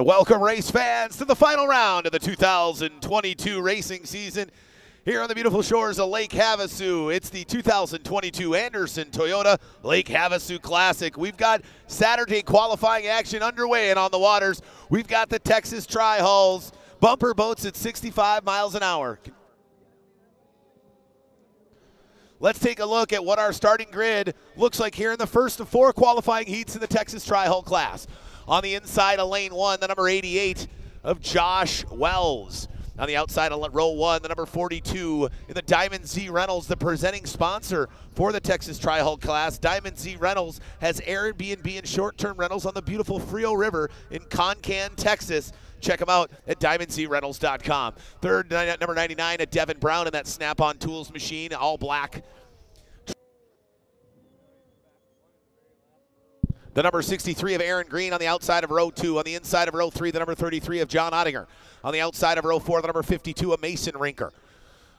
welcome race fans to the final round of the 2022 racing season here on the beautiful shores of Lake Havasu. It's the 2022 Anderson Toyota Lake Havasu Classic. We've got Saturday qualifying action underway, and on the waters, we've got the Texas Tri-Hulls bumper boats at 65 miles an hour. Let's take a look at what our starting grid looks like here in the first of four qualifying heats in the Texas Tri-Hull class. On the inside of lane one, the number 88 of Josh Wells. On the outside of row one, the number 42 in the Diamond Z Rentals, the presenting sponsor for the Texas Tri-Hull class. Diamond Z Rentals has Airbnb and short-term rentals on the beautiful Frio River in Concan, Texas. Check them out at diamondzrentals.com. Third, number 99 at Devin Brown in that Snap-on Tools machine, all black. The number 63 of Aaron Green on the outside of row 2. On the inside of row 3, the number 33 of John Ottinger. On the outside of row 4, the number 52 of Mason Rinker.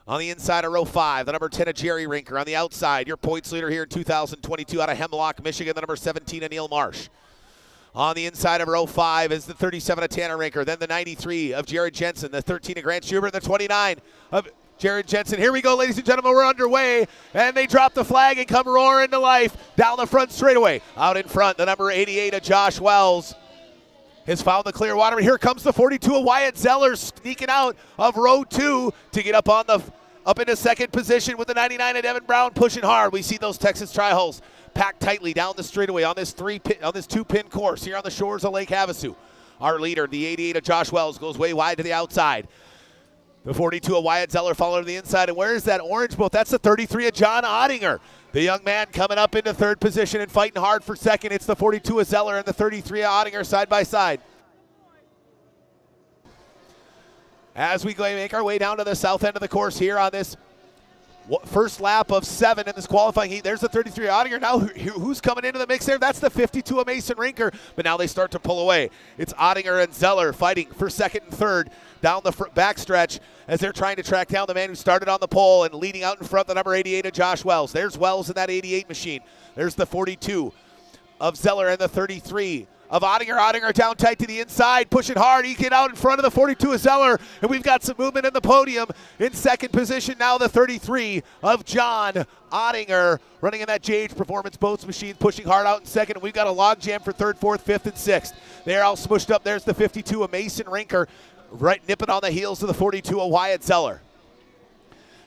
On the inside of row 5, the number 10 of Jerry Rinker. On the outside, your points leader here in 2022 out of Hemlock, Michigan, the number 17 of Neil Marsh. On the inside of row 5 is the 37 of Tanner Rinker. Then the 93 of Jared Jensen, the 13 of Grant Schubert, and the 29 of Jared Jensen. Here we go, ladies and gentlemen. We're underway, and they drop the flag and come roaring to life down the front straightaway. Out in front, the number 88 of Josh Wells has found the clear water. And here comes the 42 of Wyatt Zeller sneaking out of row 2 to get up into second position with the 99 of Devin Brown pushing hard. We see those Texas Tri-Hulls packed tightly down the straightaway on this two-pin course here on the shores of Lake Havasu. Our leader, the 88 of Josh Wells, goes way wide to the outside. The 42 of Wyatt Zeller followed to the inside. And where is that orange boat? That's the 33 of John Ottinger. The young man coming up into third position and fighting hard for second. It's the 42 of Zeller and the 33 of Ottinger side by side. As we make our way down to the south end of the course here on this first lap of 7 in this qualifying heat. There's the 33 Ottinger. Now who's coming into the mix there? That's the 52 of Mason Rinker, but now they start to pull away. It's Ottinger and Zeller fighting for second and third down the backstretch as they're trying to track down the man who started on the pole and leading out in front, the number 88 of Josh Wells. There's Wells in that 88 machine. There's the 42 of Zeller and the 33 of Ottinger. Ottinger down tight to the inside, pushing hard. He get out in front of the 42 of Zeller, and we've got some movement in the podium. In second position now, the 33 of John Ottinger, running in that JH Performance Boats machine, pushing hard out in second. We've got a log jam for third, fourth, fifth, and sixth. They're all smushed up. There's the 52 of Mason Rinker, right nipping on the heels of the 42 of Wyatt Zeller.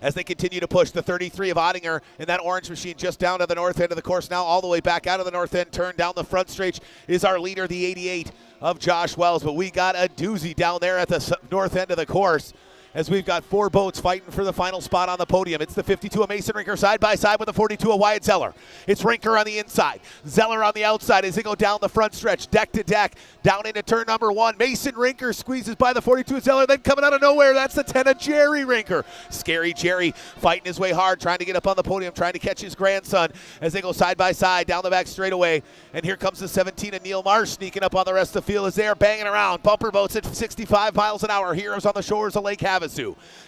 As they continue to push, the 33 of Ottinger in that orange machine just down to the north end of the course now, all the way back out of the north end turn down the front stretch is our leader, the 88 of Josh Wells. But we got a doozy down there at the north end of the course as we've got 4 boats fighting for the final spot on the podium. It's the 52 of Mason Rinker side by side with the 42 of Wyatt Zeller. It's Rinker on the inside, Zeller on the outside as they go down the front stretch, deck to deck, down into turn number 1. Mason Rinker squeezes by the 42 of Zeller, then coming out of nowhere, that's the 10 of Jerry Rinker. Scary Jerry fighting his way hard, trying to get up on the podium, trying to catch his grandson as they go side by side down the back straightaway. And here comes the 17 of Neil Marsh sneaking up on the rest of the field as they are banging around. Bumper boats at 65 miles an hour. Heroes on the shores of Lake Havasu.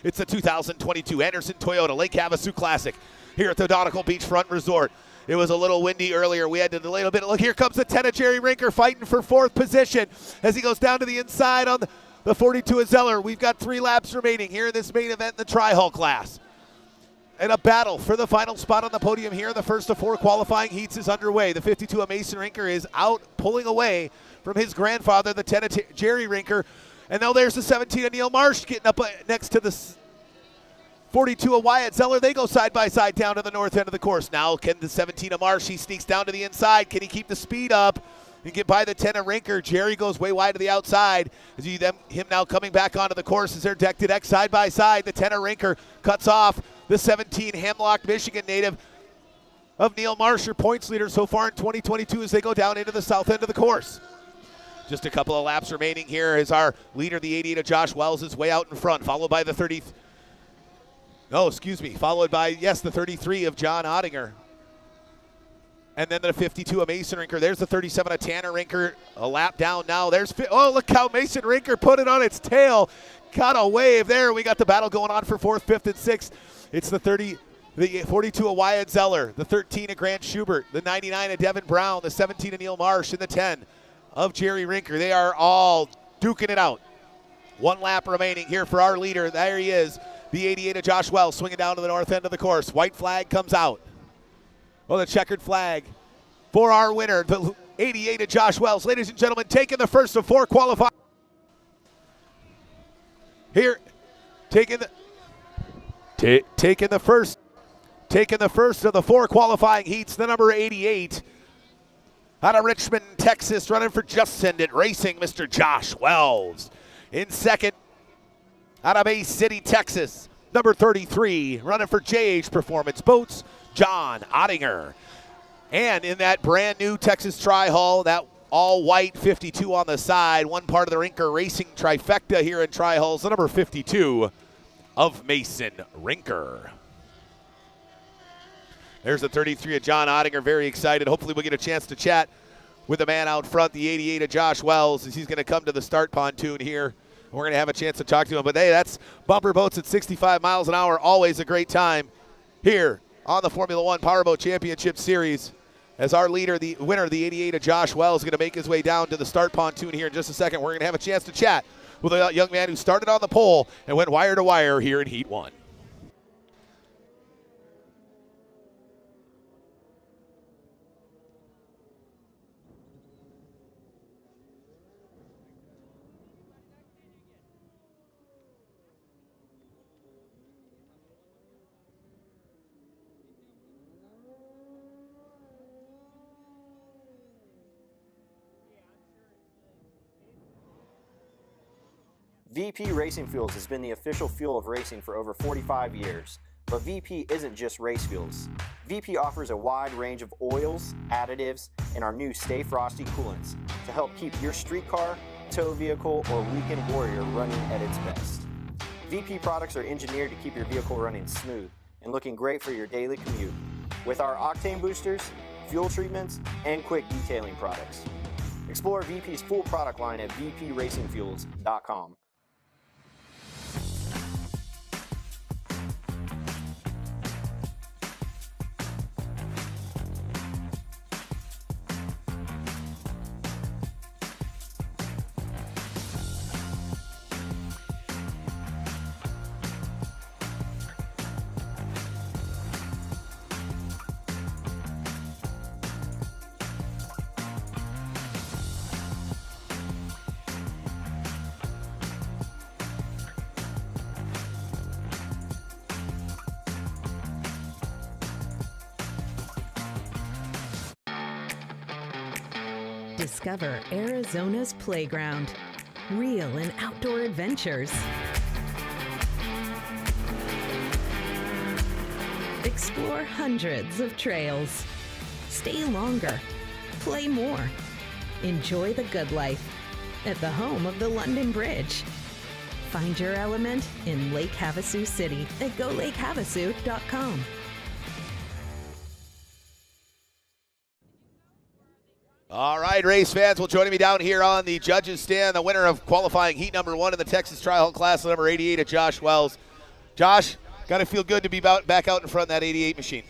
It's the 2022 Anderson Toyota Lake Havasu Classic here at the Nautical Beachfront Resort. It was a little windy earlier. We had to delay a bit. Look, here comes the 10 of Jerry Rinker fighting for fourth position as he goes down to the inside on the 42 of Zeller. We've got 3 laps remaining here in this main event in the Tri-Hull class. And a battle for the final spot on the podium here. The first of 4 qualifying heats is underway. The 52 of Mason Rinker is out pulling away from his grandfather, the 10 of Jerry Rinker. And now there's the 17 of Neil Marsh getting up next to the 42 of Wyatt Zeller. They go side by side down to the north end of the course. Now can the 17 of Marsh, he sneaks down to the inside. Can he keep the speed up and get by the 10 of Rinker? Jerry goes way wide to the outside. As you him now coming back onto the course as they're deck to deck side by side. The 10 of Rinker cuts off the 17 Hemlock, Michigan native of Neil Marsh, your points leader so far in 2022 as they go down into the south end of the course. Just a couple of laps remaining here as our leader, the 88 of Josh Wells, is way out in front, followed by the 33 of John Ottinger. And then the 52 of Mason Rinker. There's the 37 of Tanner Rinker, a lap down now. Look how Mason Rinker put it on its tail. Got a wave there. We got the battle going on for fourth, fifth, and sixth. It's the 42 of Wyatt Zeller, the 13 of Grant Schubert, the 99 of Devin Brown, the 17 of Neil Marsh, and the 10 of Jerry Rinker. They are all duking it out. 1 lap remaining here for our leader. There he is, the 88 of Josh Wells, swinging down to the north end of the course. White flag comes out. Well, the checkered flag for our winner, the 88 of Josh Wells. Ladies and gentlemen, taking the first of 4 qualifying. Here, taking the first of the 4 qualifying heats, the number 88 out of Richmond, Texas, running for Just Send It Racing, Mr. Josh Wells. In second, out of Bay City, Texas, number 33, running for JH Performance Boats, John Ottinger. And in that brand new Texas Tri-Hull, that all-white 52 on the side, one part of the Rinker Racing trifecta here in Tri-Hulls, the number 52 of Mason Rinker. There's the 33 of John Ottinger, very excited. Hopefully we'll get a chance to chat with the man out front, the 88 of Josh Wells, as he's going to come to the start pontoon here. We're going to have a chance to talk to him. But, hey, that's bumper boats at 65 miles an hour. Always a great time here on the Formula One Powerboat Championship Series. As our leader, the winner, the 88 of Josh Wells, is going to make his way down to the start pontoon here in just a second. We're going to have a chance to chat with a young man who started on the pole and went wire to wire here in Heat 1. VP Racing Fuels has been the official fuel of racing for over 45 years. But VP isn't just race fuels. VP offers a wide range of oils, additives, and our new Stay Frosty coolants to help keep your street car, tow vehicle, or weekend warrior running at its best. VP products are engineered to keep your vehicle running smooth and looking great for your daily commute. With our octane boosters, fuel treatments, and quick detailing products. Explore VP's full product line at vpracingfuels.com. Discover Arizona's playground. Real and outdoor adventures. Explore hundreds of trails. Stay longer. Play more. Enjoy the good life at the home of the London Bridge. Find your element in Lake Havasu City at golakehavasu.com. All right, race fans, well, joining me down here on the judges' stand, the winner of qualifying heat number 1 in the Texas Tri-Hull class, number 88 of Josh Wells. Josh, got to feel good to be back out in front of that 88 machine.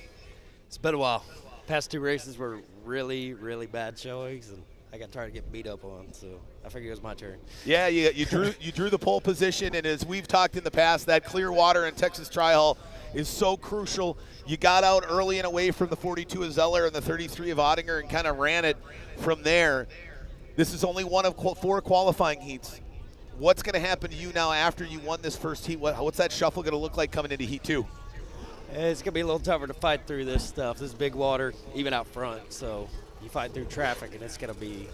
It's been a while. Past 2 races were really, really bad showings, and I got tired of getting beat up on, so I figured it was my turn. Yeah, you drew the pole position, and as we've talked in the past, that clear water in Texas Tri-Hull is so crucial. You got out early and away from the 42 of Zeller and the 33 of Ottinger and kind of ran it from there. This is only one of 4 qualifying heats. What's going to happen to you now after you won this first heat? What's that shuffle going to look like coming into heat 2? It's going to be a little tougher to fight through this stuff. This is big water, even out front, so you fight through traffic, and it's going to be...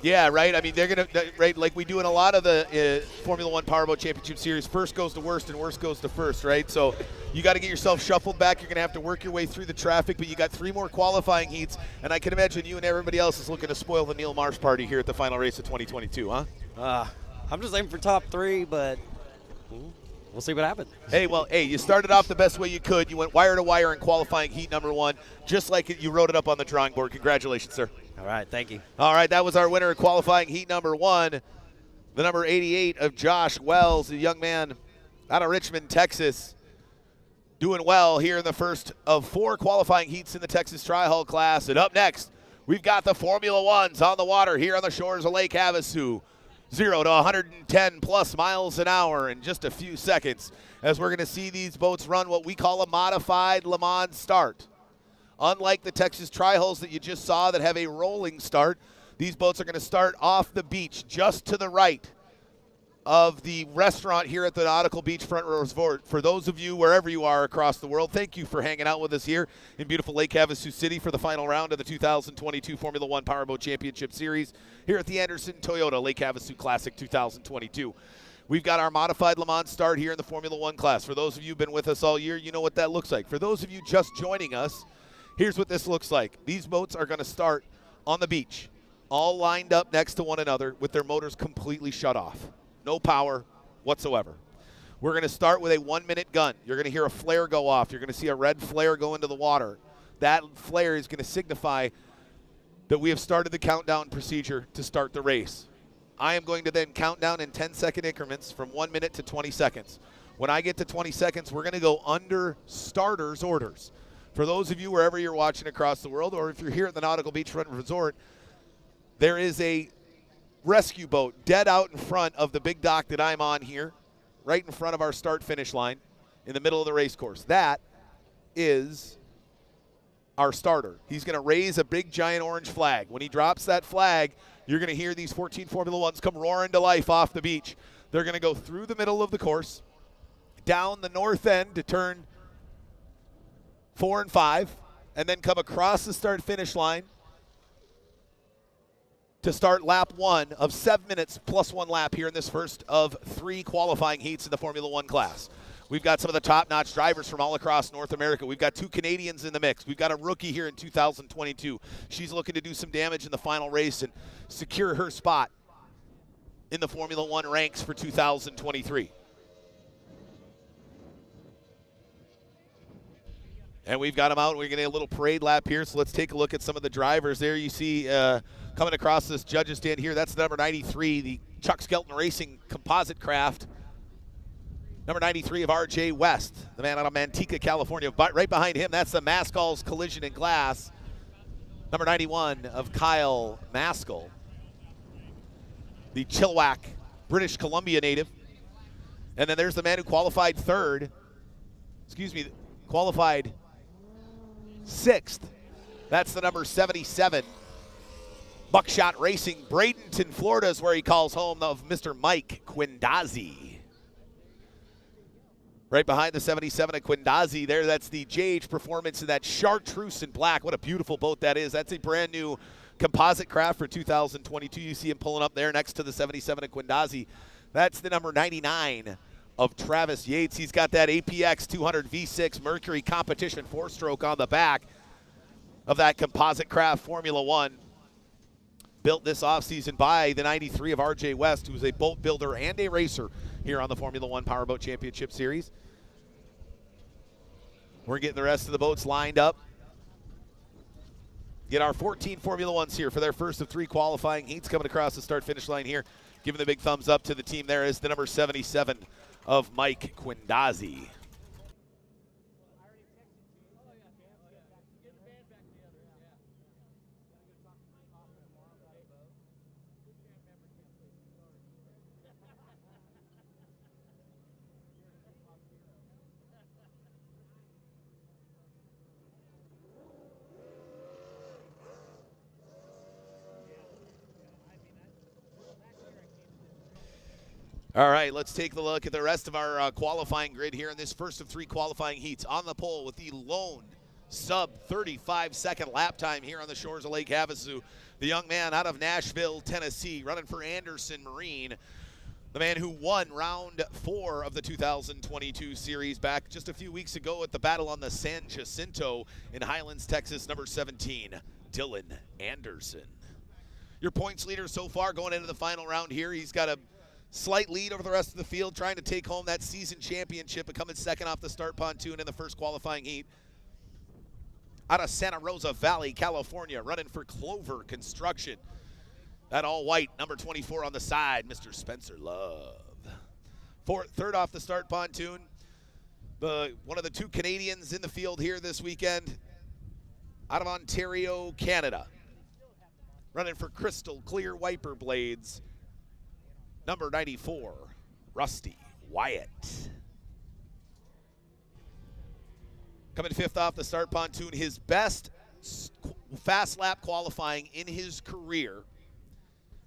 Yeah, right. I mean, they're going to, right, like we do in a lot of the Formula One Powerboat Championship Series, first goes to worst and worst goes to first, right? So you got to get yourself shuffled back. You're going to have to work your way through the traffic, but you got 3 more qualifying heats, and I can imagine you and everybody else is looking to spoil the Neil Marsh party here at the final race of 2022, huh? I'm just aiming for top 3, but we'll see what happens. Hey, you started off the best way you could. You went wire to wire in qualifying heat number 1, just like you wrote it up on the drawing board. Congratulations, sir. All right, thank you. All right, that was our winner of qualifying heat number 1, the number 88 of Josh Wells, a young man out of Richmond, Texas, doing well here in the first of 4 qualifying heats in the Texas Tri-Hull class. And up next, we've got the Formula Ones on the water here on the shores of Lake Havasu. 0 to 110 plus miles an hour in just a few seconds, as we're going to see these boats run what we call a modified Le Mans start. Unlike the Texas Tri-Hulls that you just saw that have a rolling start, these boats are going to start off the beach just to the right of the restaurant here at the Nautical Beachfront Resort. For those of you wherever you are across the world, thank you for hanging out with us here in beautiful Lake Havasu City for the final round of the 2022 Formula One Powerboat Championship Series here at the Anderson Toyota Lake Havasu Classic 2022. We've got our modified Le Mans start here in the Formula One class. For those of you who've been with us all year, you know what that looks like. For those of you just joining us, here's what this looks like. These boats are going to start on the beach, all lined up next to one another with their motors completely shut off. No power whatsoever. We're going to start with a 1-minute gun. You're going to hear a flare go off. You're going to see a red flare go into the water. That flare is going to signify that we have started the countdown procedure to start the race. I am going to then count down in 10-second increments from 1 minute to 20 seconds. When I get to 20 seconds, we're going to go under starters orders. For those of you wherever you're watching across the world, or if you're here at the Nautical Beachfront Resort, there is a rescue boat dead out in front of the big dock that I'm on here, right in front of our start-finish line in the middle of the race course. That is our starter. He's going to raise a big, giant orange flag. When he drops that flag, you're going to hear these 14 Formula Ones come roaring to life off the beach. They're going to go through the middle of the course, down the north end to turn 4 and 5, and then come across the start-finish line to start lap 1 of 7 minutes plus 1 lap here in this first of 3 qualifying heats in the Formula One class. We've got some of the top-notch drivers from all across North America. We've got 2 Canadians in the mix. We've got a rookie here in 2022. She's looking to do some damage in the final race and secure her spot in the Formula One ranks for 2023. And we've got them out. We're getting a little parade lap here, so let's take a look at some of the drivers. There you see coming across this judges stand here, that's number 93, the Chuck Skelton Racing composite craft. Number 93 of R.J. West, the man out of Manteca, California. But right behind him, that's the Maskell's Collision and Glass. Number 91 of Kyle Maskell, the Chilliwack, British Columbia native. And then there's the man who qualified qualified 6th. That's the number 77. Buckshot Racing, Bradenton, Florida is where he calls home, of Mr. Mike Quindazzi. Right behind the 77 of Quindazzi there, that's the JH Performance in that chartreuse in black. What a beautiful boat that is. That's a brand new composite craft for 2022. You see him pulling up there next to the 77 of Quindazzi. That's the number 99 of Travis Yates. He's got that APX 200 V6 Mercury competition 4-stroke on the back of that composite craft Formula One. Built this offseason by the 93 of R.J. West, who's a boat builder and a racer here on the Formula One Powerboat Championship Series. We're getting the rest of the boats lined up. Get our 14 Formula Ones here for their first of 3 qualifying heats coming across the start-finish line here. Giving the big thumbs up to the team there is the number 77 of Mike Quindazzi. All right, let's take a look at the rest of our qualifying grid here in this first of 3 qualifying heats. On the pole with the lone sub-35-second lap time here on the shores of Lake Havasu, the young man out of Nashville, Tennessee, running for Anderson Marine, the man who won round 4 of the 2022 series back just a few weeks ago at the battle on the San Jacinto in Highlands, Texas, number 17, Dylan Anderson. Your points leader so far going into the final round here. He's got a slight lead over the rest of the field, trying to take home that season championship and coming second off the start pontoon in the first qualifying heat. Out of Santa Rosa Valley, California, running for Clover Construction. That all white, number 24 on the side, Mr. Spencer Love. Third off the start pontoon, one of the 2 Canadians in the field here this weekend, out of Ontario, Canada. Running for Crystal Clear Wiper Blades, number 94, Rusty Wyatt. Coming fifth off the start pontoon, his best fast lap qualifying in his career.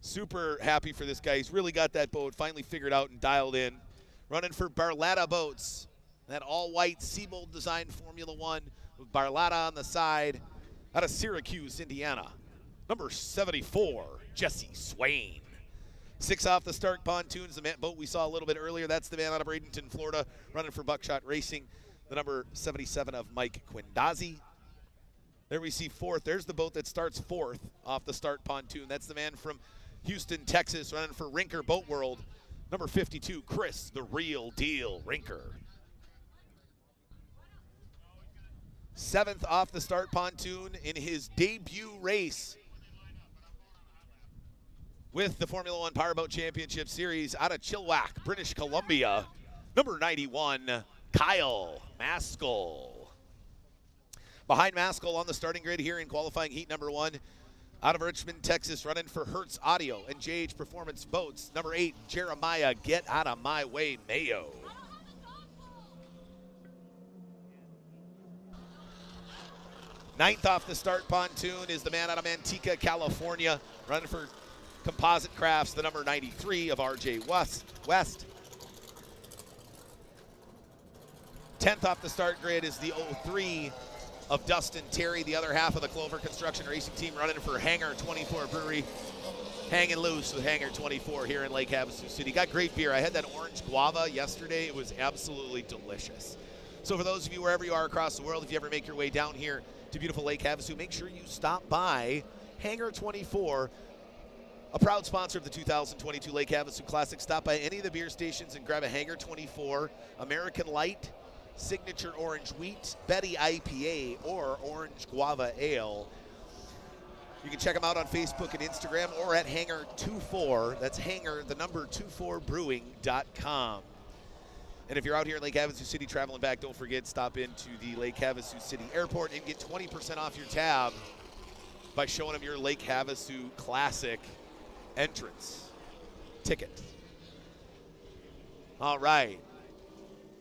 Super happy for this guy. He's really got that boat finally figured out and dialed in. Running for Barletta Boats, that all-white Seabold designed Formula One with Barletta on the side out of Syracuse, Indiana. Number 74, Jesse Swain. Six off the start pontoons, the boat we saw a little bit earlier. That's the man out of Bradenton, Florida, running for Buckshot Racing. The number 77 of Mike Quindazzi. There we see fourth. There's the boat that starts fourth off the start pontoon. That's the man from Houston, Texas, running for Rinker Boat World. Number 52, Chris, the real deal Rinker. Seventh off the start pontoon in his debut race with the Formula One Powerboat Championship Series out of Chilliwack, British Columbia. Number 91, Kyle Maskell. Behind Maskell on the starting grid here in qualifying heat number 1, out of Richmond, Texas, running for Hertz Audio and JH Performance Boats. Number 8, Jeremiah Get Out of My Way Mayo. Ninth off the start pontoon is the man out of Manteca, California, running for Composite Crafts, the number 93 of RJ West. 10th off the start grid is the 03 of Dustin Terry, the other half of the Clover Construction Racing Team, running for Hangar 24 Brewery. Hanging loose with Hangar 24 here in Lake Havasu City. Got great beer. I had that orange guava yesterday. It was absolutely delicious. So for those of you wherever you are across the world, if you ever make your way down here to beautiful Lake Havasu, make sure you stop by Hangar 24, a proud sponsor of the 2022 Lake Havasu Classic. Stop by any of the beer stations and grab a Hangar 24, American Light, Signature Orange Wheat, Betty IPA, or Orange Guava Ale. You can check them out on Facebook and Instagram or at Hangar24. That's Hangar, the number 24brewing.com. And if you're out here in Lake Havasu City traveling back, don't forget, stop into the Lake Havasu City Airport and get 20% off your tab by showing them your Lake Havasu Classic entrance ticket. All right.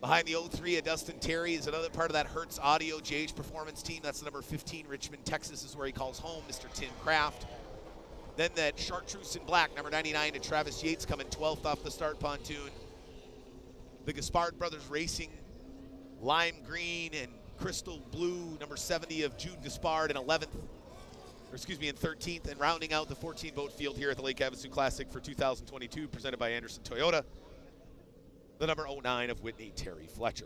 Behind the 03 of Dustin Terry is another part of that Hertz Audio JH Performance Team. That's the number 15, Richmond, Texas is where he calls home, Mr. Tim Kraft. Then that Chartreuse in black, number 99 to Travis Yates, coming 12th off the start pontoon. The Gaspard Brothers Racing, lime green and crystal blue, number 70 of Jude Gaspard, and 13th, and rounding out the 14-boat field here at the Lake Havasu Classic for 2022, presented by Anderson Toyota, the number 09 of Whitney Terry Fletcher.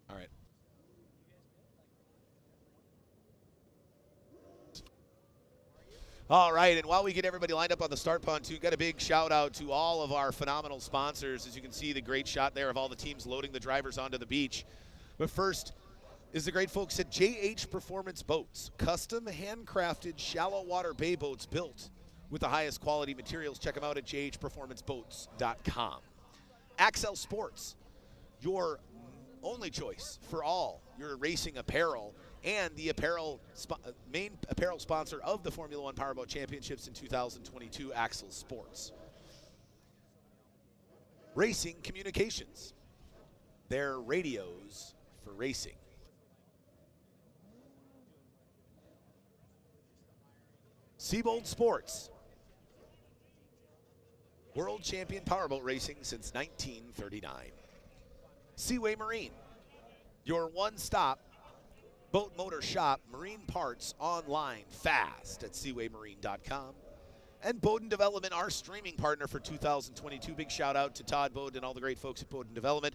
All right. All right, and while we get everybody lined up on the start pontoon, got a big shout out to all of our phenomenal sponsors. As you can see, the great shot there of all the teams loading the drivers onto the beach. But first is the great folks at JH Performance Boats, custom handcrafted shallow water bay boats built with the highest quality materials. Check them out at jhperformanceboats.com. Axel Sports, your only choice for all your racing apparel, and the main apparel sponsor of the Formula One Powerboat Championships in 2022, Axel Sports. Racing Communications, their radios for racing. Seabold Sports, world champion powerboat racing since 1939. Seaway Marine, your one-stop boat motor shop, marine parts online, fast at seawaymarine.com. And Bowden Development, our streaming partner for 2022. Big shout out to Todd Bowden and all the great folks at Bowden Development.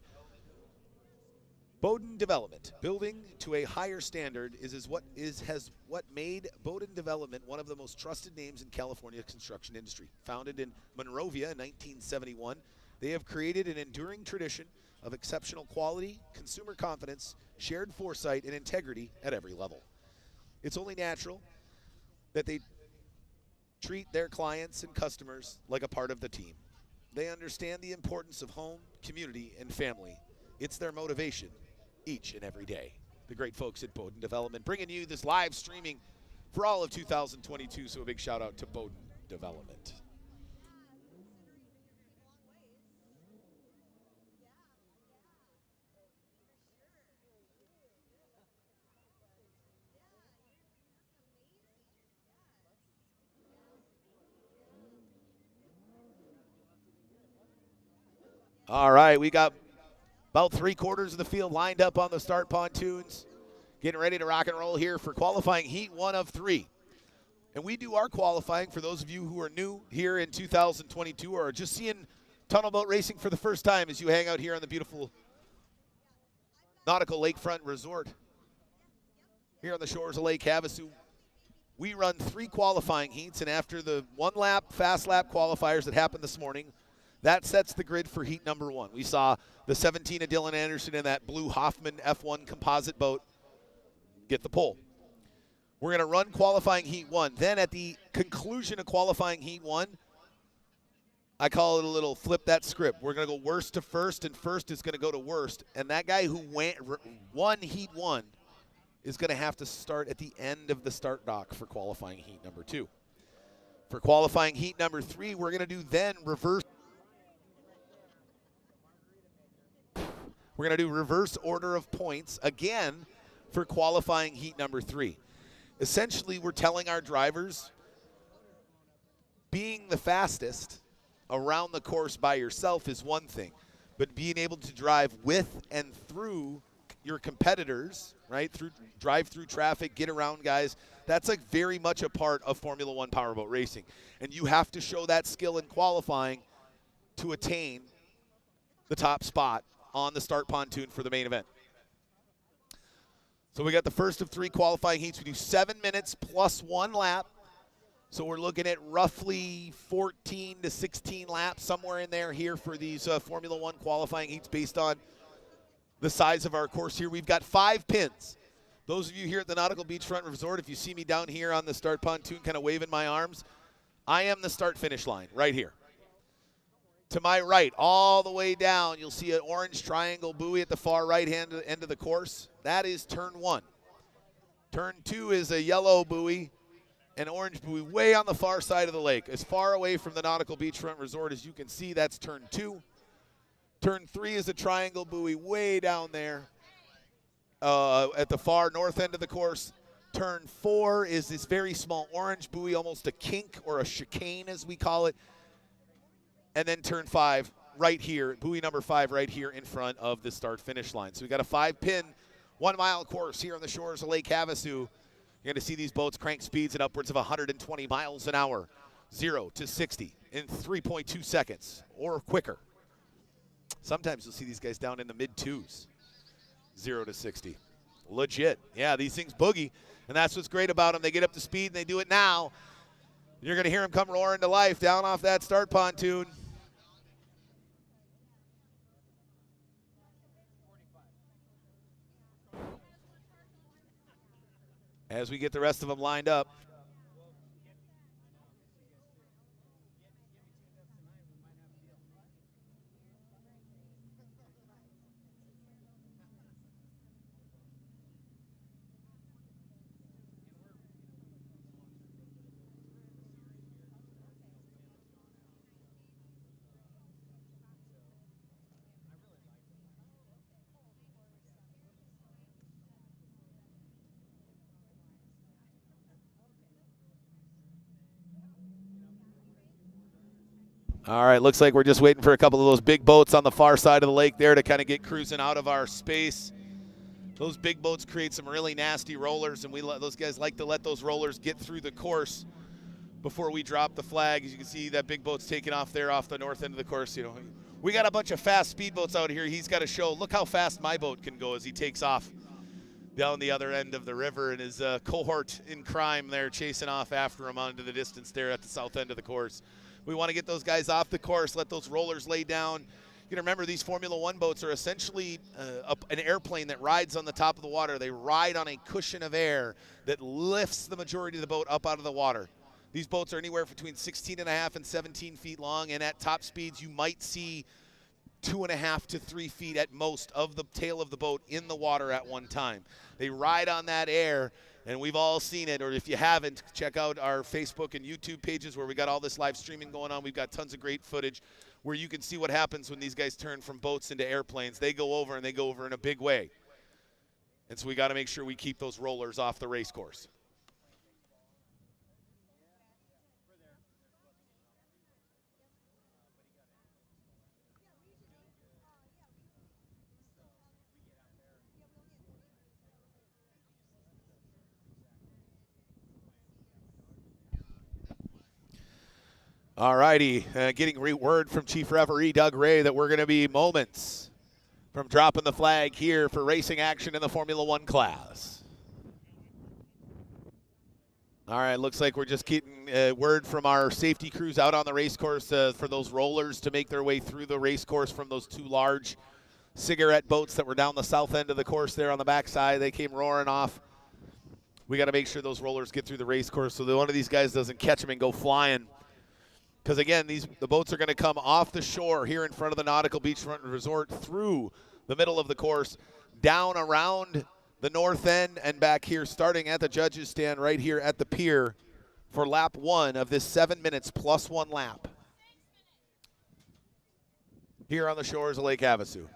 Bowden Development, building to a higher standard, has what made Bowden Development one of the most trusted names in California construction industry. Founded in Monrovia in 1971, they have created an enduring tradition of exceptional quality, consumer confidence, shared foresight, and integrity at every level. It's only natural that they treat their clients and customers like a part of the team. They understand the importance of home, community, and family. It's their motivation each and every day. The great folks at Bowden Development bringing you this live streaming for all of 2022, so a big shout out to Bowden Development. All right, we got about 3/4 of the field lined up on the start pontoons. Getting ready to rock and roll here for qualifying heat 1 of 3. And we do our qualifying for those of you who are new here in 2022 or are just seeing tunnel boat racing for the first time as you hang out here on the beautiful Nautical Lakefront Resort here on the shores of Lake Havasu. We run 3 qualifying heats, and after the 1-lap, fast lap qualifiers that happened this morning, that sets the grid for heat number 1. We saw the 17 of Dylan Anderson in that blue Hoffman F1 composite boat get the pole. We're going to run qualifying heat 1. Then at the conclusion of qualifying heat 1, I call it a little flip that script. We're going to go worst to first, and first is going to go to worst. And that guy who won heat 1 is going to have to start at the end of the start dock for qualifying heat number 2. For qualifying heat number 3, we're going to do then reverse. We're going to do reverse order of points again for qualifying heat number 3. Essentially, we're telling our drivers being the fastest around the course by yourself is one thing, but being able to drive with and through your competitors, right, drive through traffic, get around guys, that's like very much a part of Formula One powerboat racing. And you have to show that skill in qualifying to attain the top spot on the start pontoon for the main event. So we got the first of 3 qualifying heats. We do 7 minutes plus 1 lap. So we're looking at roughly 14 to 16 laps, somewhere in there here for these Formula One qualifying heats based on the size of our course here. We've got 5 pins. Those of you here at the Nautical Beachfront Resort, if you see me down here on the start pontoon kind of waving my arms, I am the start-finish line right here. To my right, all the way down, you'll see an orange triangle buoy at the far right-hand end of the course. That is turn 1. Turn 2 is a yellow buoy, an orange buoy way on the far side of the lake. As far away from the Nautical Beachfront Resort as you can see, that's turn 2. Turn 3 is a triangle buoy way down there at the far north end of the course. Turn 4 is this very small orange buoy, almost a kink or a chicane as we call it. And then turn 5 right here, buoy number 5 right here in front of the start-finish line. So we got a 5-pin, 1-mile course here on the shores of Lake Havasu. You're going to see these boats crank speeds at upwards of 120 miles an hour, 0 to 60 in 3.2 seconds or quicker. Sometimes you'll see these guys down in the mid-2s, 0 to 60. Legit. Yeah, these things boogie, and that's what's great about them. They get up to speed, and they do it now. You're going to hear them come roaring to life down off that start pontoon. As we get the rest of them lined up. All right, looks like we're just waiting for a couple of those big boats on the far side of the lake there to kind of get cruising out of our space. Those big boats create some really nasty rollers, and those guys like to let those rollers get through the course before we drop the flag. As you can see, that big boat's taking off there off the north end of the course. You know, we got a bunch of fast speedboats out here. He's got to show, look how fast my boat can go as he takes off down the other end of the river, and his cohort in crime there chasing off after him onto the distance there at the south end of the course. We want to get those guys off the course, let those rollers lay down. You can remember these Formula One boats are essentially an airplane that rides on the top of the water. They ride on a cushion of air that lifts the majority of the boat up out of the water. These boats are anywhere between 16.5 and 17 feet long, and at top speeds you might see 2.5 to 3 feet at most of the tail of the boat in the water at one time. They ride on that air, and we've all seen it, or if you haven't, check out our Facebook and YouTube pages where we got all this live streaming going on. We've got tons of great footage where you can see what happens when these guys turn from boats into airplanes. They go over, and they go over in a big way. And so we got to make sure we keep those rollers off the race course. All righty, getting word from Chief Referee Doug Ray that we're going to be moments from dropping the flag here for racing action in the Formula One class. All right, looks like we're just getting word from our safety crews out on the race course for those rollers to make their way through the race course from those two large cigarette boats that were down the south end of the course there on the backside. They came roaring off. We got to make sure those rollers get through the race course so that one of these guys doesn't catch them and go flying. Because, again, the boats are going to come off the shore here in front of the Nautical Beachfront Resort through the middle of the course, down around the north end and back here, starting at the judges' stand right here at the pier for lap 1 of this 7 minutes plus 1 lap here on the shores of Lake Havasu.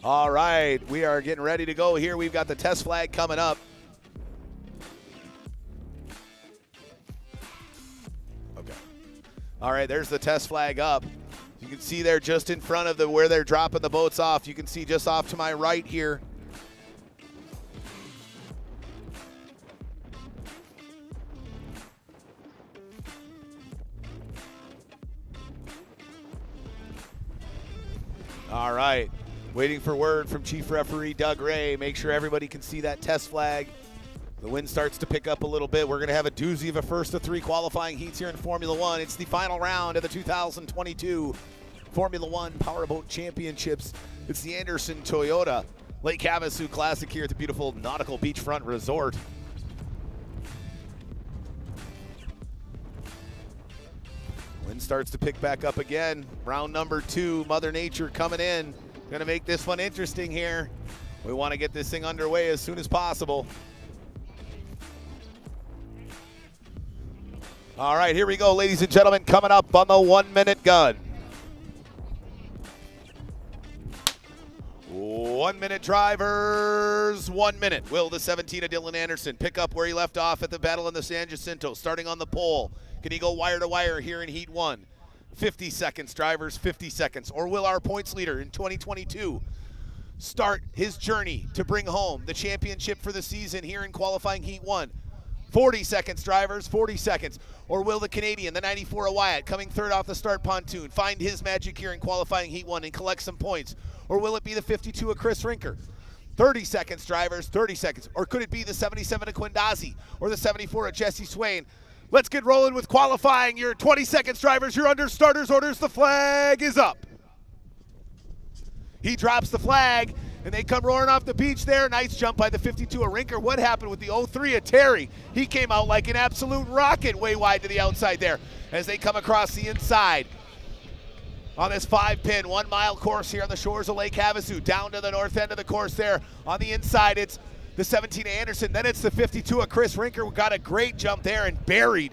All right, we are getting ready to go here. We've got the test flag coming up. Okay. All right, there's the test flag up. You can see there just in front of where they're dropping the boats off. You can see just off to my right here. All right. Waiting for word from Chief Referee Doug Ray. Make sure everybody can see that test flag. The wind starts to pick up a little bit. We're going to have a doozy of a first of 3 qualifying heats here in Formula One. It's the final round of the 2022 Formula One Powerboat Championships. It's the Anderson Toyota Lake Havasu Classic here at the beautiful Nautical Beachfront Resort. Wind starts to pick back up again. Round number 2, Mother Nature coming in. Going to make this one interesting here. We want to get this thing underway as soon as possible. All right, here we go, ladies and gentlemen, coming up on the 1 minute gun. 1 minute drivers, 1 minute. Will the 17 of Dylan Anderson pick up where he left off at the Battle in the San Jacinto, starting on the pole? Can he go wire to wire here in Heat 1? 50 seconds, drivers, 50 seconds. Or will our points leader in 2022 start his journey to bring home the championship for the season here in qualifying Heat 1? 40 seconds, drivers, 40 seconds. Or will the Canadian, the 94 of Wyatt, coming third off the start pontoon, find his magic here in qualifying Heat 1 and collect some points? Or will it be the 52 of Chris Rinker? 30 seconds, drivers, 30 seconds. Or could it be the 77 of Quindazi or the 74 of Jesse Swain? Let's get rolling with qualifying. Your 20 seconds, drivers. You're under starters orders. The flag is up. He drops the flag, and they come roaring off the beach there. Nice jump by the 52 of Rinker. What happened with the 03 of Terry? He came out like an absolute rocket way wide to the outside there as they come across the inside. On this 5-pin, 1 mile course here on the shores of Lake Havasu. Down to the north end of the course there. On the inside, it's the 17 of Anderson, then it's the 52 of Chris Rinker, who got a great jump there and buried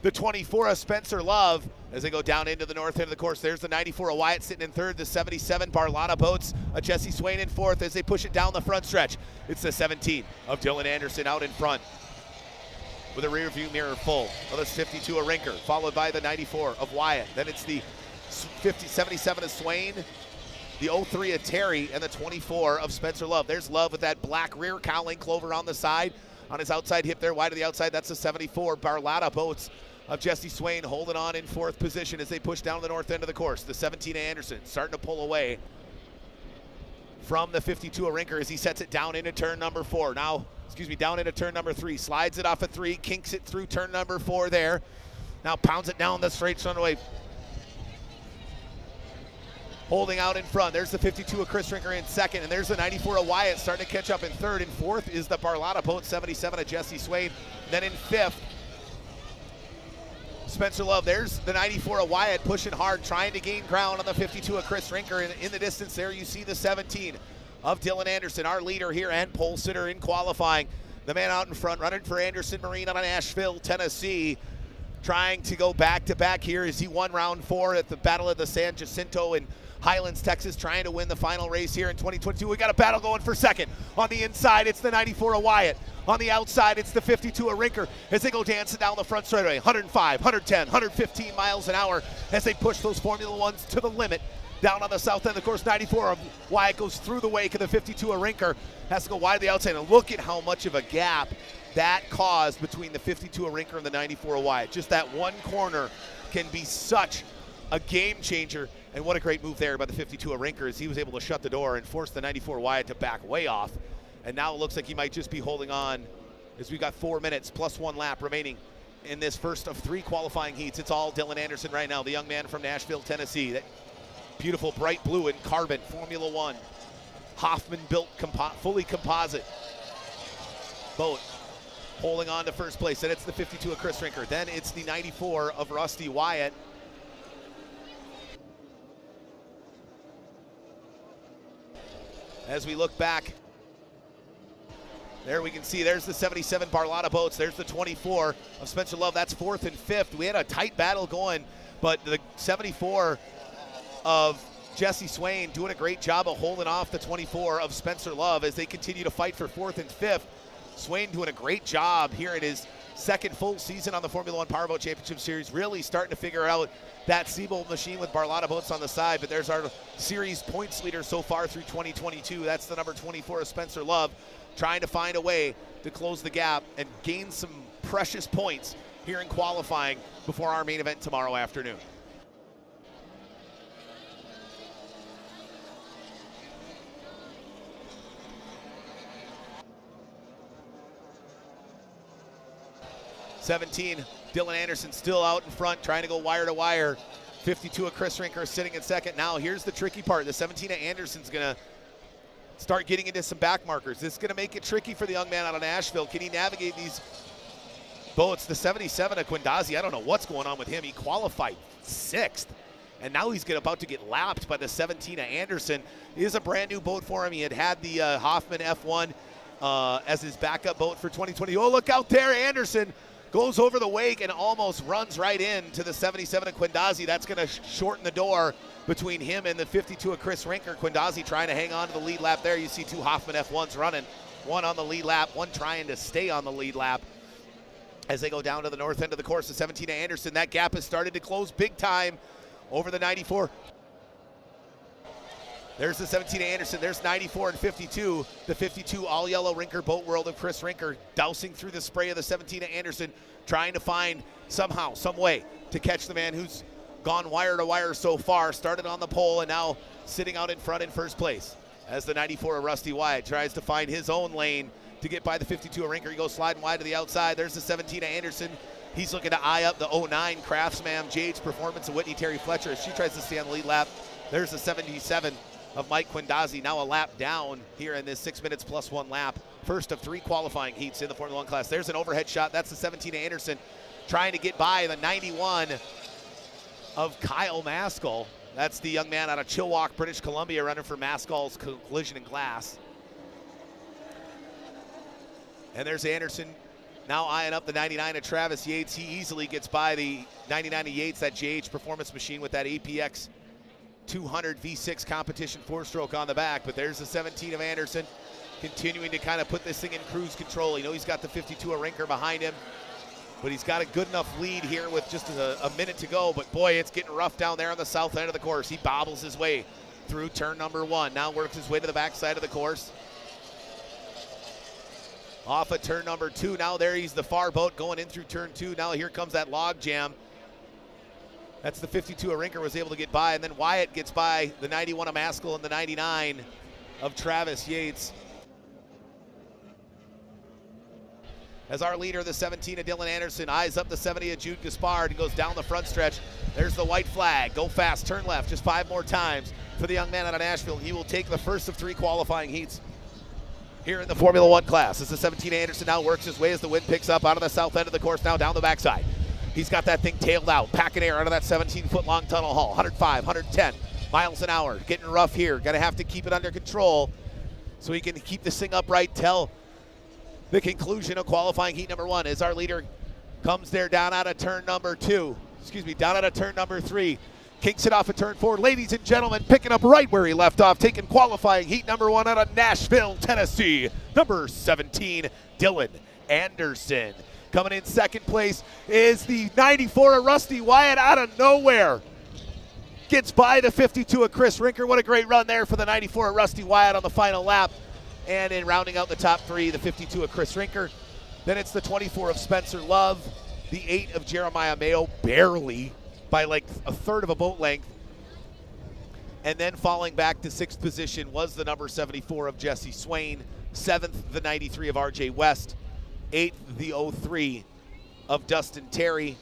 the 24 of Spencer Love as they go down into the north end of the course. There's the 94 of Wyatt sitting in third, the 77 Barlana Boats, Jesse Swain in fourth as they push it down the front stretch. It's the 17 of Dylan Anderson out in front. with a rear view mirror full of this 52 of Rinker, followed by the 94 of Wyatt. Then it's the 77 of Swain, the 03 of Terry, and the 24 of Spencer Love. There's Love with that black rear cowling clover on the side, on his outside hip there, wide to the outside. That's the 74 Barletta Boats of Jesse Swain, holding on in fourth position as they push down the north end of the course. The 17 of Anderson starting to pull away from the 52 of Rinker as he sets it down into turn number 4. Now, down into turn number 3. Slides it off a 3, kinks it through turn number 4 there. Now pounds it down the straight runway. Holding out in front. There's the 52 of Chris Rinker in second, and there's the 94 of Wyatt starting to catch up in third. In fourth is the Barletta Boat 77 of Jesse Swain. Then in fifth, Spencer Love. There's the 94 of Wyatt pushing hard, trying to gain ground on the 52 of Chris Rinker. In the distance there, you see the 17 of Dylan Anderson, our leader here and pole sitter in qualifying. The man out in front, running for Anderson Marine out of Nashville, Tennessee, trying to go back-to-back here as he won round 4 at the Battle of the San Jacinto in Highlands, Texas, trying to win the final race here in 2022. We got a battle going for second. On the inside, it's the 94 of Wyatt. On the outside, it's the 52 of Rinker as they go dancing down the front straightaway. 105, 110, 115 miles an hour as they push those Formula Ones to the limit. Down on the south end of the course, 94 of Wyatt goes through the wake of the 52 of Rinker. Has to go wide to the outside. And look at how much of a gap that caused between the 52 of Rinker and the 94 of Wyatt. Just that one corner can be such a game changer. And what a great move there by the 52 of Rinker as he was able to shut the door and force the 94 of Wyatt to back way off. And now it looks like he might just be holding on as we've got 4 minutes plus 1 lap remaining in this first of 3 qualifying heats. It's all Dylan Anderson right now, the young man from Nashville, Tennessee. That beautiful bright blue and carbon Formula One Hoffman built fully composite boat holding on to first place. And it's the 52 of Chris Rinker. Then it's the 94 of Rusty Wyatt. As we look back, there we can see there's the 77 Barletta Boats. There's the 24 of Spencer Love. That's 4th and 5th. We had a tight battle going, but the 74 of Jesse Swain doing a great job of holding off the 24 of Spencer Love as they continue to fight for 4th and 5th. Swain doing a great job here in his second full season on the Formula One Powerboat Championship Series, really starting to figure out that Seabolt machine with Barletta Boats on the side. But there's our series points leader so far through 2022. That's the number 24 of Spencer Love, trying to find a way to close the gap and gain some precious points here in qualifying before our main event tomorrow afternoon. (17) Dylan Anderson still out in front, trying to go wire to wire. 52 of Chris Rinker sitting in second. Now here's the tricky part. The 17 of Anderson's gonna start getting into some back markers. This is gonna make it tricky for the young man out of Nashville. Can he navigate these boats? The 77 of Quindazzi, I don't know what's going on with him. He qualified 6th, and now he's about to get lapped by the 17 of Anderson. It is a brand new boat for him. He had the Hoffman F1 as his backup boat for 2020. Oh, look out there, Anderson goes over the wake and almost runs right into the 77 of Quindazzi. That's going to shorten the door between him and the 52 of Chris Rinker. Quindazzi trying to hang on to the lead lap there. You see 2 Hoffman F1s running, one on the lead lap, one trying to stay on the lead lap as they go down to the north end of the course. The 17 of Anderson, that gap has started to close big time over the 94. There's the 17 of Anderson. There's 94 and 52. The 52 all-yellow Rinker Boat World of Chris Rinker dousing through the spray of the 17 of Anderson, trying to find somehow, some way to catch the man who's gone wire to wire so far. Started on the pole and now sitting out in front in first place as the 94 of Rusty Wyatt tries to find his own lane to get by the 52 of Rinker. He goes sliding wide to the outside. There's the 17 of Anderson. He's looking to eye up the 09 Craftsman JH Performance of Whitney Terry Fletcher as she tries to stay on the lead lap. There's the 77 of Mike Quindazzi, now a lap down here in this 6 minutes plus 1 lap. First of 3 qualifying heats in the Formula One class. There's an overhead shot. That's the 17 of Anderson trying to get by the 91 of Kyle Maskell. That's the young man out of Chilliwack, British Columbia, running for Maskell's Collision and Glass. And there's Anderson now eyeing up the 99 of Travis Yates. He easily gets by the 99 of Yates, that JH Performance machine with that APX 200 V6 competition 4-stroke on the back. But there's the 17 of Anderson continuing to kind of put this thing in cruise control. You know he's got the 52 of Rinker behind him. but he's got a good enough lead here with just a minute to go. But boy, it's getting rough down there on the south end of the course. He bobbles his way through turn number 1. Now works his way to the backside of the course. Off of turn number 2. Now there he's the far boat going in through turn 2. Now here comes that log jam. That's the 52 of Rinker was able to get by. And then Wyatt gets by the 91 of Maskell and the 99 of Travis Yates. As our leader, the 17 of Dylan Anderson, eyes up the 70 of Jude Gaspard and goes down the front stretch. There's the white flag. Go fast, turn left, just 5 more times for the young man out of Nashville. He will take the first of 3 qualifying heats here in the Formula 1 class. As the 17 Anderson now works his way as the wind picks up out of the south end of the course, now down the backside. He's got that thing tailed out, packing air out of that 17-foot long tunnel haul. 105, 110 miles an hour. Getting rough here. Going to have to keep it under control so he can keep this thing upright till the conclusion of qualifying heat number 1 as our leader comes there down out of turn number 2. Down out of turn number 3. Kicks it off at turn 4. Ladies and gentlemen, picking up right where he left off, taking qualifying heat number 1 out of Nashville, Tennessee, number 17, Dylan Anderson. Coming in second place is the 94 of Rusty Wyatt out of nowhere. Gets by the 52 of Chris Rinker. What a great run there for the 94 of Rusty Wyatt on the final lap. And in rounding out the top 3, the 52 of Chris Rinker. Then it's the 24 of Spencer Love, the 8 of Jeremiah Mayo, barely by like a third of a boat length. And then falling back to 6th position was the number 74 of Jesse Swain, 7th, the 93 of RJ West, 8th, the 03 of Dustin Terry,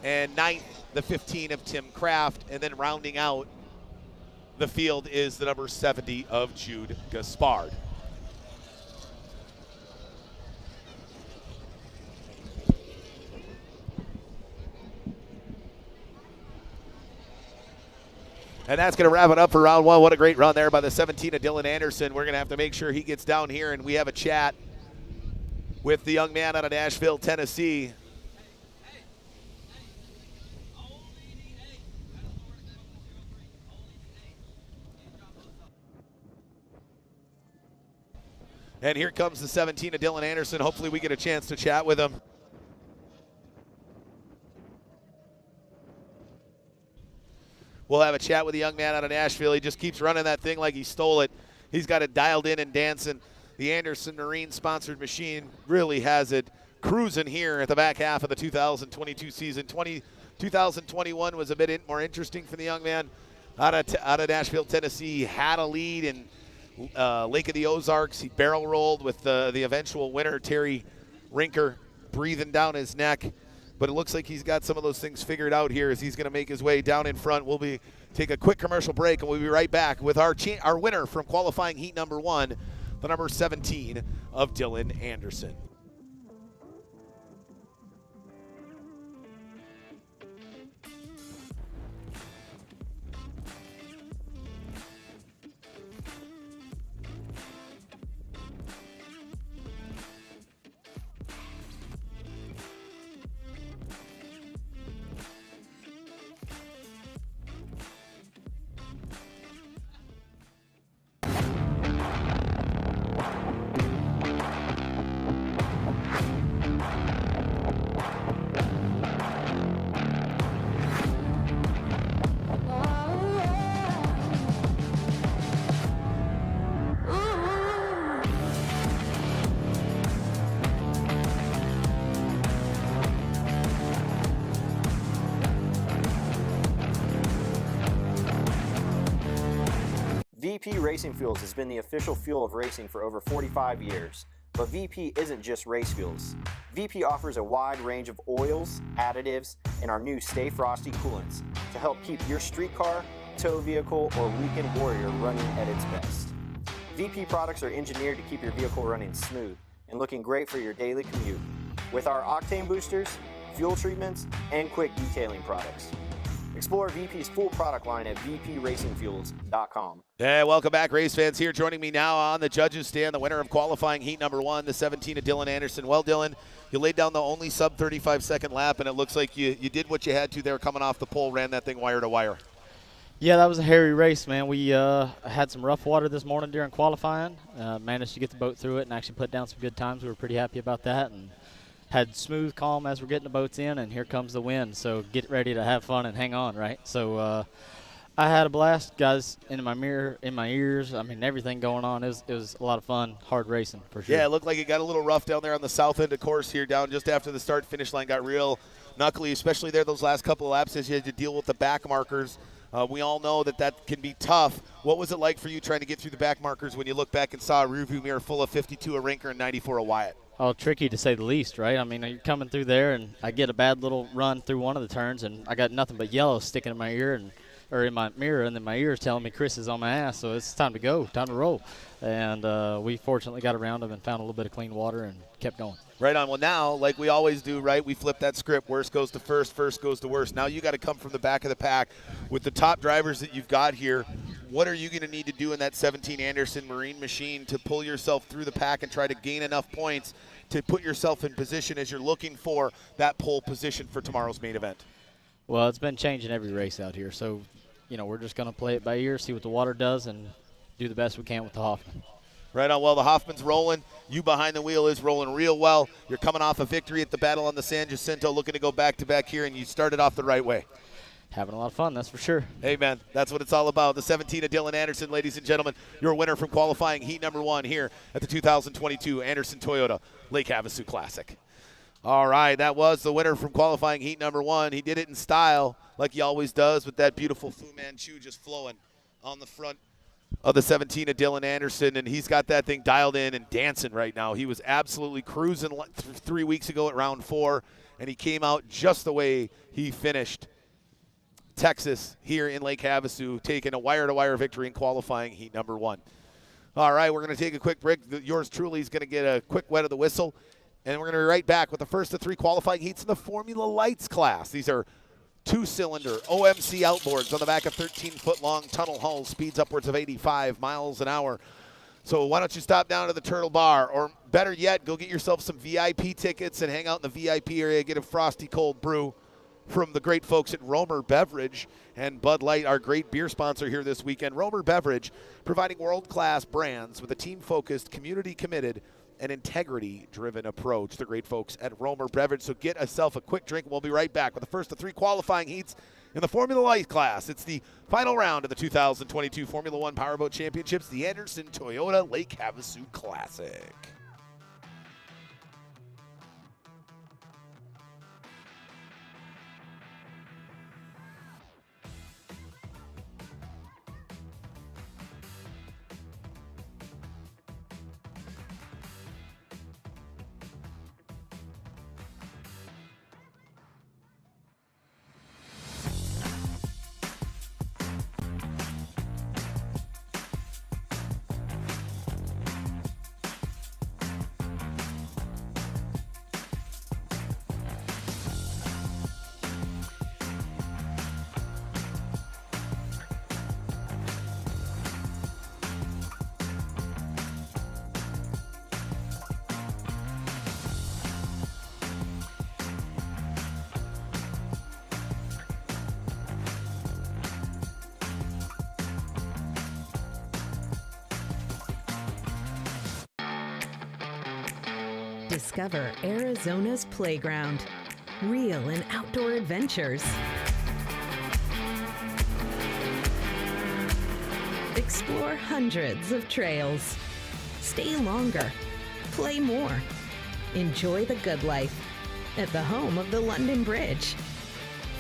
and 9th, the 15 of Tim Kraft. And then rounding out the field is the number 70 of Jude Gaspard. And that's going to wrap it up for round 1. What a great run there by the 17 of Dylan Anderson. We're going to have to make sure he gets down here and we have a chat with the young man out of Nashville, Tennessee. And here comes the 17 of Dylan Anderson. Hopefully we get a chance to chat with him. We'll have a chat with the young man out of Nashville. He just keeps running that thing like he stole it. He's got it dialed in and dancing. The Anderson Marine-sponsored machine really has it cruising here at the back half of the 2022 season. 2021 was a bit more interesting for the young man out of Nashville, Tennessee. He had a lead in Lake of the Ozarks. He barrel rolled with the eventual winner, Terry Rinker, breathing down his neck. But it looks like he's got some of those things figured out here as he's going to make his way down in front. We'll take a quick commercial break, and we'll be right back with our winner from qualifying heat number 1, the number 17 of Dylan Anderson. VP Racing Fuels has been the official fuel of racing for over 45 years. But VP isn't just race fuels. VP offers a wide range of oils, additives, and our new Stay Frosty coolants to help keep your street car, tow vehicle, or weekend warrior running at its best. VP products are engineered to keep your vehicle running smooth and looking great for your daily commute. With our octane boosters, fuel treatments, and quick detailing products. Explore VP's full product line at vpracingfuels.com. Yeah, welcome back, race fans. Here joining me now on the judges' stand, the winner of qualifying heat number 1, the 17 of Dylan Anderson. Well, Dylan, you laid down the only sub 35-second lap, and it looks like you did what you had to there coming off the pole, ran that thing wire to wire. Yeah, that was a hairy race, man. We had some rough water this morning during qualifying. Managed to get the boat through it and actually put down some good times. We were pretty happy about that. And had smooth calm as we're getting the boats in, and here comes the wind. So get ready to have fun and hang on, right? So I had a blast, guys, in my mirror, in my ears. I mean, everything going on. It was a lot of fun, hard racing for sure. Yeah, it looked like it got a little rough down there on the south end of course here, down just after the start-finish line got real knuckly, especially there those last couple of laps as you had to deal with the back markers. We all know that can be tough. What was it like for you trying to get through the back markers when you look back and saw a rearview mirror full of 52 a Rinker and 94 a Wyatt? Oh, tricky to say the least, right? I mean, you're coming through there, and I get a bad little run through one of the turns, and I got nothing but yellow sticking in my ear or in my mirror, and then my ear is telling me Chris is on my ass, so it's time to go, time to roll. And we fortunately got around him and found a little bit of clean water and kept going. Right on. Well, now, like we always do, right, we flip that script. Worst goes to first, first goes to worst. Now you got to come from the back of the pack. With the top drivers that you've got here, what are you going to need to do in that 17 Anderson Marine machine to pull yourself through the pack and try to gain enough points to put yourself in position as you're looking for that pole position for tomorrow's main event? Well, it's been changing every race out here, so we're just going to play it by ear, see what the water does, and do the best we can with the Hoffman. Right on. Well, the Hoffman's rolling. You behind the wheel is rolling real well. You're coming off a victory at the Battle on the San Jacinto, looking to go back-to-back here, and you started off the right way. Having a lot of fun, that's for sure. Hey, man, that's what it's all about. The 17 of Dylan Anderson, ladies and gentlemen, your winner from qualifying heat number 1 here at the 2022 Anderson Toyota Lake Havasu Classic. All right, that was the winner from qualifying heat number 1. He did it in style, like he always does, with that beautiful Fu Manchu just flowing on the front of the 17 of Dylan Anderson, and he's got that thing dialed in and dancing right now. He was absolutely cruising 3 weeks ago at round 4, and he came out just the way he finished Texas here in Lake Havasu, taking a wire-to-wire victory in qualifying heat number 1. All right, we're going to take a quick break. Yours truly is going to get a quick wet of the whistle, and we're going to be right back with the first of 3 qualifying heats in the Formula Lights class. These are 2-cylinder OMC outboards on the back of 13-foot-long tunnel hulls, speeds upwards of 85 miles an hour. So why don't you stop down to the Turtle Bar, or better yet, go get yourself some VIP tickets and hang out in the VIP area, get a frosty cold brew from the great folks at Romer Beverage and Bud Light, our great beer sponsor here this weekend. Romer Beverage, providing world-class brands with a team-focused, community-committed, and integrity-driven approach. The great folks at Romer Beverage. So get yourself a quick drink. We'll be right back with the first of 3 qualifying heats in the Formula Light class. It's the final round of the 2022 Formula One Powerboat Championships, the Anderson Toyota Lake Havasu Classic. Discover Arizona's playground. Real and outdoor adventures. Explore hundreds of trails. Stay longer. Play more. Enjoy the good life at the home of the London Bridge.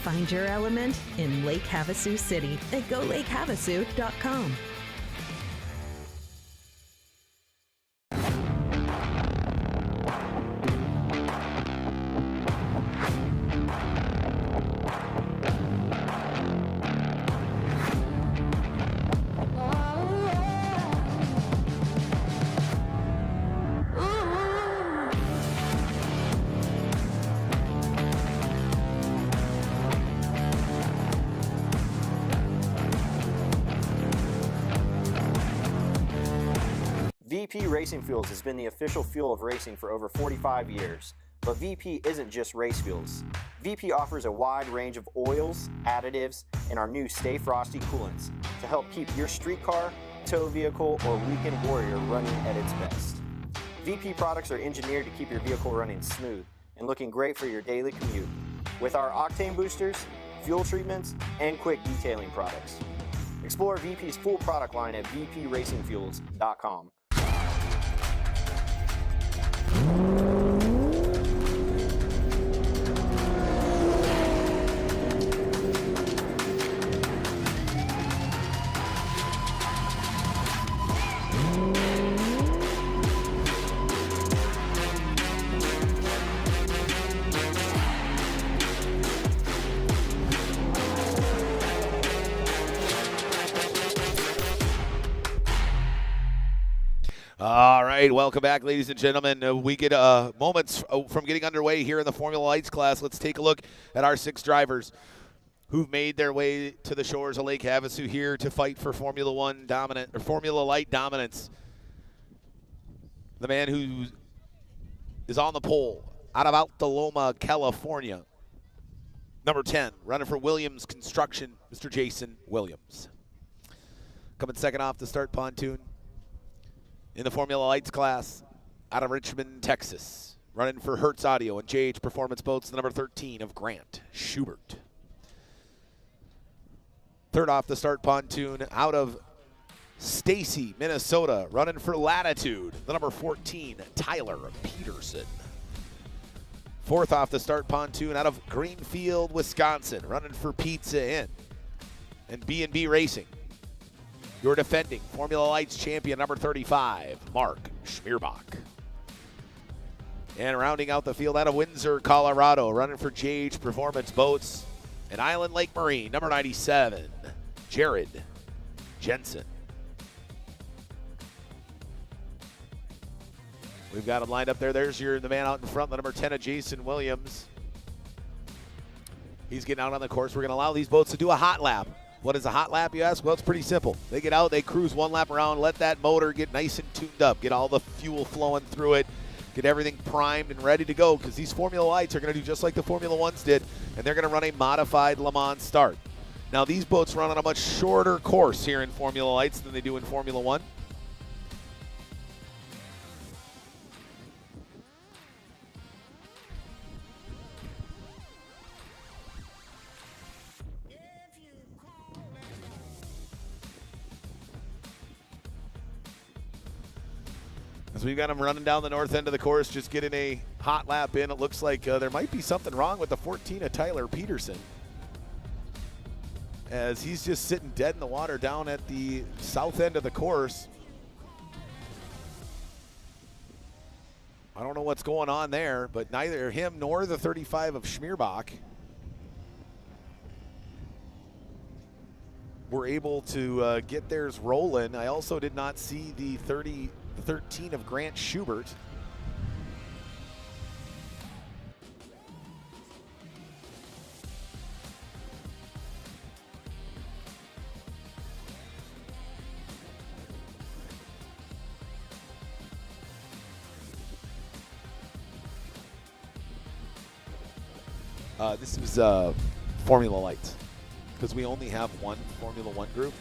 Find your element in Lake Havasu City at golakehavasu.com. VP Racing Fuels has been the official fuel of racing for over 45 years. But VP isn't just race fuels. VP offers a wide range of oils, additives, and our new Stay Frosty coolants to help keep your street car, tow vehicle, or weekend warrior running at its best. VP products are engineered to keep your vehicle running smooth and looking great for your daily commute. With our octane boosters, fuel treatments, and quick detailing products. Explore VP's full product line at vpracingfuels.com. All right, welcome back, ladies and gentlemen. We get moments from getting underway here in the Formula Lights class. Let's take a look at our 6 drivers who've made their way to the shores of Lake Havasu here to fight for Formula Light dominance. The man who is on the pole out of Alta Loma, California. Number 10, running for Williams Construction, Mr. Jason Williams. Coming second off the start pontoon in the Formula Lights class out of Richmond, Texas. Running for Hertz Audio and JH Performance Boats, the number 13 of Grant Schubert. Third off the start pontoon out of Stacy, Minnesota. Running for Latitude, the number 14, Tyler Peterson. Fourth off the start pontoon out of Greenfield, Wisconsin. Running for Pizza Inn and B&B Racing. Your defending Formula Lights champion, number 35, Mark Schmierbach. And rounding out the field out of Windsor, Colorado, running for JH Performance Boats and Island Lake Marine, number 97, Jared Jensen. We've got him lined up there. There's the man out in front, the number 10 of Jason Williams. He's getting out on the course. We're going to allow these boats to do a hot lap. What is a hot lap, you ask? Well, it's pretty simple. They get out, they cruise one lap around, let that motor get nice and tuned up, get all the fuel flowing through it, get everything primed and ready to go, because these Formula Lights are going to do just like the Formula Ones did, and they're going to run a modified Le Mans start. Now, these boats run on a much shorter course here in Formula Lights than they do in Formula One. As we've got them running down the north end of the course, just getting a hot lap in. It looks like there might be something wrong with the 14 of Tyler Peterson, as he's just sitting dead in the water down at the south end of the course. I don't know what's going on there, but neither him nor the 35 of Schmierbach were able to get theirs rolling. I also did not see the 13 of Grant Schubert. This is Formula Lights, because we only have one Formula One group.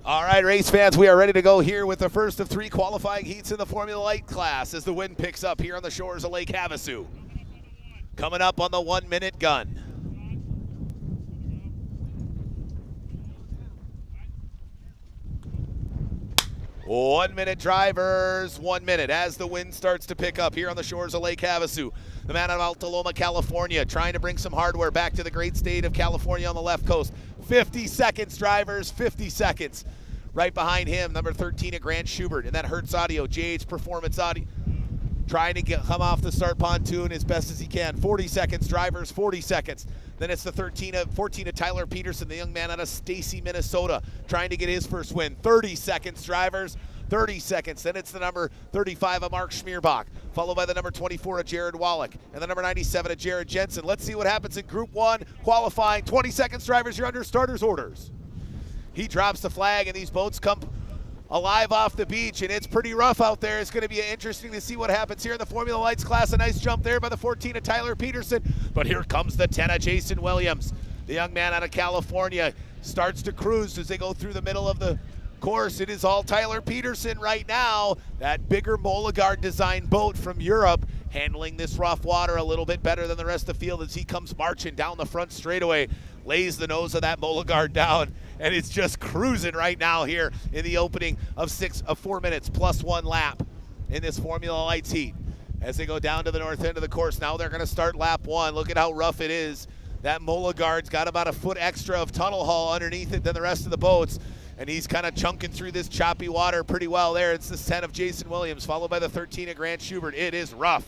All right, race fans, we are ready to go here with the first of 3 qualifying heats in the Formula Light class as the wind picks up here on the shores of Lake Havasu. Coming up on the 1-minute gun. One minute, drivers, 1 minute as the wind starts to pick up here on the shores of Lake Havasu. The man out of Altaloma, California, trying to bring some hardware back to the great state of California on the left coast. 50 seconds, drivers, 50 seconds. Right behind him, number 13 at Grant Schubert, and that Hertz Audio, JH Performance Audio, trying to come off the start pontoon as best as he can. 40 seconds, drivers, 40 seconds. Then it's the 14 of Tyler Peterson, the young man out of Stacy, Minnesota, trying to get his first win. 30 seconds, drivers, 30 seconds. Then it's the number 35 of Mark Schmierbach, followed by the number 24 of Jared Wallach, and the number 97 of Jared Jensen. Let's see what happens in Group 1 qualifying. 20 seconds, drivers, you're under starters orders. He drops the flag, and these boats come alive off the beach, and it's pretty rough out there. It's going to be interesting to see what happens here in the Formula Lights class. A nice jump there by the 14 of Tyler Peterson, but here comes the 10 of Jason Williams. The young man out of California starts to cruise as they go through the middle of the course. It is all Tyler Peterson right now, that bigger Molagard design boat from Europe, handling this rough water a little bit better than the rest of the field as he comes marching down the front straightaway, lays the nose of that Molagard down, and it's just cruising right now here in the opening of 4 minutes plus 1 lap in this Formula Lights heat. As they go down to the north end of the course, now they're going to start lap 1. Look at how rough it is. That Molagard's got about a foot extra of tunnel hull underneath it than the rest of the boats, and he's kind of chunking through this choppy water pretty well there. It's the 10 of Jason Williams, followed by the 13 of Grant Schubert. It is rough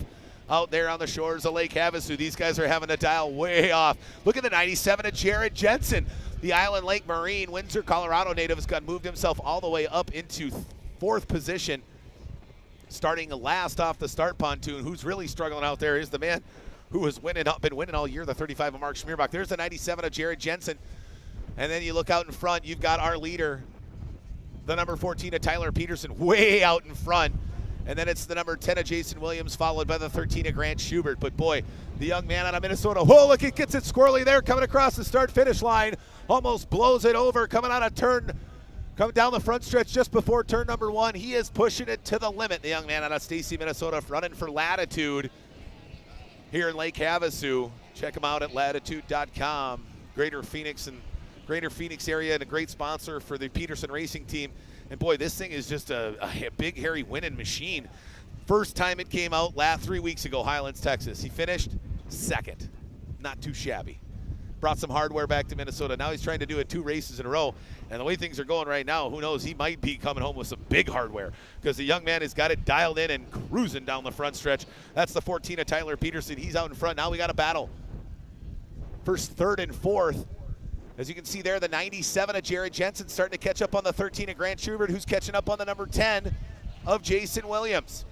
out there on the shores of Lake Havasu. These guys are having to dial way off. Look at the 97 of Jared Jensen. The Island Lake Marine, Windsor, Colorado native, has moved himself all the way up into 4th position, starting last off the start pontoon. Who's really struggling out there is the man who has been winning all year, the 35 of Mark Schmierbach. There's the 97 of Jared Jensen. And then you look out in front, you've got our leader, the number 14 of Tyler Peterson, way out in front. And then it's the number 10 of Jason Williams, followed by the 13 of Grant Schubert. But boy, the young man out of Minnesota, whoa, look, it gets it squirrely there, coming across the start-finish line, almost blows it over, coming down the front stretch just before turn number 1. He is pushing it to the limit, the young man out of Stacy, Minnesota, running for Latitude here in Lake Havasu. Check him out at latitude.com. Greater Phoenix area, and a great sponsor for the Peterson Racing Team. And boy, this thing is just a big, hairy winning machine. First time it came out 3 weeks ago, Highlands, Texas. He finished 2nd. Not too shabby. Brought some hardware back to Minnesota. Now he's trying to do it 2 races in a row. And the way things are going right now, who knows, he might be coming home with some big hardware, because the young man has got it dialed in and cruising down the front stretch. That's the 14 of Tyler Peterson. He's out in front. Now we got a battle. First, 3rd, and 4th. As you can see there, the 97 of Jared Jensen starting to catch up on the 13 of Grant Schubert, who's catching up on the number 10 of Jason Williams.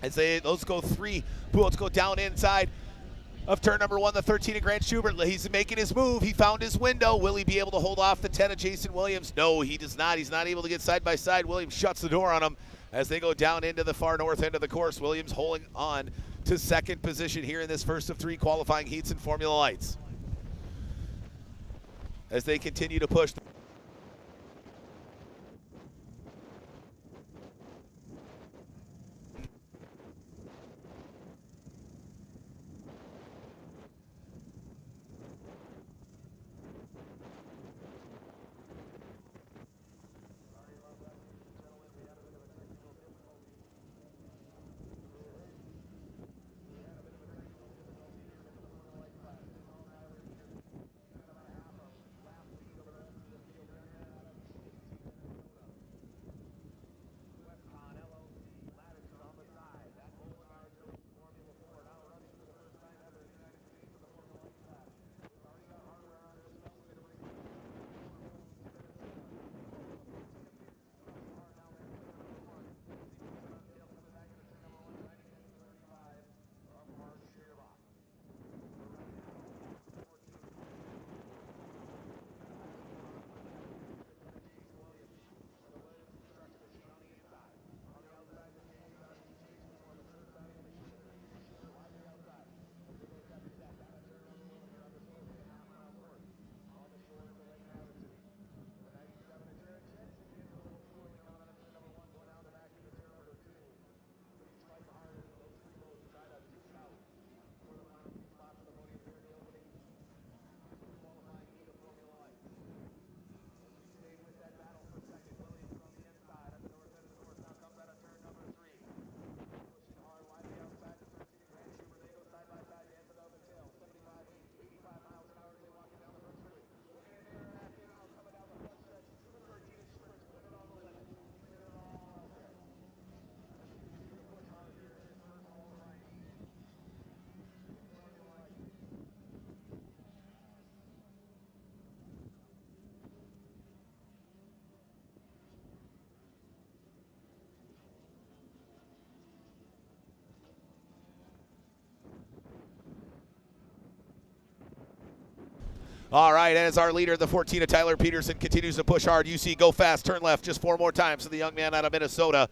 As those go 3 boats go down inside of turn number 1, the 13 of Grant Schubert. He's making his move. He found his window. Will he be able to hold off the 10 of Jason Williams? No, he does not. He's not able to get side by side. Williams shuts the door on him as they go down into the far north end of the course. Williams holding on to 2nd position here in this first of 3 qualifying heats in Formula Lights, as they continue to push. All right, as our leader, the 14 of Tyler Peterson, continues to push hard. You see, go fast, turn left, just 4 more times to the young man out of Minnesota.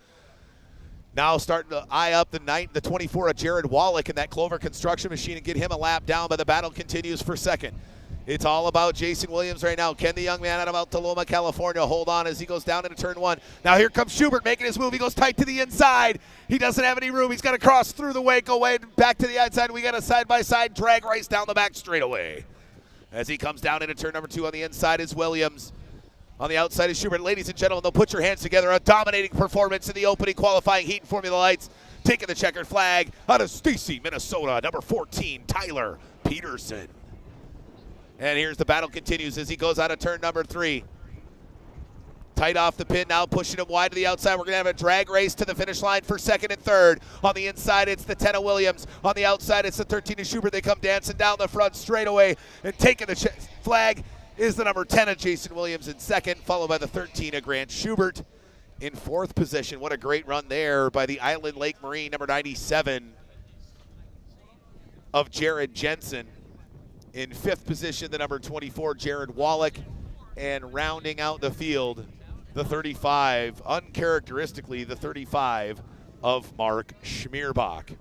Now starting to eye up the 24 of Jared Wallach in that Clover construction machine and get him a lap down, but the battle continues for second. It's all about Jason Williams right now. Can the young man out of Altaloma, California hold on as he goes down into turn 1? Now here comes Schubert making his move. He goes tight to the inside. He doesn't have any room. He's got to cross through the wake away back to the outside. We got a side-by-side drag race down the back straightaway. As he comes down into turn number 2 on the inside is Williams. On the outside is Schubert. Ladies and gentlemen, they'll put your hands together. A dominating performance in the opening qualifying heat in Formula Lights. Taking the checkered flag out of Stacy, Minnesota, number 14, Tyler Peterson. And here's the battle continues as he goes out of turn number 3. Tight off the pin now, pushing him wide to the outside. We're going to have a drag race to the finish line for second and third. On the inside, it's the 10 of Williams. On the outside, it's the 13 of Schubert. They come dancing down the front straightaway. And taking the flag is the number 10 of Jason Williams in second, followed by the 13 of Grant Schubert in 4th position. What a great run there by the Island Lake Marine, number 97 of Jared Jensen. In 5th position, the number 24, Jared Wallach. And rounding out the field, the 35, uncharacteristically, the 35 of Mark Schmierbach.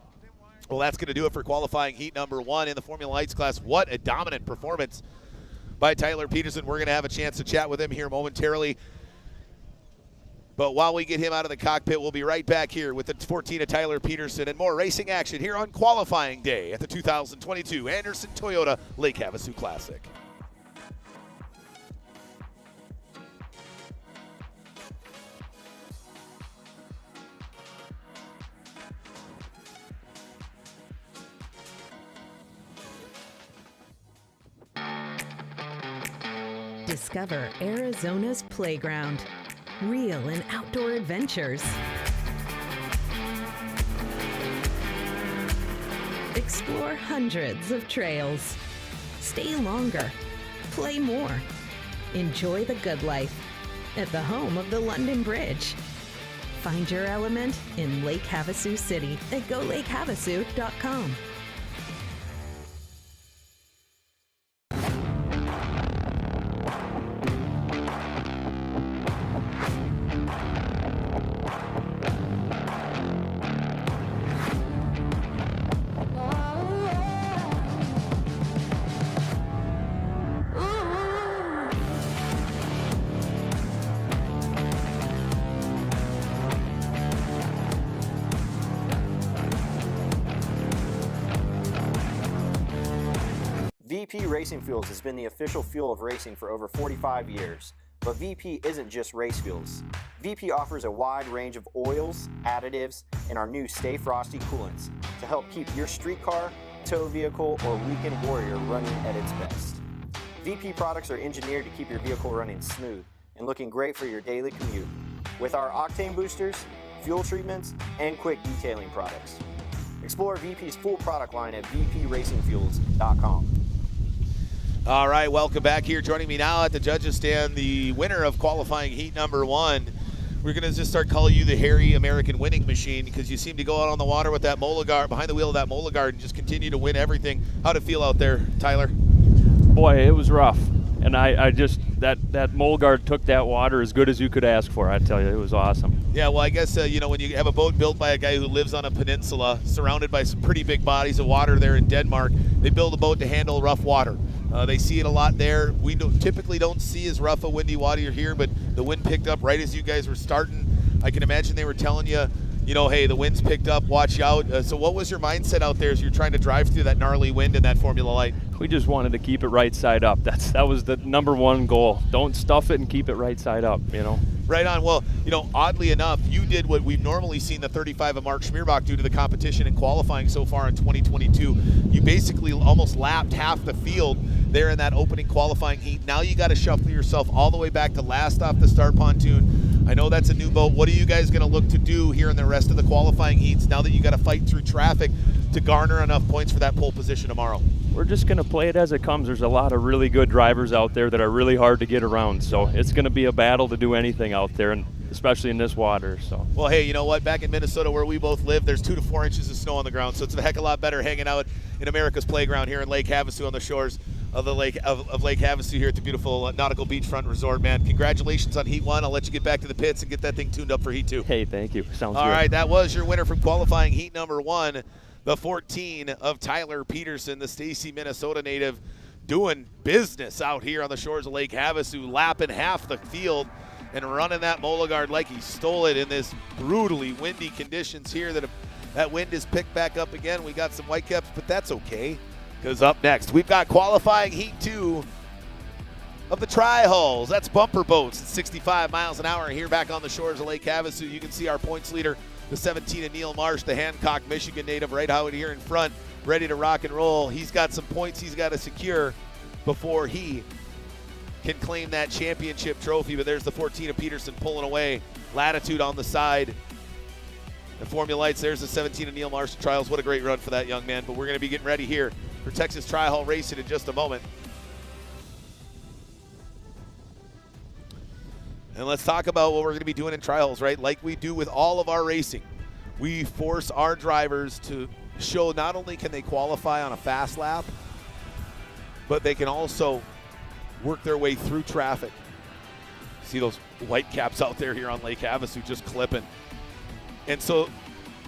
Well, that's going to do it for qualifying heat number 1 in the Formula Lights class. What a dominant performance by Tyler Peterson. We're going to have a chance to chat with him here momentarily. But while we get him out of the cockpit, we'll be right back here with the 14 of Tyler Peterson and more racing action here on qualifying day at the 2022 Anderson Toyota Lake Havasu Classic. Discover Arizona's playground. Real and outdoor adventures. Explore hundreds of trails. Stay longer. Play more. Enjoy the good life at the home of the London Bridge. Find your element in Lake Havasu City at golakehavasu.com. VP Racing Fuels has been the official fuel of racing for over 45 years. But VP isn't just race fuels. VP offers a wide range of oils, additives, and our new Stay Frosty coolants to help keep your street car, tow vehicle, or weekend warrior running at its best. VP products are engineered to keep your vehicle running smooth and looking great for your daily commute. With our octane boosters, fuel treatments, and quick detailing products. Explore VP's full product line at vpracingfuels.com. All right, welcome back here. Joining me now at the judges stand, the winner of qualifying heat number 1. We're going to just start calling you the hairy American winning machine because you seem to go out on the water with that Molagard, behind the wheel of that Molagard, and just continue to win everything. How'd it feel out there, Tyler? Boy, it was rough. And I just, that Molagard took that water as good as you could ask for, I tell you. It was awesome. Yeah, well, I guess, when you have a boat built by a guy who lives on a peninsula surrounded by some pretty big bodies of water there in Denmark, they build a boat to handle rough water. They see it a lot there. We typically don't see as rough a windy water here, but the wind picked up right as you guys were starting. I can imagine they were telling you, hey, the wind's picked up, watch out. So what was your mindset out there as you're trying to drive through that gnarly wind in that Formula Light? We just wanted to keep it right side up. That was the number one goal. Don't stuff it and keep it right side up, Right on. Well, oddly enough, you did what we've normally seen the 35 of Mark Schmierbach do to the competition in qualifying so far in 2022. You basically almost lapped half the field there in that opening qualifying heat. Now you got to shuffle yourself all the way back to last off the start pontoon. I know that's a new boat. What are you guys going to look to do here in the rest of the qualifying heats now that you got to fight through traffic to garner enough points for that pole position tomorrow? We're just going to play it as it comes. There's a lot of really good drivers out there that are really hard to get around. So it's going to be a battle to do anything out there, and especially in this water. So. Well, hey, you know what? Back in Minnesota where we both live, there's 2 to 4 inches of snow on the ground. So it's a heck of a lot better hanging out in America's playground here in Lake Havasu on the shores of the lake of Lake Havasu here at the beautiful Nautical Beachfront Resort, man. Congratulations on Heat 1. I'll let you get back to the pits and get that thing tuned up for Heat 2. Hey, thank you. Sounds good. All right, that was your winner from qualifying Heat number 1, the 14 of Tyler Peterson, the Stacy, Minnesota native, doing business out here on the shores of Lake Havasu, lapping half the field and running that Molagard like he stole it in this brutally windy conditions here. That wind is picked back up again. We got some whitecaps, but that's okay, because up next we've got qualifying Heat 2 of the tri-hulls. That's bumper boats at 65 miles an hour here back on the shores of Lake Havasu. You can see our points leader, the 17 of Neil Marsh, the Hancock, Michigan native, right out here in front, ready to rock and roll. He's got some points he's got to secure before he can claim that championship trophy. But there's the 14 of Peterson pulling away. Latitude on the side. The Formula Lights, there's the 17 of Neil Marsh Trials. What a great run for that young man. But we're going to be getting ready here for Texas Tri-Hull Racing in just a moment. And let's talk about what we're going to be doing in Tri-Hulls, right? Like we do with all of our racing. We force our drivers to show not only can they qualify on a fast lap, but they can also work their way through traffic. See those white caps out there here on Lake Havasu just clipping. And so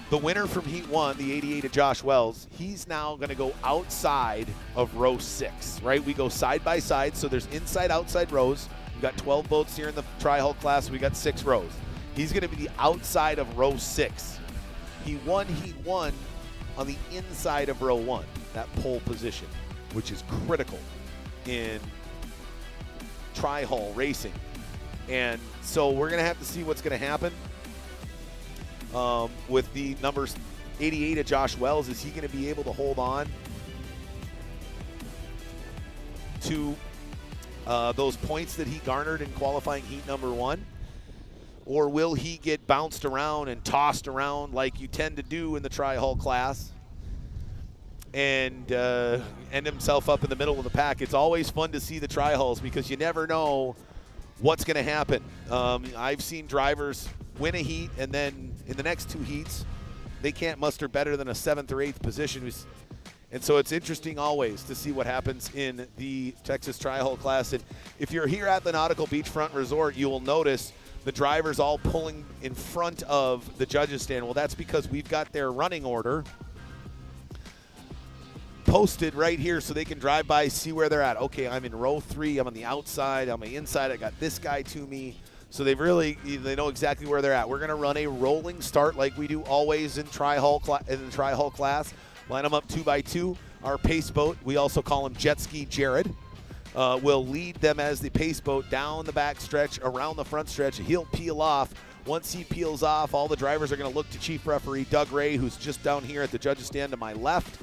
the winner from Heat 1, the 88 of Josh Wells, he's now going to go outside of row 6, right? We go side by side, so there's inside-outside rows. We've got 12 boats here in the tri-hull class. We got 6 rows. He's going to be the outside of row 6. He won Heat 1 on the inside of row 1, that pole position, which is critical in tri-hull racing. And so we're going to have to see what's going to happen with the numbers 88 of Josh Wells. Is he going to be able to hold on to those points that he garnered in qualifying Heat number 1? Or will he get bounced around and tossed around like you tend to do in the tri-hull class and end himself up in the middle of the pack? It's always fun to see the tri-hulls because you never know what's going to happen. I've seen drivers win a heat, and then in the next 2 heats, they can't muster better than a 7th or 8th position. And so it's interesting always to see what happens in the Texas Tri-Hull class. And if you're here at the Nautical Beachfront Resort, you will notice the drivers all pulling in front of the judges stand. Well, that's because we've got their running order posted right here so they can drive by, see where they're at. Okay, I'm in row 3, I'm on the outside, on my inside, I got this guy to me. So they know exactly where they're at. We're going to run a rolling start like we do always in the tri-hull class. Line them up 2 by 2. Our pace boat, we also call him Jet Ski Jared, will lead them as the pace boat down the back stretch, around the front stretch. He'll peel off. Once he peels off, all the drivers are going to look to Chief Referee Doug Ray, who's just down here at the judges stand to my left.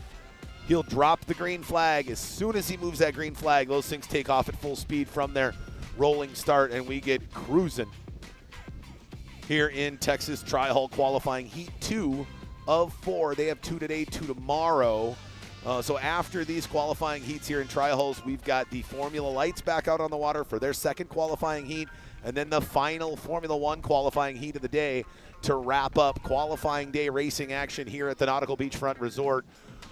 He'll drop the green flag. As soon as he moves that green flag, those things take off at full speed from their rolling start, and we get cruising here in Texas Tri-Hull qualifying Heat 2 of 4. They have 2 today, 2 tomorrow. So after these qualifying heats here in Tri-Hulls, we've got the Formula Lights back out on the water for their second qualifying heat, and then the final Formula 1 qualifying heat of the day to wrap up qualifying day racing action here at the Nautical Beachfront Resort.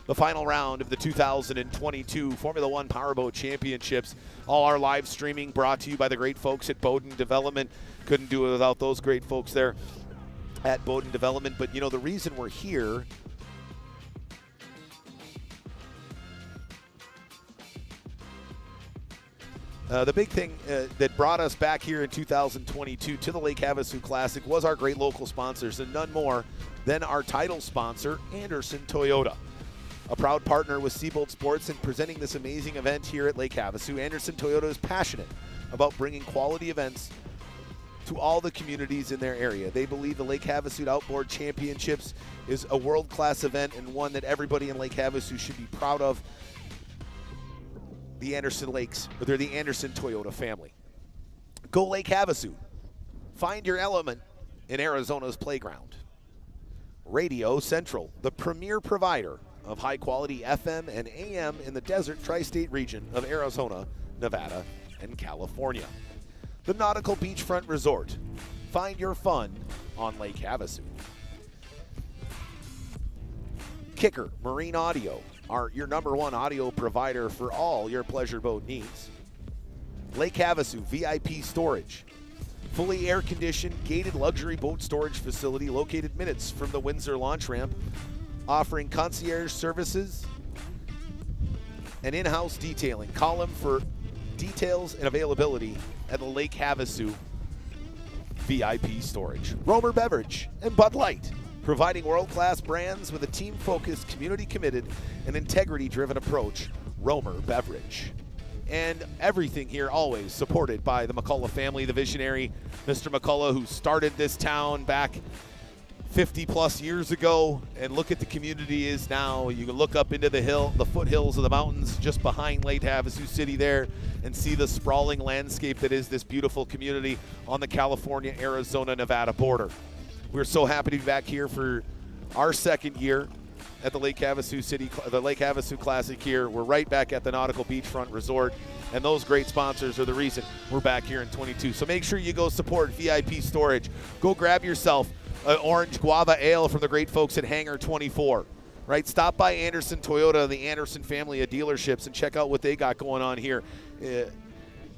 The final round of the 2022 Formula 1 Powerboat Championships. All our live streaming brought to you by the great folks at Bowden Development. Couldn't do it without those great folks there at Bowden Development. But, you know, the reason we're here the big thing that brought us back here in 2022 to the Lake Havasu Classic was our great local sponsors, and none more than our title sponsor, Anderson Toyota. A proud partner with Seabolt Sports in presenting this amazing event here at Lake Havasu. Anderson Toyota is passionate about bringing quality events to all the communities in their area. They believe the Lake Havasu Outboard Championships is a world-class event and one that everybody in Lake Havasu should be proud of. The Anderson Lakes, or they're the Anderson Toyota family. Go Lake Havasu. Find your element in Arizona's playground. Radio Central, the premier provider of high-quality FM and AM in the desert tri-state region of Arizona, Nevada, and California. The Nautical Beachfront Resort. Find your fun on Lake Havasu. Kicker Marine Audio, your number one audio provider for all your pleasure boat needs. Lake Havasu VIP Storage. Fully air-conditioned, gated luxury boat storage facility located minutes from the Windsor launch ramp, offering concierge services and in-house detailing. Call them for details and availability at the Lake Havasu VIP Storage. Romer Beverage and Bud Light, providing world-class brands with a team-focused, community-committed, and integrity-driven approach. Romer Beverage. And everything here always supported by the McCullough family, the visionary Mr. McCullough, who started this town back 50 plus years ago, and look at the community is now. You can look up into the foothills of the mountains just behind Lake Havasu City there and see the sprawling landscape that is this beautiful community on the California, Arizona, Nevada border. We're so happy to be back here for our second year at the Lake Havasu Classic here. We're right back at the Nautical Beachfront Resort, and those great sponsors are the reason we're back here in 22. So make sure you go support VIP Storage. Go grab yourself an orange guava ale from the great folks at Hangar 24. Right? Stop by Anderson Toyota, the Anderson family of dealerships, and check out what they got going on here.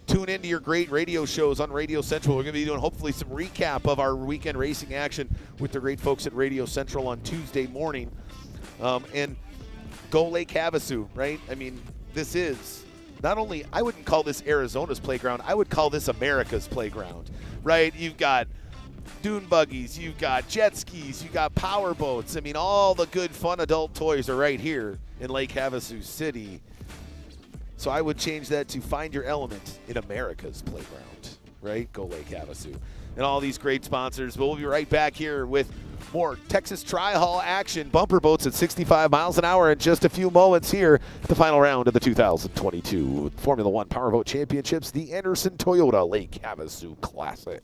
Tune into your great radio shows on Radio Central. We're going to be doing hopefully some recap of our weekend racing action with the great folks at Radio Central on Tuesday morning. And go Lake Havasu, right? I mean, this is not only, I wouldn't call this Arizona's playground, I would call this America's playground, right? You've got dune buggies, you've got jet skis, you've got power boats. I mean, all the good fun adult toys are right here in Lake Havasu City. So I would change that to find your element in America's playground, right? Go Lake Havasu. And all these great sponsors. But we'll be right back here with more Texas Tri-Haul action. Bumper boats at 65 miles an hour in just a few moments here at the final round of the 2022 Formula One Powerboat Championships, the Anderson Toyota Lake Havasu Classic.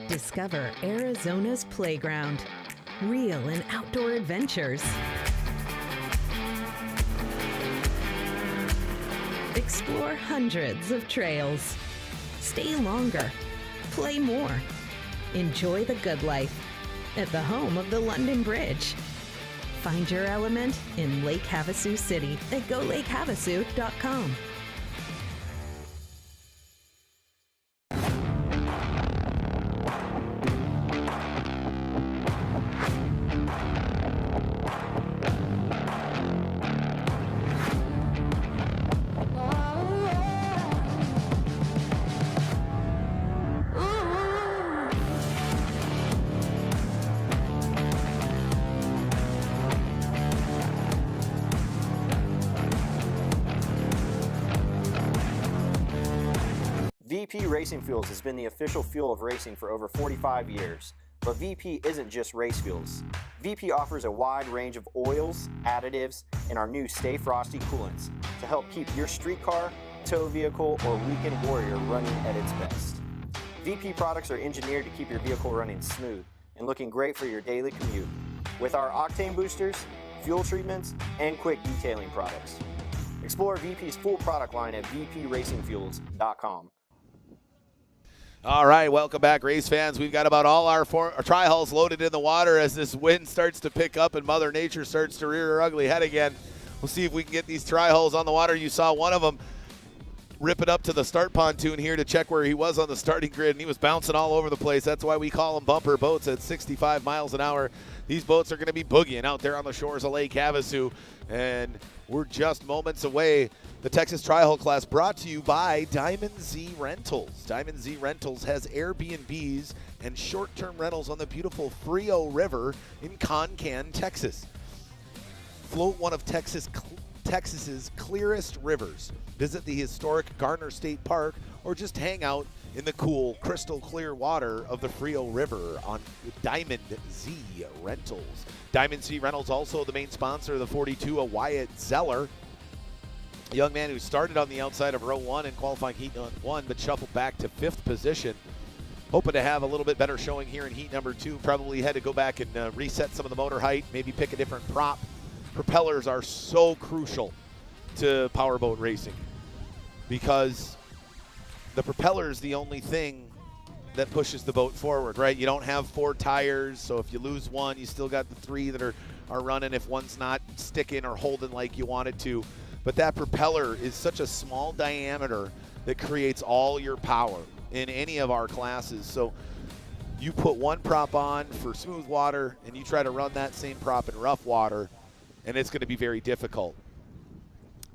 Discover Arizona's playground. Real and outdoor adventures. Explore hundreds of trails. Stay longer. Play more. Enjoy the good life at the home of the London Bridge. Find your element in Lake Havasu City at golakehavasu.com. VP Racing Fuels has been the official fuel of racing for over 45 years. But VP isn't just race fuels. VP offers a wide range of oils, additives, and our new Stay Frosty coolants to help keep your street car, tow vehicle, or weekend warrior running at its best. VP products are engineered to keep your vehicle running smooth and looking great for your daily commute. With our octane boosters, fuel treatments, and quick detailing products. Explore VP's full product line at vpracingfuels.com. All right, welcome back, race fans. We've got about all our tri-hulls loaded in the water as this wind starts to pick up and Mother Nature starts to rear her ugly head again. We'll see if we can get these tri-hulls on the water. You saw one of them rip it up to the start pontoon here to check where he was on the starting grid, and he was bouncing all over the place. That's why we call them bumper boats at 65 miles an hour. These boats are going to be boogieing out there on the shores of Lake Havasu, and we're just moments away. The Texas Tri-Hull class brought to you by Diamond Z Rentals. Diamond Z Rentals has Airbnbs and short-term rentals on the beautiful Frio River in Concan, Texas. Float one of Texas's clearest rivers. Visit the historic Garner State Park or just hang out in the cool, crystal clear water of the Frio River on Diamond Z Rentals. Diamond Z Rentals also the main sponsor of the 42, a Wyatt Zeller, a young man who started on the outside of row 1 in qualifying heat 1 but shuffled back to 5th position. Hoping to have a little bit better showing here in heat number 2. Probably had to go back and reset some of the motor height, maybe pick a different prop. Propellers are so crucial to powerboat racing because the propeller is the only thing that pushes the boat forward, right? You don't have 4 tires, so if you lose one, you still got the 3 that are running if one's not sticking or holding like you want it to. But that propeller is such a small diameter that creates all your power in any of our classes. So you put one prop on for smooth water and you try to run that same prop in rough water, and it's going to be very difficult.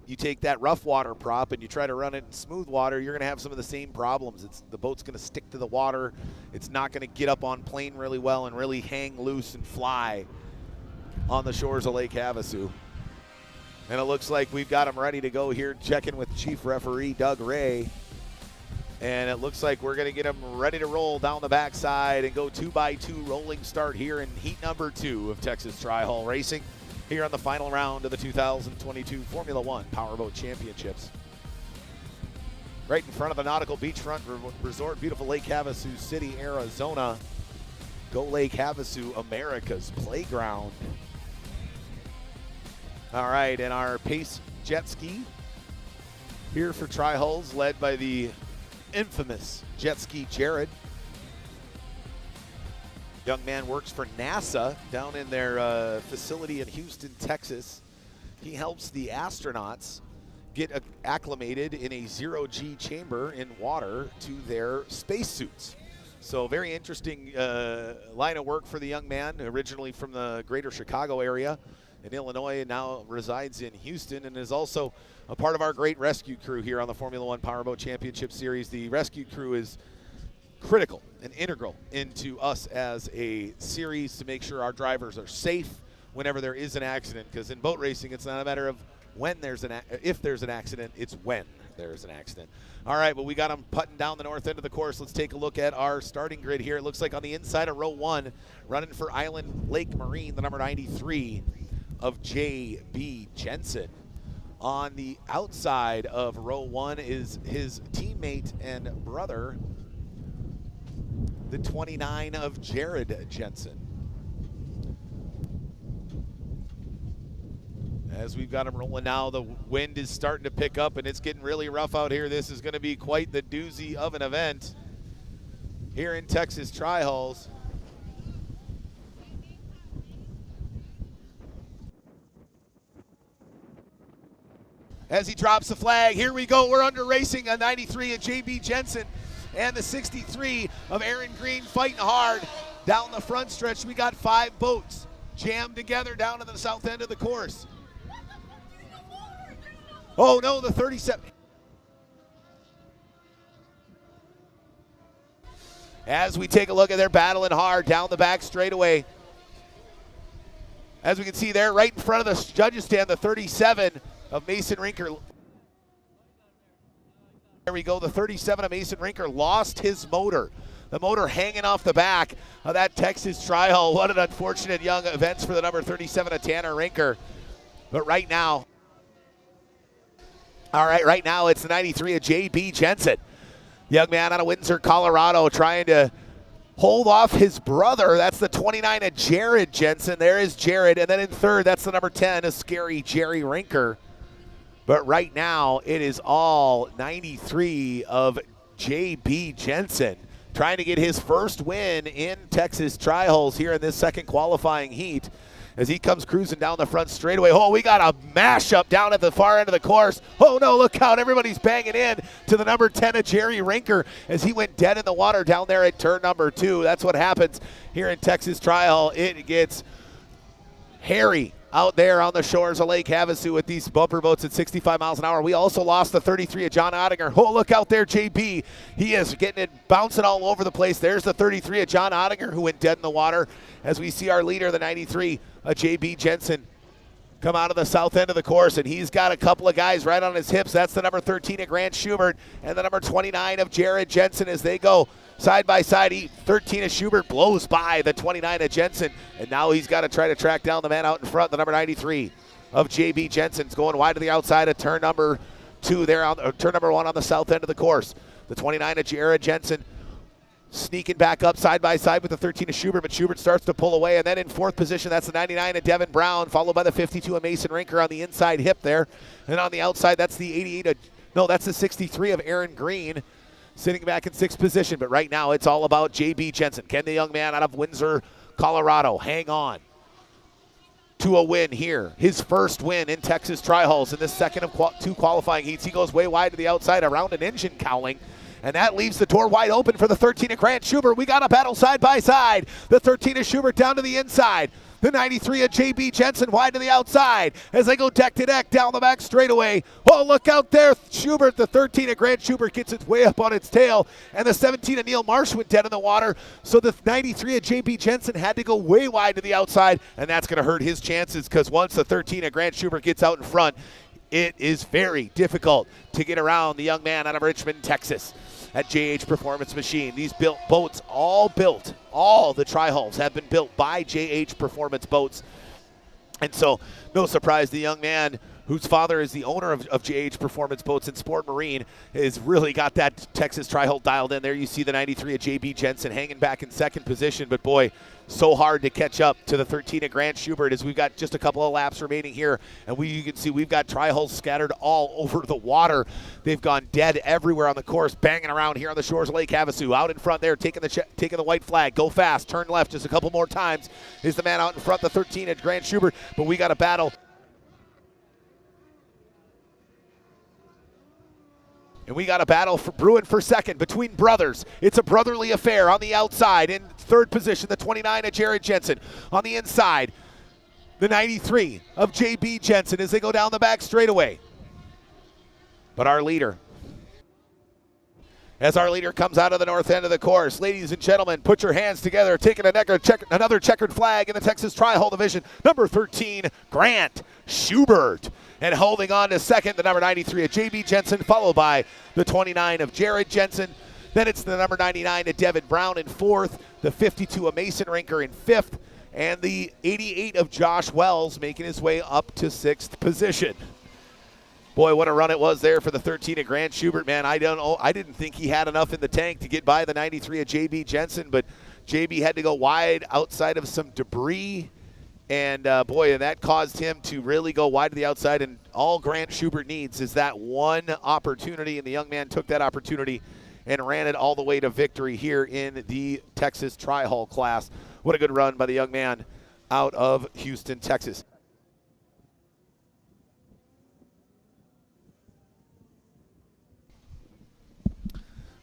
You take that rough water prop and you try to run it in smooth water, you're going to have some of the same problems. The boat's going to stick to the water. It's not going to get up on plane really well and really hang loose and fly on the shores of Lake Havasu. And it looks like we've got them ready to go here, checking with Chief Referee Doug Ray. And it looks like we're going to get them ready to roll down the backside and go 2x2 rolling start here in heat number 2 of Texas Tri-Hull Racing here on the final round of the 2022 Formula One Powerboat Championships. Right in front of the Nautical Beachfront Resort, beautiful Lake Havasu City, Arizona. Go Lake Havasu, America's playground. All right, and our Pace jet ski here for Tri-Hulls, led by the infamous jet ski Jared. Young man works for NASA down in their facility in Houston, Texas. He helps the astronauts get acclimated in a zero-G chamber in water to their spacesuits. So very interesting line of work for the young man, originally from the greater Chicago area in Illinois, and now resides in Houston and is also a part of our great rescue crew here on the Formula One Powerboat Championship Series. The rescue crew is critical and integral into us as a series to make sure our drivers are safe whenever there is an accident, because in boat racing it's not a matter of when there's if there's an accident, it's when there's an accident. All right, well, we got them putting down the north end of the course. Let's take a look at our starting grid here. It looks like on the inside of row 1, running for Island Lake Marine, the number 93 of J.B. Jensen. On the outside of row 1 is his teammate and brother, the 29 of Jared Jensen. As we've got him rolling now, the wind is starting to pick up and it's getting really rough out here. This is going to be quite the doozy of an event here in Texas Tri-Hulls. As he drops the flag, here we go. We're under racing a 93 of JB Jensen and the 63 of Aaron Green fighting hard down the front stretch. We got 5 boats jammed together down to the south end of the course. Oh no, the 37. As we take a look at their battling hard down the back straightaway. As we can see there, right in front of the judges stand, the 37 of Mason Rinker. There we go, the 37 of Mason Rinker lost his motor. The motor hanging off the back of that Texas Tri-Hull. What an unfortunate young events for the number 37 of Tanner Rinker. But right now, right now it's the 93 of JB Jensen. Young man out of Windsor, Colorado, trying to hold off his brother. That's the 29 of Jared Jensen. There is Jared. And then in third, that's the number 10 of Scary Jerry Rinker. But right now, it is all 93 of JB Jensen trying to get his first win in Texas Tri-Hulls here in this second qualifying heat as he comes cruising down the front straightaway. Oh, we got a mashup down at the far end of the course. Oh, no, look out. Everybody's banging in to the number 10 of Jerry Rinker as he went dead in the water down there at turn number 2. That's what happens here in Texas Tri-Hull. It gets hairy out there on the shores of Lake Havasu with these bumper boats at 65 miles an hour. We also lost the 33 of John Ottinger. Oh, look out there, JB. He is getting it bouncing all over the place. There's the 33 of John Ottinger who went dead in the water as we see our leader, the 93 of JB Jensen, come out of the south end of the course, and he's got a couple of guys right on his hips. That's the number 13 of Grant Schubert and the number 29 of Jared Jensen as they go side by side. 13 of Schubert blows by the 29 of Jensen, and now he's got to try to track down the man out in front, the number 93 of JB Jensen's going wide to the outside of turn number 2 there on turn number 1 on the south end of the course. The 29 of Jared Jensen sneaking back up side by side with the 13 of Schubert, but Schubert starts to pull away, and then in fourth position, that's the 99 of Devin Brown, followed by the 52 of Mason Rinker on the inside hip there. And on the outside, that's the 88 of, no, that's the 63 of Aaron Green, sitting back in 6th position. But right now, it's all about JB Jensen. Can the young man out of Windsor, Colorado, hang on to a win here? His first win in Texas Tri-Hulls in this second of 2 qualifying heats. He goes way wide to the outside around an engine cowling, and that leaves the door wide open for the 13 of Grant Schubert. We got a battle side by side. The 13 of Schubert down to the inside. The 93 of JB Jensen wide to the outside as they go deck to deck down the back straightaway. Oh, look out there. Schubert, the 13 of Grant Schubert gets its way up on its tail, and the 17 of Neil Marsh went dead in the water. So the 93 of JB Jensen had to go way wide to the outside, and that's going to hurt his chances because once the 13 of Grant Schubert gets out in front, it is very difficult to get around the young man out of Richmond, Texas at JH Performance Machine. These boats, all the Tri-Hulls have been built by JH Performance Boats. And so, no surprise, the young man whose father is the owner of JH Performance Boats and Sport Marine has really got that Texas Tri-Hull dialed in. There you see the 93 of JB Jensen hanging back in 2nd position, but boy, so hard to catch up to the 13 of Grant Schubert as we've got just a couple of laps remaining here, and you can see we've got Tri-Hulls scattered all over the water. They've gone dead everywhere on the course, banging around here on the shores of Lake Havasu. Out in front there, taking the white flag. Go fast, turn left just a couple more times is the man out in front, the 13 of Grant Schubert, but we got a battle. And we got a battle for brewing for second between brothers. It's a brotherly affair on the outside. In 3rd position, the 29 of Jared Jensen. On the inside, the 93 of JB Jensen as they go down the back straightaway. But our leader, as our leader comes out of the north end of the course, ladies and gentlemen, put your hands together, taking another checkered flag in the Texas Tri-Hull division, number 13, Grant Schubert. And holding on to second, the number 93 of JB Jensen, followed by the 29 of Jared Jensen. Then it's the number 99 of Devin Brown in 4th, the 52 of Mason Rinker in 5th, and the 88 of Josh Wells making his way up to 6th position. Boy, what a run it was there for the 13 of Grant Schubert, man. I didn't think he had enough in the tank to get by the 93 of JB Jensen, but JB had to go wide outside of some debris. And, boy, and that caused him to really go wide to the outside. And all Grant Schubert needs is that one opportunity, and the young man took that opportunity and ran it all the way to victory here in the Texas Tri-Hull class. What a good run by the young man out of Houston, Texas.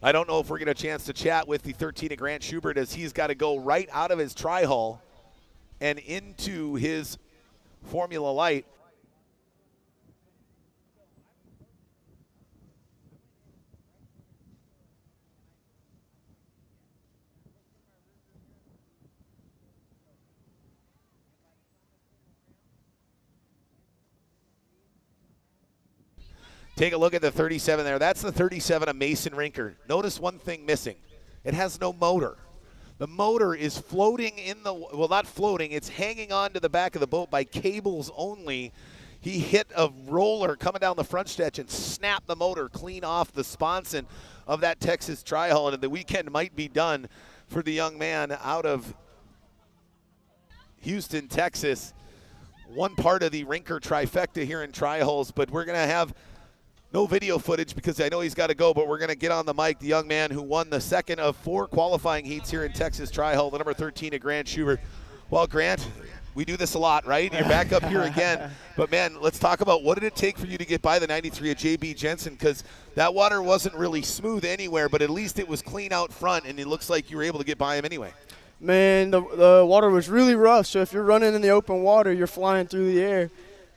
I don't know if we're going to get a chance to chat with the 13 of Grant Schubert, as he's got to go right out of his Tri-Hull and into his Formula Light. Take a look at the 37 there. That's the 37 of Mason Rinker. Notice one thing missing. It has no motor. The motor is floating in the, well, not floating, it's hanging on to the back of the boat by cables only. He hit a roller coming down the front stretch and snapped the motor clean off the sponson of that Texas Tri-Hull, and the weekend might be done for the young man out of Houston, Texas. One part of the Rinker trifecta here in Tri-Hulls, but we're going to have no video footage because I know he's got to go, but we're going to get on the mic the young man who won the second of 4 qualifying heats here in Texas Tri-Hull, the number 13 of Grant Schubert. Well, Grant, we do this a lot, right? You're back up here again. But, man, let's talk about what did it take for you to get by the 93 of J.B. Jensen, because that water wasn't really smooth anywhere, but at least it was clean out front, and it looks like you were able to get by him anyway. Man, the water was really rough, so if you're running in the open water, you're flying through the air.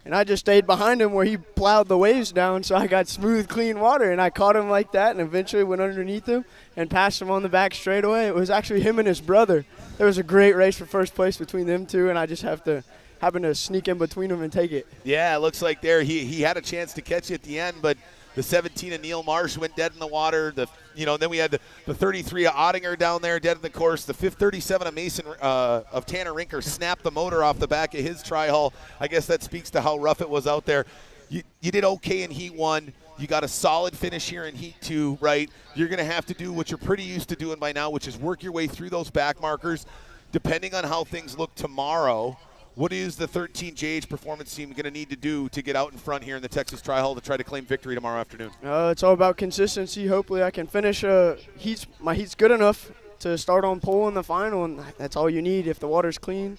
And I just stayed behind him where he plowed the waves down, so I got smooth, clean water. And I caught him like that and eventually went underneath him and passed him on the back straightaway. It was actually him and his brother. There was a great race for first place between them two, and I just happened to sneak in between them and take it. Yeah, it looks like there he had a chance to catch you at the end, but the 17 of Neil Marsh went dead in the water. Then we had the 33 of Ottinger down there dead in the course. The 37 of Mason of Tanner Rinker snapped the motor off the back of his Tri-Hull. I guess that speaks to how rough it was out there. You did okay in Heat 1. You got a solid finish here in Heat 2, right? You're going to have to do what you're pretty used to doing by now, which is work your way through those back markers. Depending on how things look tomorrow, what is the 13JH performance team going to need to do to get out in front here in the Texas Tri-Hull to try to claim victory tomorrow afternoon? It's all about consistency. Hopefully I can finish my heat's good enough to start on pole in the final, and that's all you need. If the water's clean,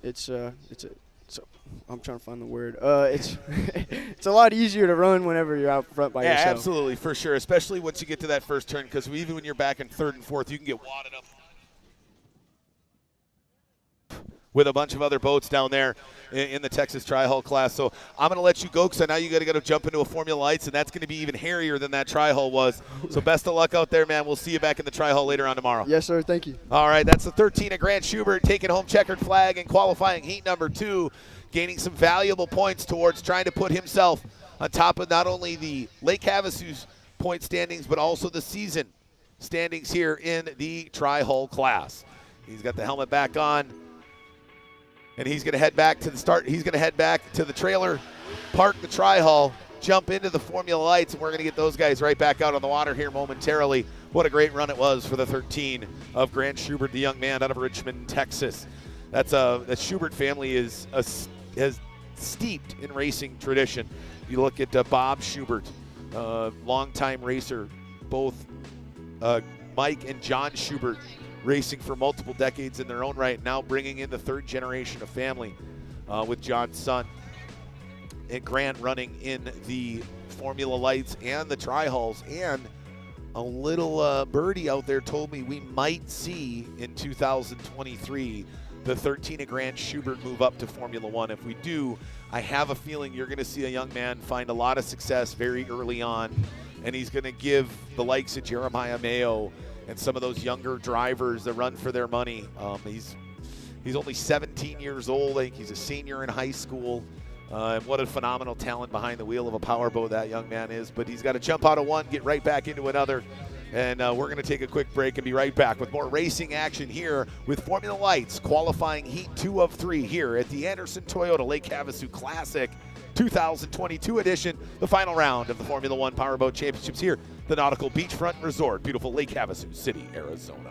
I'm trying to find the word. It's a lot easier to run whenever you're out front by yourself. Yeah, absolutely, for sure, especially once you get to that first turn, because even when you're back in third and fourth, you can get wadded up with a bunch of other boats down there in the Texas Tri-Hull class. So I'm going to let you go because I know you got to jump into a Formula Lights, and that's going to be even hairier than that Tri-Hull was. So best of luck out there, man. We'll see you back in the Tri-Hull later on tomorrow. Yes, sir. Thank you. All right, that's the 13 of Grant Schubert taking home checkered flag in qualifying heat number 2, gaining some valuable points towards trying to put himself on top of not only the Lake Havasu's point standings, but also the season standings here in the Tri-Hull class. He's got the helmet back on, and he's going to head back to the start. He's going to head back to the trailer, park the Tri-Hull, jump into the Formula Lights, and we're going to get those guys right back out on the water here momentarily. What a great run it was for the 13 of Grant Schubert, the young man out of Richmond, Texas. The Schubert family is steeped in racing tradition. You look at Bob Schubert, longtime racer, both Mike and John Schubert, racing for multiple decades in their own right, now bringing in the third generation of family with John's son. And Grant running in the Formula Lights and the Tri-Hulls. And a little birdie out there told me we might see in 2023 the 13 of Grant Schubert move up to Formula One. If we do, I have a feeling you're going to see a young man find a lot of success very early on, and he's going to give the likes of Jeremiah Mayo and some of those younger drivers that run for their money. He's only 17 years old. I think he's a senior in high school. And what a phenomenal talent behind the wheel of a powerboat that young man is. But he's got to jump out of one, get right back into another, And we're going to take a quick break and be right back with more racing action here with Formula Lights qualifying heat 2 of 3 here at the Anderson Toyota Lake Havasu Classic 2022 edition, the final round of the Formula One Powerboat Championships here, the Nautical Beachfront Resort, beautiful Lake Havasu City, Arizona.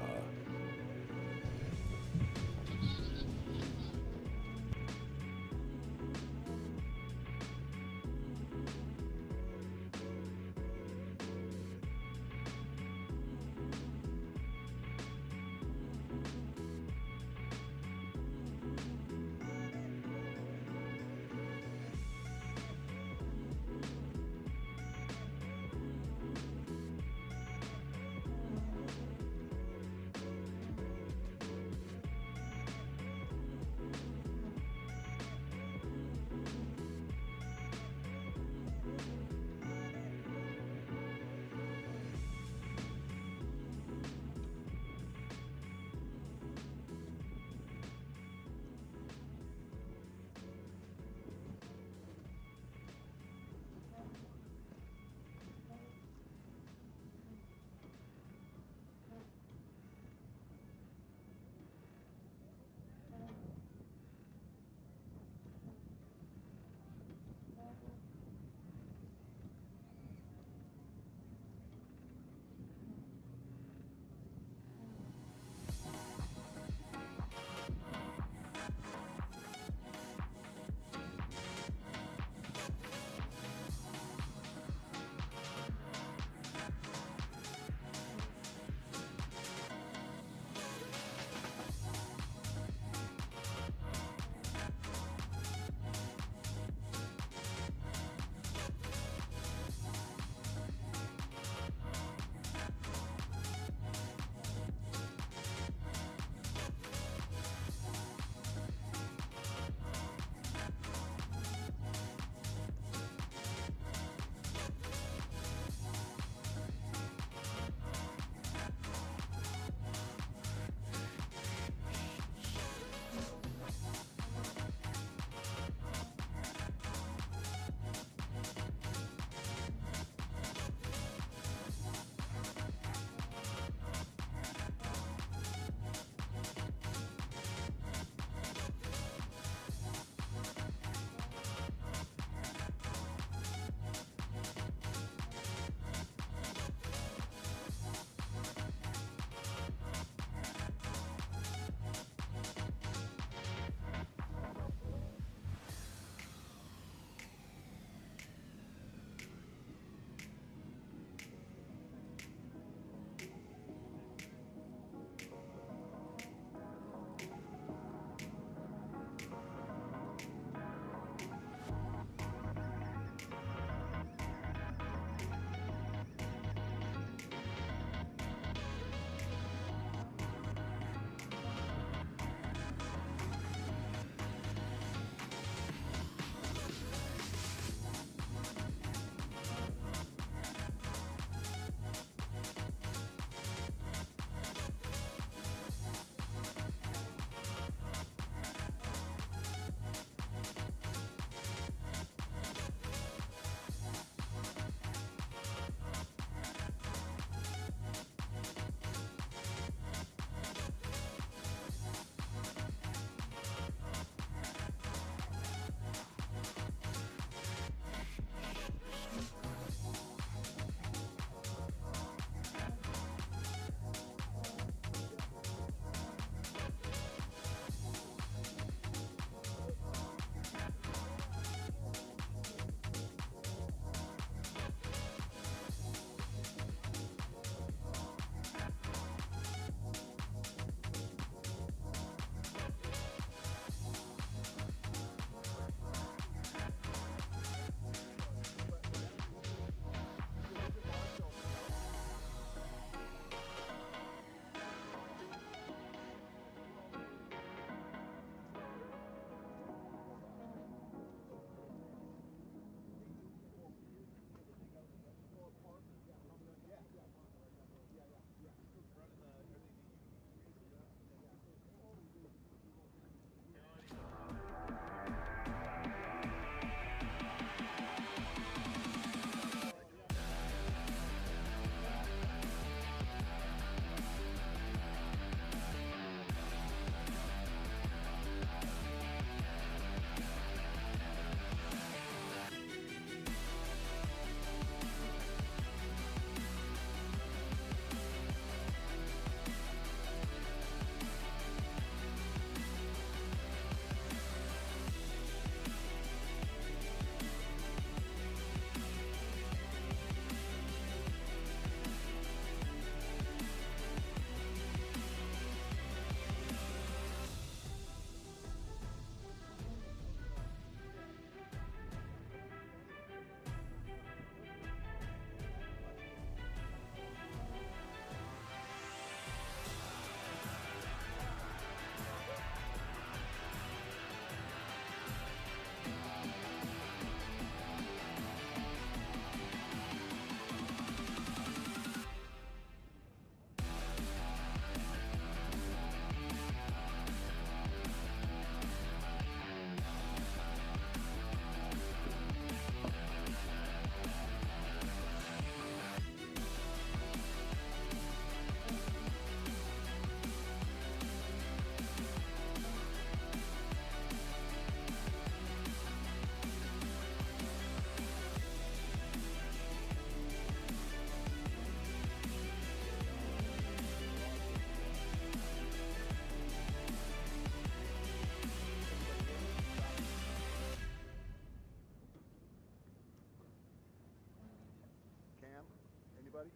buddy?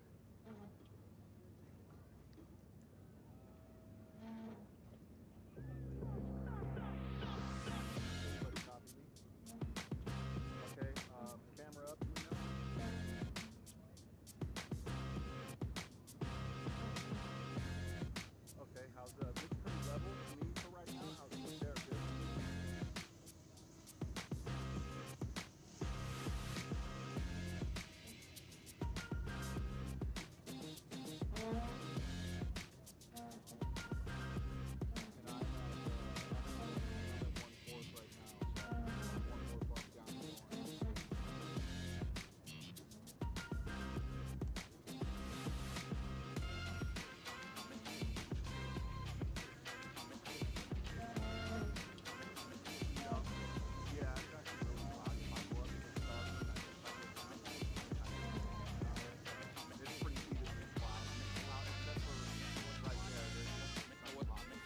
Everybody copy me? Okay, camera up, do we know? Okay, how's looks pretty level to me for right now. How's it look there? Good. And I'm at 1/4 right now, so one more bump down the line. Yeah, it's actually really cloudy. My gloves are dark and I just have it down. It's pretty evenly cloudy. Except for what's right there. There's no clouds.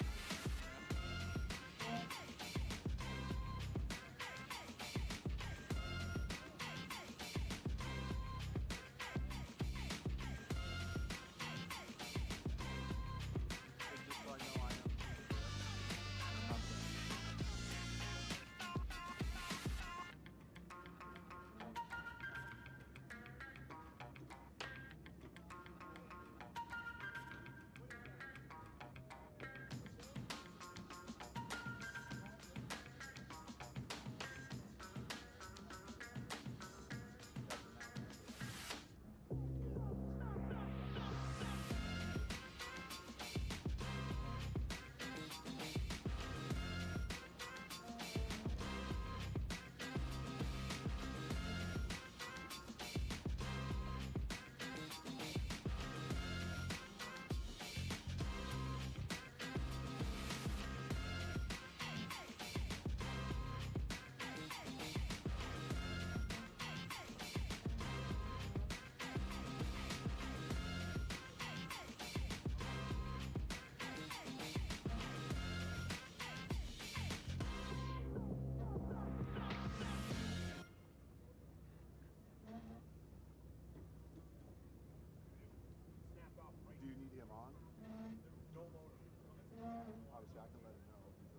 Just so I know I am. Do you need him on? Obviously, I can let him know if he's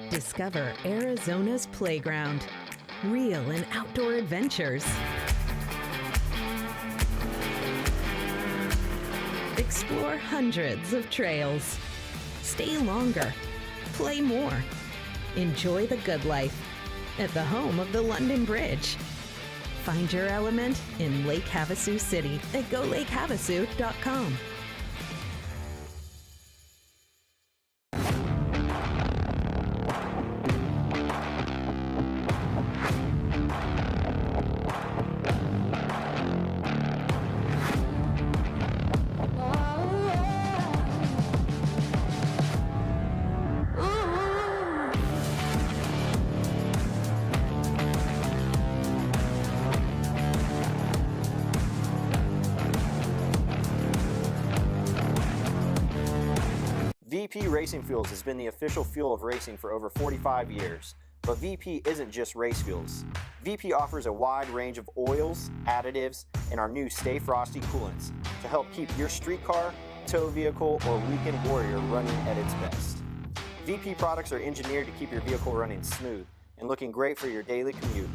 Discover Arizona's playground. Real and outdoor adventures. Explore hundreds of trails. Stay longer. Play more. Enjoy the good life at the home of the London Bridge. Find your element in Lake Havasu City at golakehavasu.com. VP Racing Fuels has been the official fuel of racing for over 45 years. But VP isn't just race fuels. VP offers a wide range of oils, additives, and our new Stay Frosty coolants to help keep your street car tow vehicle, or weekend warrior running at its best. VP products are engineered to keep your vehicle running smooth and looking great for your daily commute.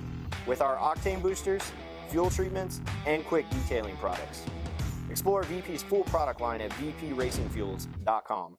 With our octane boosters, fuel treatments, and quick detailing products. Explore VP's full product line at vpracingfuels.com.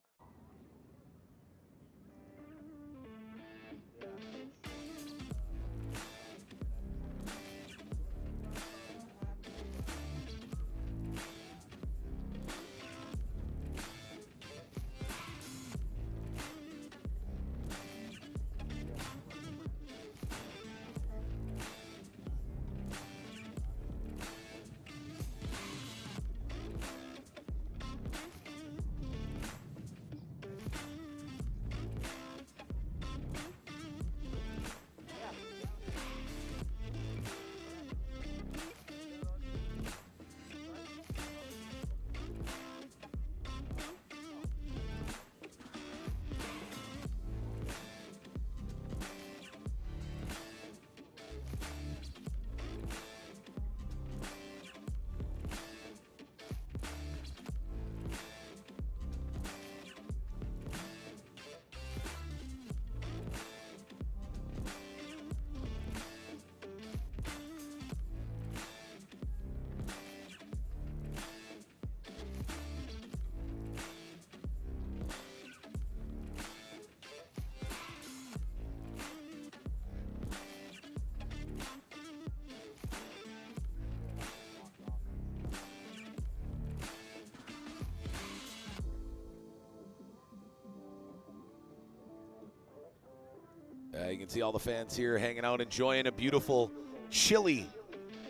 You can see all the fans here hanging out, enjoying a beautiful, chilly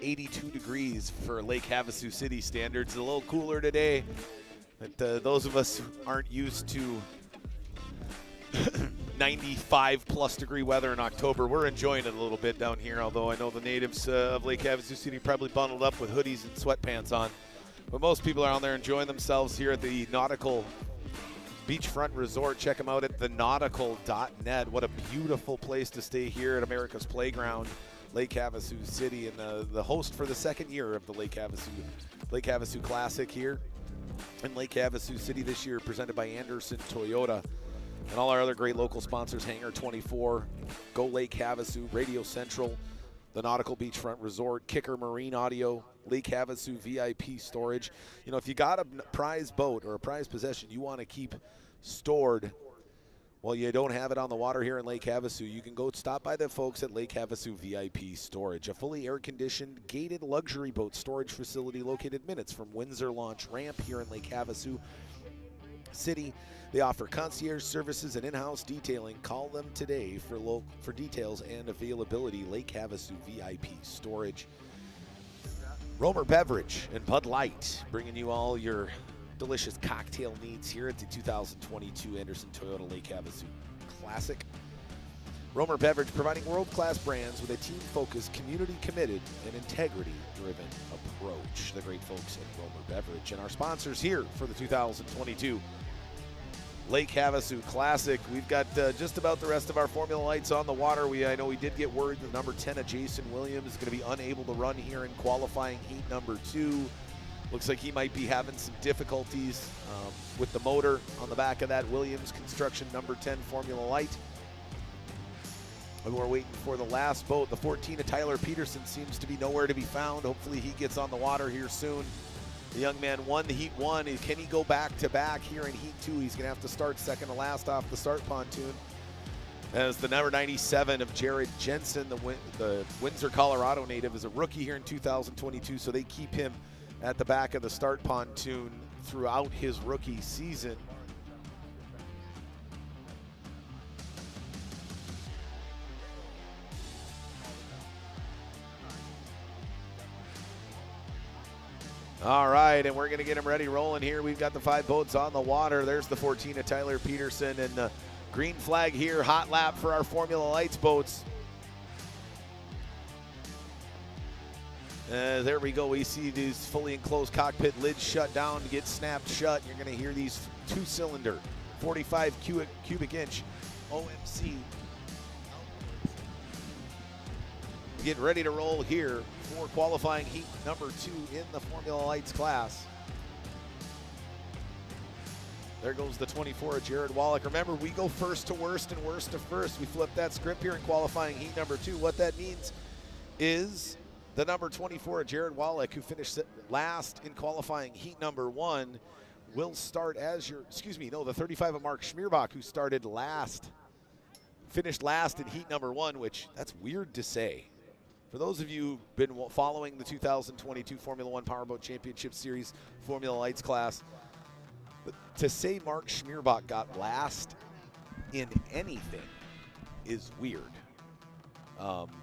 82 degrees for Lake Havasu City standards. A little cooler today, but those of us who aren't used to 95-plus degree weather in October, we're enjoying it a little bit down here, although I know the natives of Lake Havasu City probably bundled up with hoodies and sweatpants on. But most people are on there enjoying themselves here at the Nautical Beachfront Resort. Check them out at thenautical.net. What a beautiful place to stay here at America's Playground, Lake Havasu City, and the host for the second year of the Lake Havasu Classic here in Lake Havasu City this year, presented by Anderson Toyota and all our other great local sponsors: Hangar 24, Go Lake Havasu, Radio Central, the Nautical Beachfront Resort, Kicker Marine Audio, Lake Havasu VIP Storage. You know, if you got a prize boat or a prize possession you want to keep stored while you don't have it on the water here in Lake Havasu, you can go stop by the folks at Lake Havasu VIP Storage, a fully air-conditioned, gated luxury boat storage facility located minutes from Windsor Launch Ramp here in Lake Havasu City. They offer concierge services and in-house detailing. Call them today for details and availability. Lake Havasu VIP Storage. Romer Beverage and Bud Light, bringing you all your delicious cocktail needs here at the 2022 Anderson Toyota Lake Havasu Classic. Romer Beverage, providing world-class brands with a team-focused, community-committed, and integrity-driven approach. The great folks at Romer Beverage. And our sponsors here for the 2022 Lake Havasu Classic. We've got just about the rest of our Formula Lights on the water. I know we did get word that number 10 of Jason Williams is going to be unable to run here in qualifying heat number 2. Looks like he might be having some difficulties with the motor on the back of that Williams Construction number 10 Formula Light. And we're waiting for the last boat. The 14 of Tyler Peterson seems to be nowhere to be found. Hopefully he gets on the water here soon. The young man won the Heat 1. Can he go back-to-back here in Heat 2? He's going to have to start second to last off the start pontoon. As the number 97 of Jared Jensen, the Windsor, Colorado native, is a rookie here in 2022, so they keep him at the back of the start pontoon throughout his rookie season. All right, and we're going to get him ready rolling here. We've got the 5 boats on the water. There's the 14 of Tyler Peterson, and the green flag here, hot lap for our Formula Lights boats. There we go. We see these fully enclosed cockpit lids shut down to get snapped shut. You're going to hear these 2-cylinder, 45 cubic inch OMC getting ready to roll here for qualifying heat number 2 in the Formula Lights class. There goes the 24 of Jared Wallach. Remember, we go first to worst and worst to first. We flip that script here in qualifying heat number 2. What that means is the number 24 of Jared Wallach, who finished last in qualifying heat number 1, will start as your, the 35 of Mark Schmierbach, who started last, finished last in heat number 1, which that's weird to say. For those of you who've been following the 2022 Formula One Powerboat Championship Series Formula Lights class, to say Mark Schmierbach got last in anything is weird.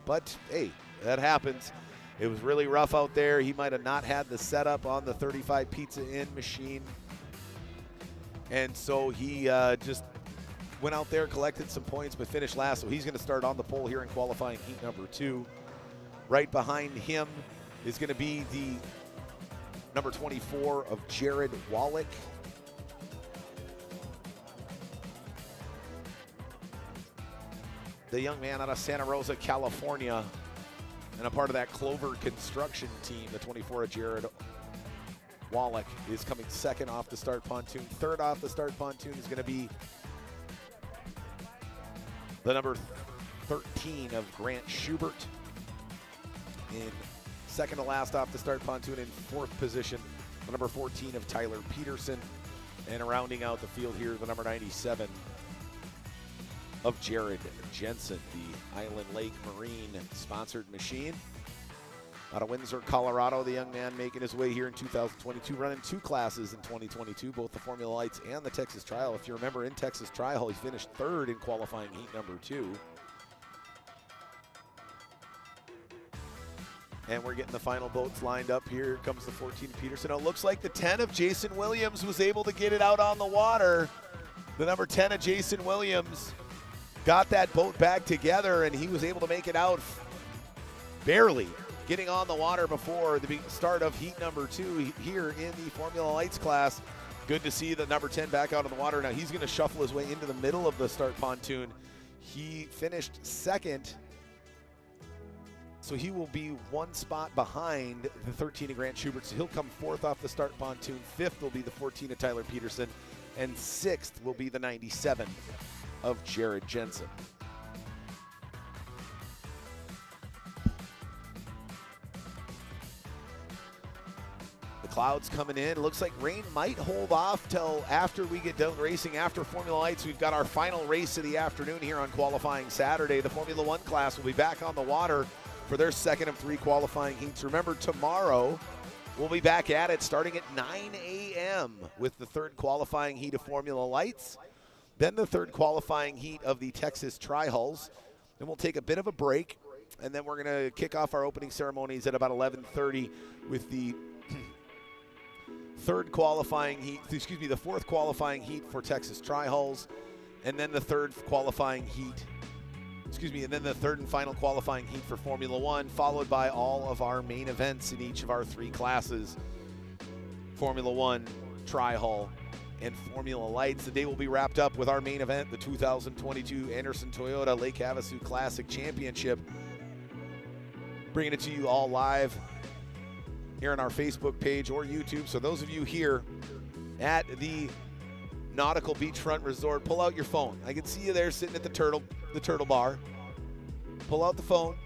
But hey, that happens. It was really rough out there. He might have not had the setup on the 35 Pizza Inn machine. And so he just went out there, collected some points, but finished last. So he's going to start on the pole here in qualifying heat number 2. Right behind him is going to be the number 24 of Jared Wallach. The young man out of Santa Rosa, California, and a part of that Clover construction team. The 24 of Jared Wallach is coming second off the start pontoon. Third off the start pontoon is going to be the number 13 of Grant Schubert. In second to last off the start pontoon, in fourth position, the number 14 of Tyler Peterson. And rounding out the field here, the number 97 of Jared Jensen, the Island Lake Marine sponsored machine. Out of Windsor, Colorado, the young man making his way here in 2022, running 2 classes in 2022, both the Formula Lights and the Texas Trial. If you remember, in Texas Trial, he finished 3rd in qualifying heat number 2. And we're getting the final boats lined up. Here comes the 14 Peterson. It looks like the 10 of Jason Williams was able to get it out on the water. The number 10 of Jason Williams got that boat back together, and he was able to make it out barely, getting on the water before the start of heat number 2 here in the Formula Lights class. Good to see the number 10 back out on the water. Now he's going to shuffle his way into the middle of the start pontoon. He finished second, so he will be 1 spot behind the 13 of Grant Schubert. So he'll come 4th off the start pontoon. 5th will be the 14 of Tyler Peterson, and 6th will be the 97 of Jared Jensen. The clouds coming in. It looks like rain might hold off till after we get done racing. After Formula Lights, we've got our final race of the afternoon here on qualifying Saturday. The Formula One class will be back on the water for their second of 3 qualifying heats. Remember, tomorrow we'll be back at it starting at 9 a.m. with the 3rd qualifying heat of Formula Lights, then the 3rd qualifying heat of the Texas Tri-Hulls. Then we'll take a bit of a break, and then we're going to kick off our opening ceremonies at about 11:30 with the the 4th qualifying heat for Texas Tri-Hulls, and then the 3rd qualifying heat, and then the 3rd and final qualifying heat for Formula One, followed by all of our main events in each of our 3 classes: Formula One, Tri-Hull, and Formula Lights. The day will be wrapped up with our main event, the 2022 Anderson Toyota Lake Havasu Classic Championship. Bringing it to you all live here on our Facebook page or YouTube. So those of you here at the Nautical Beachfront Resort, pull out your phone. I can see you there sitting at the Turtle Bar. Pull out the phone,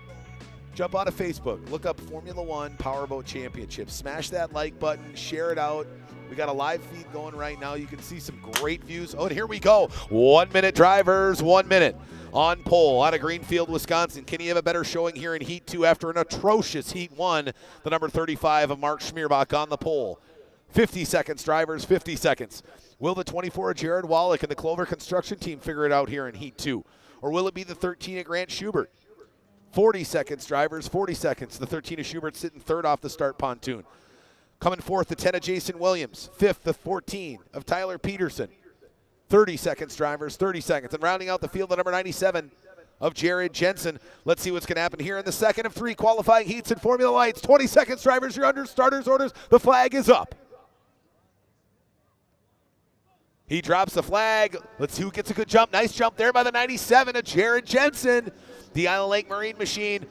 jump onto Facebook, look up Formula One Powerboat Championship. Smash that like button, share it out. We got a live feed going right now. You can see some great views. Oh, and here we go. 1 minute drivers, 1 minute on pole out of Greenfield, Wisconsin. Can you have a better showing here in Heat 2 after an atrocious Heat 1? The number 35 of Mark Schmierbach on the pole. 50 seconds, drivers, 50 seconds. Will the 24 of Jared Wallach and the Clover construction team figure it out here in Heat 2? Or will it be the 13 of Grant Schubert? 40 seconds, drivers, 40 seconds. The 13 of Schubert sitting 3rd off the start pontoon. Coming 4th, the 10 of Jason Williams. 5th, the 14 of Tyler Peterson. 30 seconds, drivers, 30 seconds. And rounding out the field, the number 97 of Jared Jensen. Let's see what's going to happen here in the second of 3 qualifying heats in Formula Lights. 20 seconds, drivers, you're under starters orders. The flag is up. He drops the flag. Let's see who gets a good jump. Nice jump there by the 97 of Jared Jensen. The Island Lake Marine machine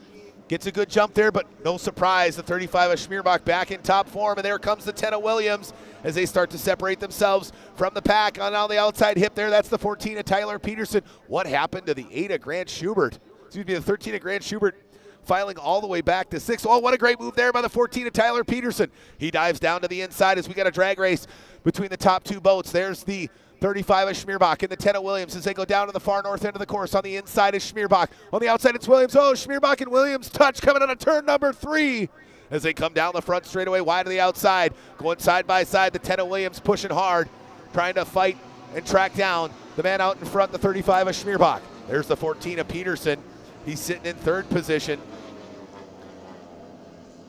Gets a good jump there, but no surprise. The 35 of Schmierbach back in top form, and there comes the 10 of Williams as they start to separate themselves from the pack. On the outside hip there, that's the 14 of Tyler Peterson. What happened to the 8 of Grant Schubert? Excuse me, the 13 of Grant Schubert filing all the way back to 6. Oh, what a great move there by the 14 of Tyler Peterson. He dives down to the inside as we got a drag race between the top two boats. There's the 35 of Schmierbach and the 10 of Williams as they go down to the far north end of the course. On the inside is Schmierbach. On the outside it's Williams. Oh, Schmierbach and Williams touch coming out of turn number 3 as they come down the front straightaway wide to the outside. Going side by side, the 10 of Williams pushing hard, trying to fight and track down the man out in front, the 35 of Schmierbach. There's the 14 of Peterson. He's sitting in third position.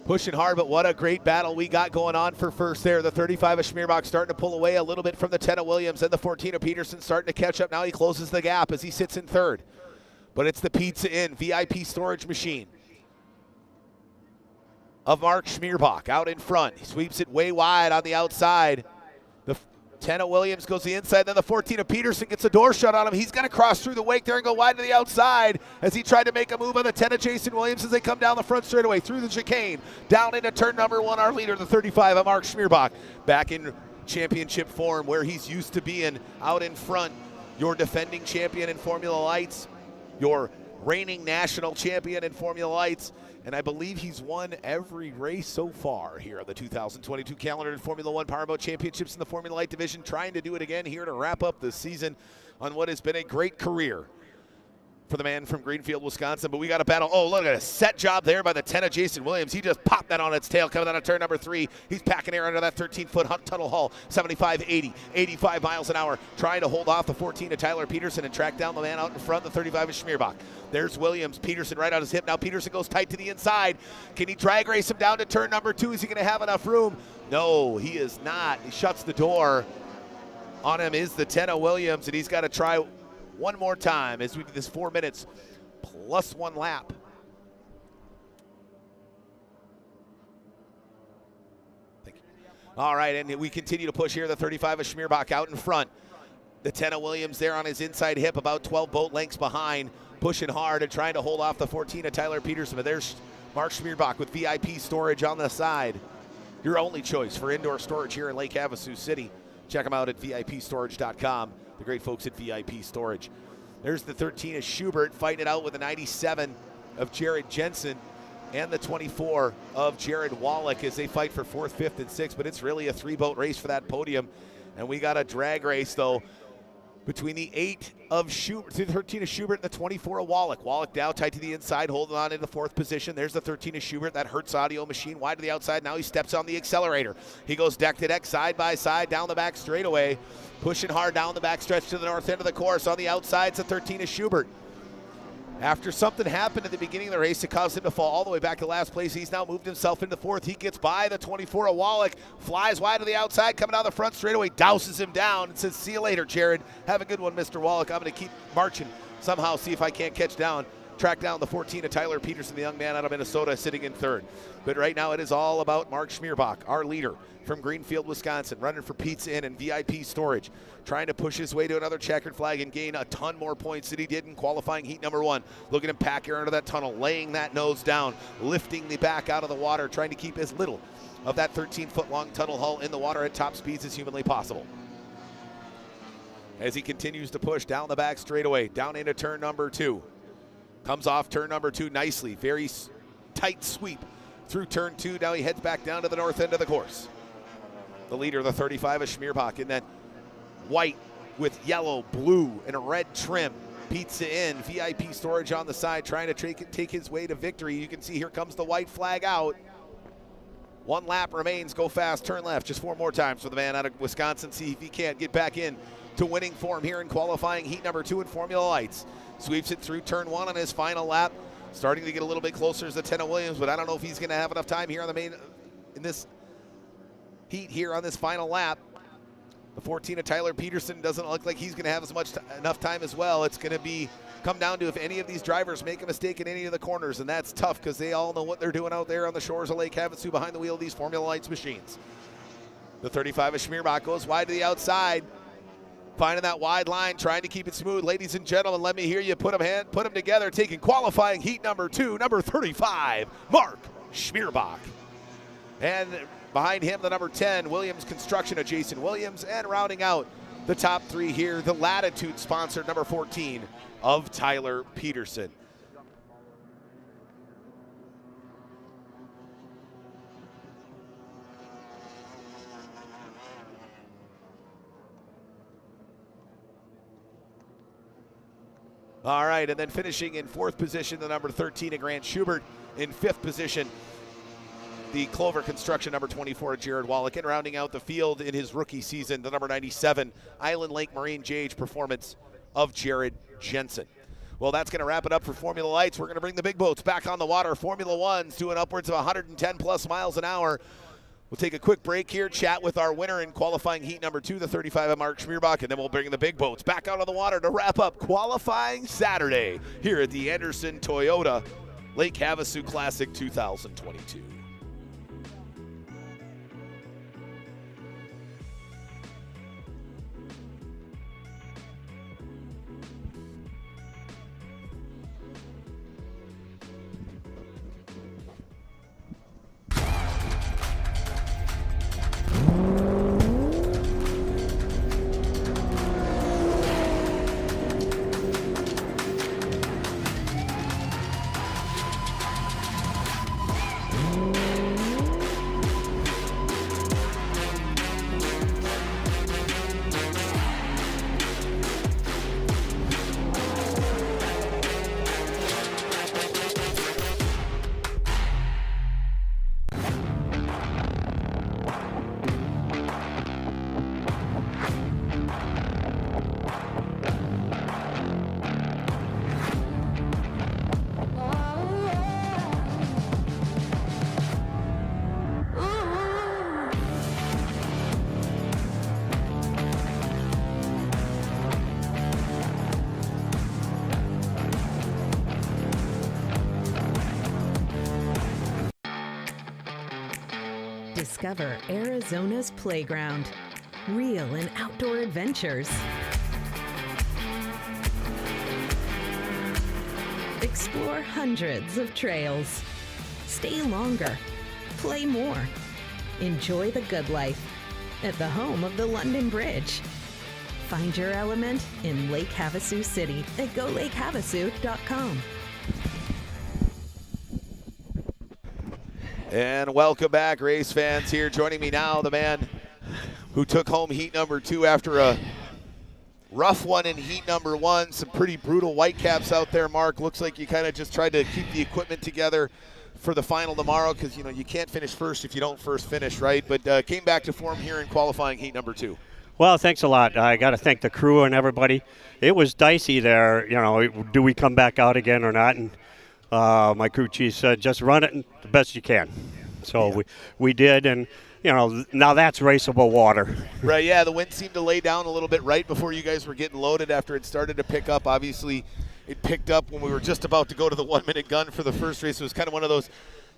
Pushing hard, but what a great battle we got going on for first there. The 35 of Schmierbach starting to pull away a little bit from the 10 of Williams, and the 14 of Peterson starting to catch up. Now he closes the gap as he sits in third. But it's the Pizza Inn VIP storage machine of Mark Schmierbach out in front. He sweeps it way wide on the outside. The 10 of Williams goes the inside, then the 14 of Peterson gets a door shut on him. He's going to cross through the wake there and go wide to the outside as he tried to make a move on the 10 of Jason Williams as they come down the front straightaway through the chicane. Down into turn number 1, our leader, the 35 of Mark Schmierbach. Back in championship form where he's used to being out in front. Your defending champion in Formula Lights, your reigning national champion in Formula Lights, and I believe he's won every race so far here on the 2022 calendar in Formula One Powerboat Championships in the Formula Light division, trying to do it again here to wrap up the season on what has been a great career for the man from Greenfield, Wisconsin. But we got a battle. Oh, look at a set job there by the 10 of Jason Williams. He just popped that on its tail coming out of turn number 3. He's packing air under that 13-foot tunnel hull, 75, 80, 85 miles an hour, trying to hold off the 14 of Tyler Peterson and track down the man out in front, the 35 of Schmierbach. There's Williams. Peterson right on his hip. Now Peterson goes tight to the inside. Can he drag race him down to turn number 2? Is he going to have enough room? No, he is not. He shuts the door. On him is the 10 of Williams, and he's got to try one more time as we do this 4 minutes plus 1 lap. Thank you. All right, and we continue to push here. The 35 of Schmierbach out in front. The 10 of Williams there on his inside hip, about 12 boat lengths behind, pushing hard and trying to hold off the 14 of Tyler Peterson. But there's Mark Schmierbach with VIP storage on the side. Your only choice for indoor storage here in Lake Havasu City. Check them out at VIPstorage.com. The great folks at VIP Storage. There's the 13 of Schubert fighting it out with the 97 of Jared Jensen and the 24 of Jared Wallach as they fight for 4th, 5th, and 6th. But it's really a 3-boat race for that podium. And we got a drag race, though, between the 8 of Schubert, the 13 of Schubert and the 24 of Wallach. Wallach down tight to the inside, holding on in the 4th position. There's the 13 of Schubert, that Hertz audio machine wide to the outside. Now he steps on the accelerator. He goes deck to deck, side by side, down the back straightaway, pushing hard down the back stretch to the north end of the course. On the outside, it's the 13 of Schubert. After something happened at the beginning of the race, it caused him to fall all the way back to last place. He's now moved himself into 4th. He gets by the 24 of Wallach, flies wide to the outside, coming down the front straightaway, douses him down and says, "See you later, Jared. Have a good one, Mr. Wallach. I'm going to keep marching somehow, see if I can't track down the 14 of Tyler Peterson, the young man out of Minnesota, sitting in 3rd. But right now it is all about Mark Schmierbach, our leader from Greenfield, Wisconsin, running for Pizza Inn and VIP Storage, trying to push his way to another checkered flag and gain a ton more points than he did in qualifying heat number 1. Look at him pack air under that tunnel, laying that nose down, lifting the back out of the water, trying to keep as little of that 13-foot-long tunnel hull in the water at top speeds as humanly possible. As he continues to push down the back straightaway, down into turn number 2. Comes off turn number 2 nicely, very tight sweep through turn 2. Now he heads back down to the north end of the course. The leader, the 35 of Schmierbach, in that white with yellow, blue, and a red trim. Pizza Inn, VIP Storage on the side, trying to take his way to victory. You can see here comes the white flag out. 1 lap remains. Go fast, turn left. Just 4 more times for the man out of Wisconsin. See if he can't get back in to winning form here in qualifying heat number 2 in Formula Lights. Sweeps it through turn 1 on his final lap. Starting to get a little bit closer as the 10 of Williams, but I don't know if he's going to have enough time here on the main in this heat here on this final lap. The 14 of Tyler Peterson doesn't look like he's going to have enough time as well. It's going to come down to if any of these drivers make a mistake in any of the corners, and that's tough because they all know what they're doing out there on the shores of Lake Havasu behind the wheel of these Formula Lights machines. The 35 of Schmierbach goes wide to the outside. Finding that wide line, trying to keep it smooth. Ladies and gentlemen, let me hear you put them together, taking qualifying heat number 2, number 35, Mark Schmierbach. And behind him, the number 10, Williams Construction of Jason Williams. And rounding out the top 3 here, the Latitude sponsor, number 14, of Tyler Peterson. All right, and then finishing in 4th position, the number 13 of Grant Schubert. In 5th position, the Clover Construction, number 24, Jared Wallach. And rounding out the field in his rookie season, the number 97, Island Lake Marine JH Performance of Jared Jensen. Well, that's going to wrap it up for Formula Lights. We're going to bring the big boats back on the water. Formula One's doing upwards of 110-plus miles an hour. We'll take a quick break here, chat with our winner in qualifying heat number 2, the 35 of Mark Schmierbach, and then we'll bring the big boats back out on the water to wrap up qualifying Saturday here at the Anderson Toyota Lake Havasu Classic 2022. Discover Arizona's playground. Real and outdoor adventures. Explore hundreds of trails. Stay longer. Play more. Enjoy the good life at the home of the London Bridge. Find your element in Lake Havasu City at golakehavasu.com. And welcome back, race fans. Here joining me now, the man who took home heat number 2 after a rough one in heat number 1. Some pretty brutal whitecaps out there, Mark. Looks like you kind of just tried to keep the equipment together for the final tomorrow because, you know, you can't finish first if you don't first finish, right? But came back to form here in qualifying heat number 2. Well, thanks a lot. I got to thank the crew and everybody. It was dicey there, you know, do we come back out again or not? And my crew chief said, just run it the best you can. So yeah. we did, and, you know, now that's raceable water. Right, yeah, the wind seemed to lay down a little bit right before you guys were getting loaded after it started to pick up. Obviously, it picked up when we were just about to go to the 1-minute gun for the first race. It was kind of one of those,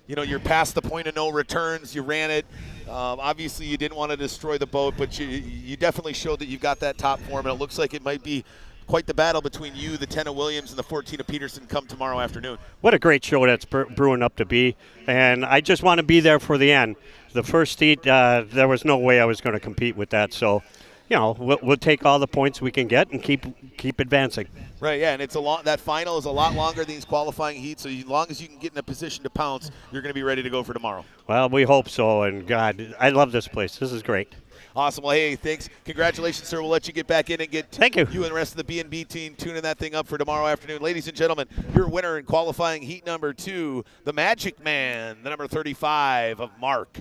you know, you're past the point of no returns. You ran it. Obviously, you didn't want to destroy the boat, but you definitely showed that you've got that top form, and it looks like it might be quite the battle between you, the 10 of Williams, and the 14 of Peterson come tomorrow afternoon. What a great show that's brewing up to be, and I just want to be there for the end. The first heat, there was no way I was going to compete with that, so, you know, we'll take all the points we can get and keep advancing. Right, yeah, and it's that final is a lot longer than these qualifying heats, so as long as you can get in a position to pounce, you're going to be ready to go for tomorrow. Well, we hope so, and God, I love this place. This is great. Awesome. Well, hey, thanks. Congratulations, sir. We'll let you get back in and get Thank you. You and the rest of the B&B team tuning that thing up for tomorrow afternoon. Ladies and gentlemen, your winner in qualifying heat number 2, the Magic Man, the number 35 of Mark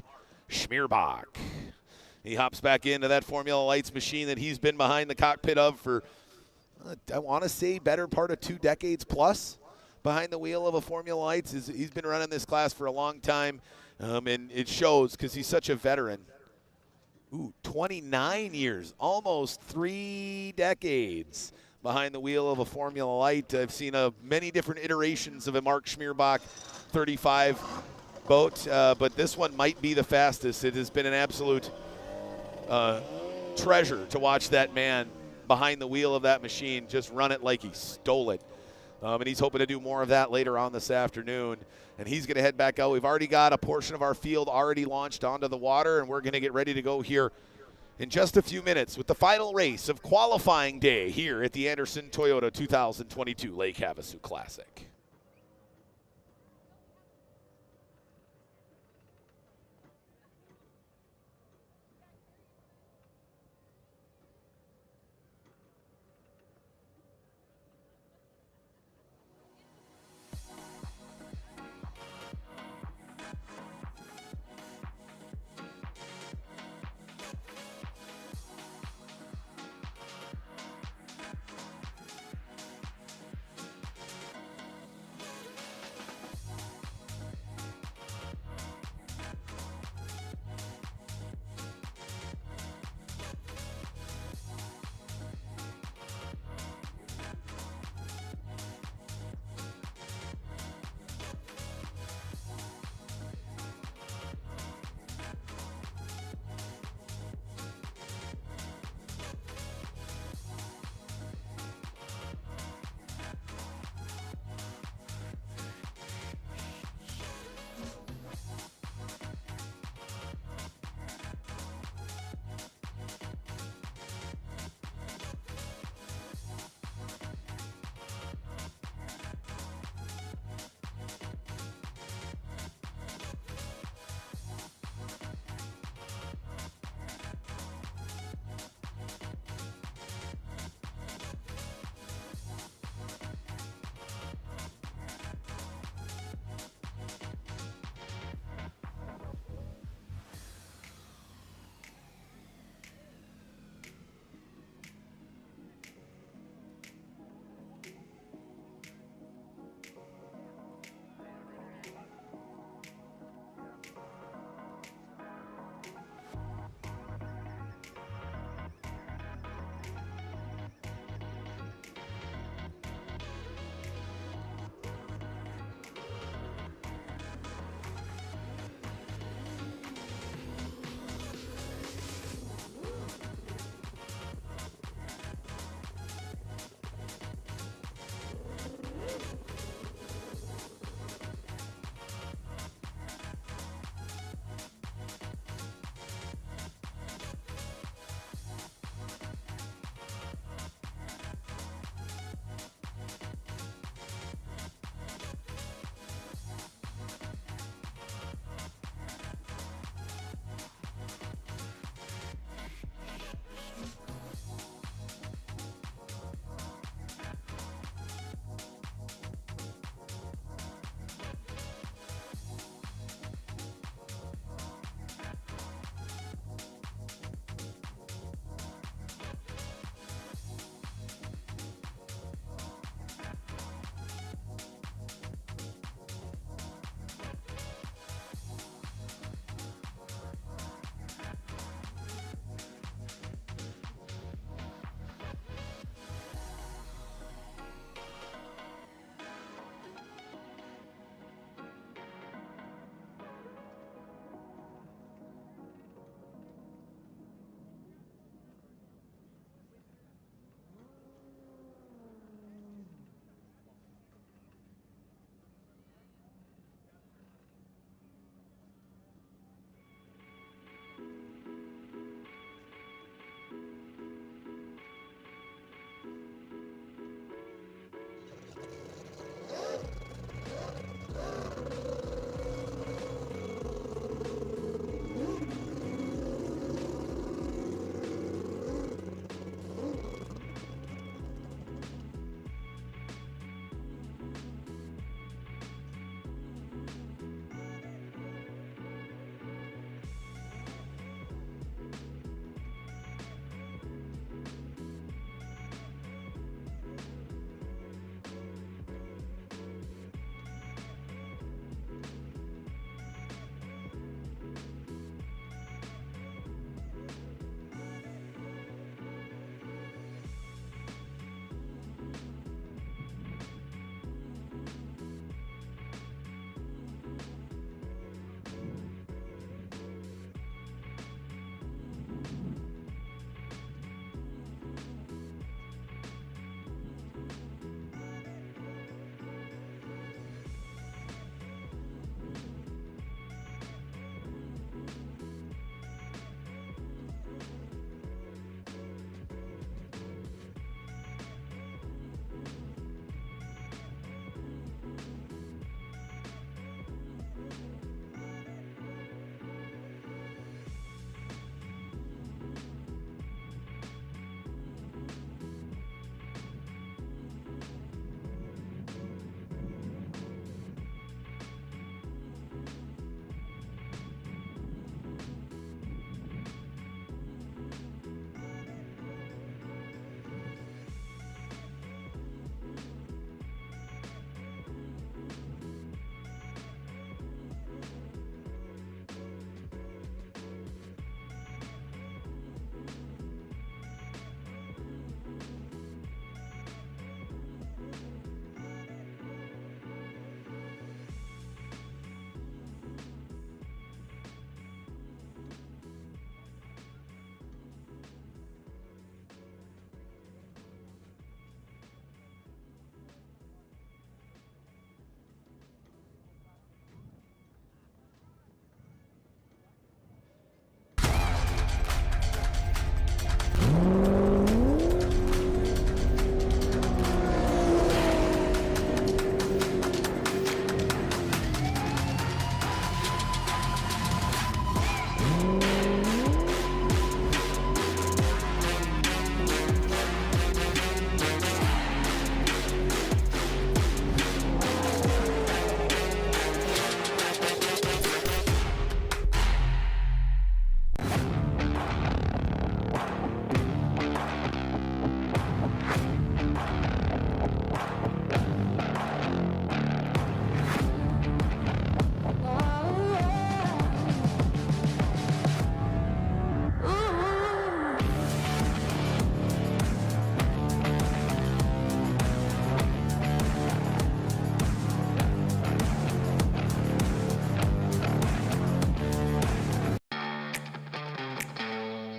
Schmierbach. He hops back into that Formula Lights machine that he's been behind the cockpit of for, I want to say, better part of 2 decades plus behind the wheel of a Formula Lights. He's been running this class for a long time, and it shows because he's such a veteran. 29 years, almost 3 decades behind the wheel of a Formula Light. I've seen many different iterations of a Mark Schmierbach 35 boat, but this one might be the fastest. It has been an absolute treasure to watch that man behind the wheel of that machine, just run it like he stole it. And he's hoping to do more of that later on this afternoon. And he's going to head back out. We've already got a portion of our field already launched onto the water, and we're going to get ready to go here in just a few minutes with the final race of qualifying day here at the Anderson Toyota 2022 Lake Havasu Classic.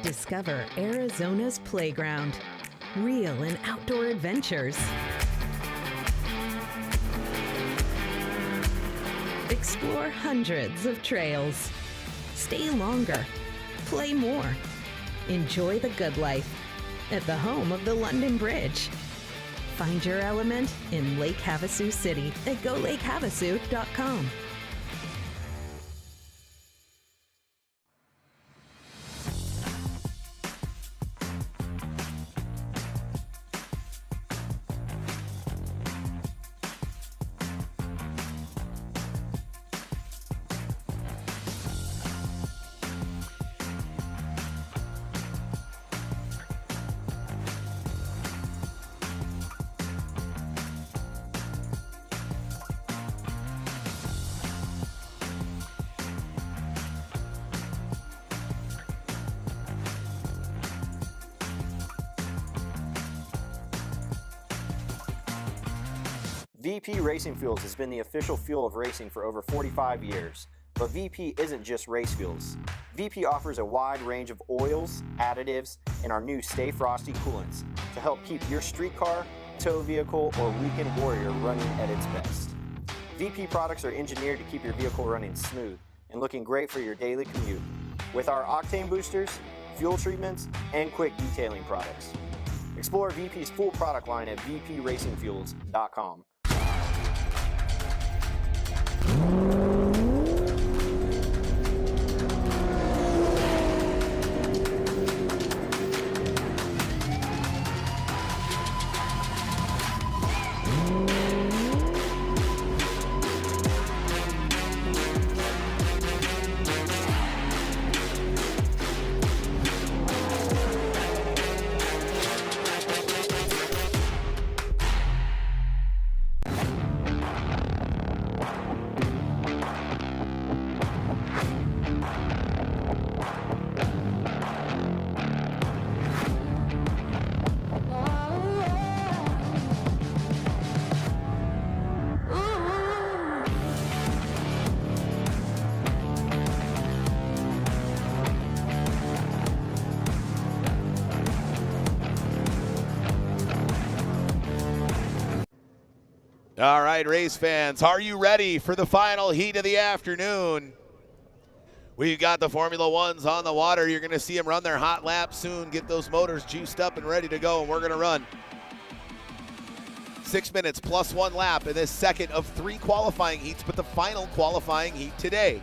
Discover Arizona's playground. Real and outdoor adventures. Explore hundreds of trails. Stay longer. Play more. Enjoy the good life at the home of the London Bridge. Find your element in Lake Havasu City at golakehavasu.com. VP Racing Fuels has been the official fuel of racing for over 45 years. But VP isn't just race fuels. VP offers a wide range of oils, additives, and our new Stay Frosty coolants to help keep your street car, tow vehicle, or weekend warrior running at its best. VP products are engineered to keep your vehicle running smooth and looking great for your daily commute. With our octane boosters, fuel treatments, and quick detailing products. Explore VP's full product line at vpracingfuels.com. All right, race fans, are you ready for the final heat of the afternoon? We've got the Formula Ones on the water. You're going to see them run their hot lap soon, get those motors juiced up and ready to go, and we're going to run 6 minutes plus 1 lap in this second of 3 qualifying heats, but the final qualifying heat today.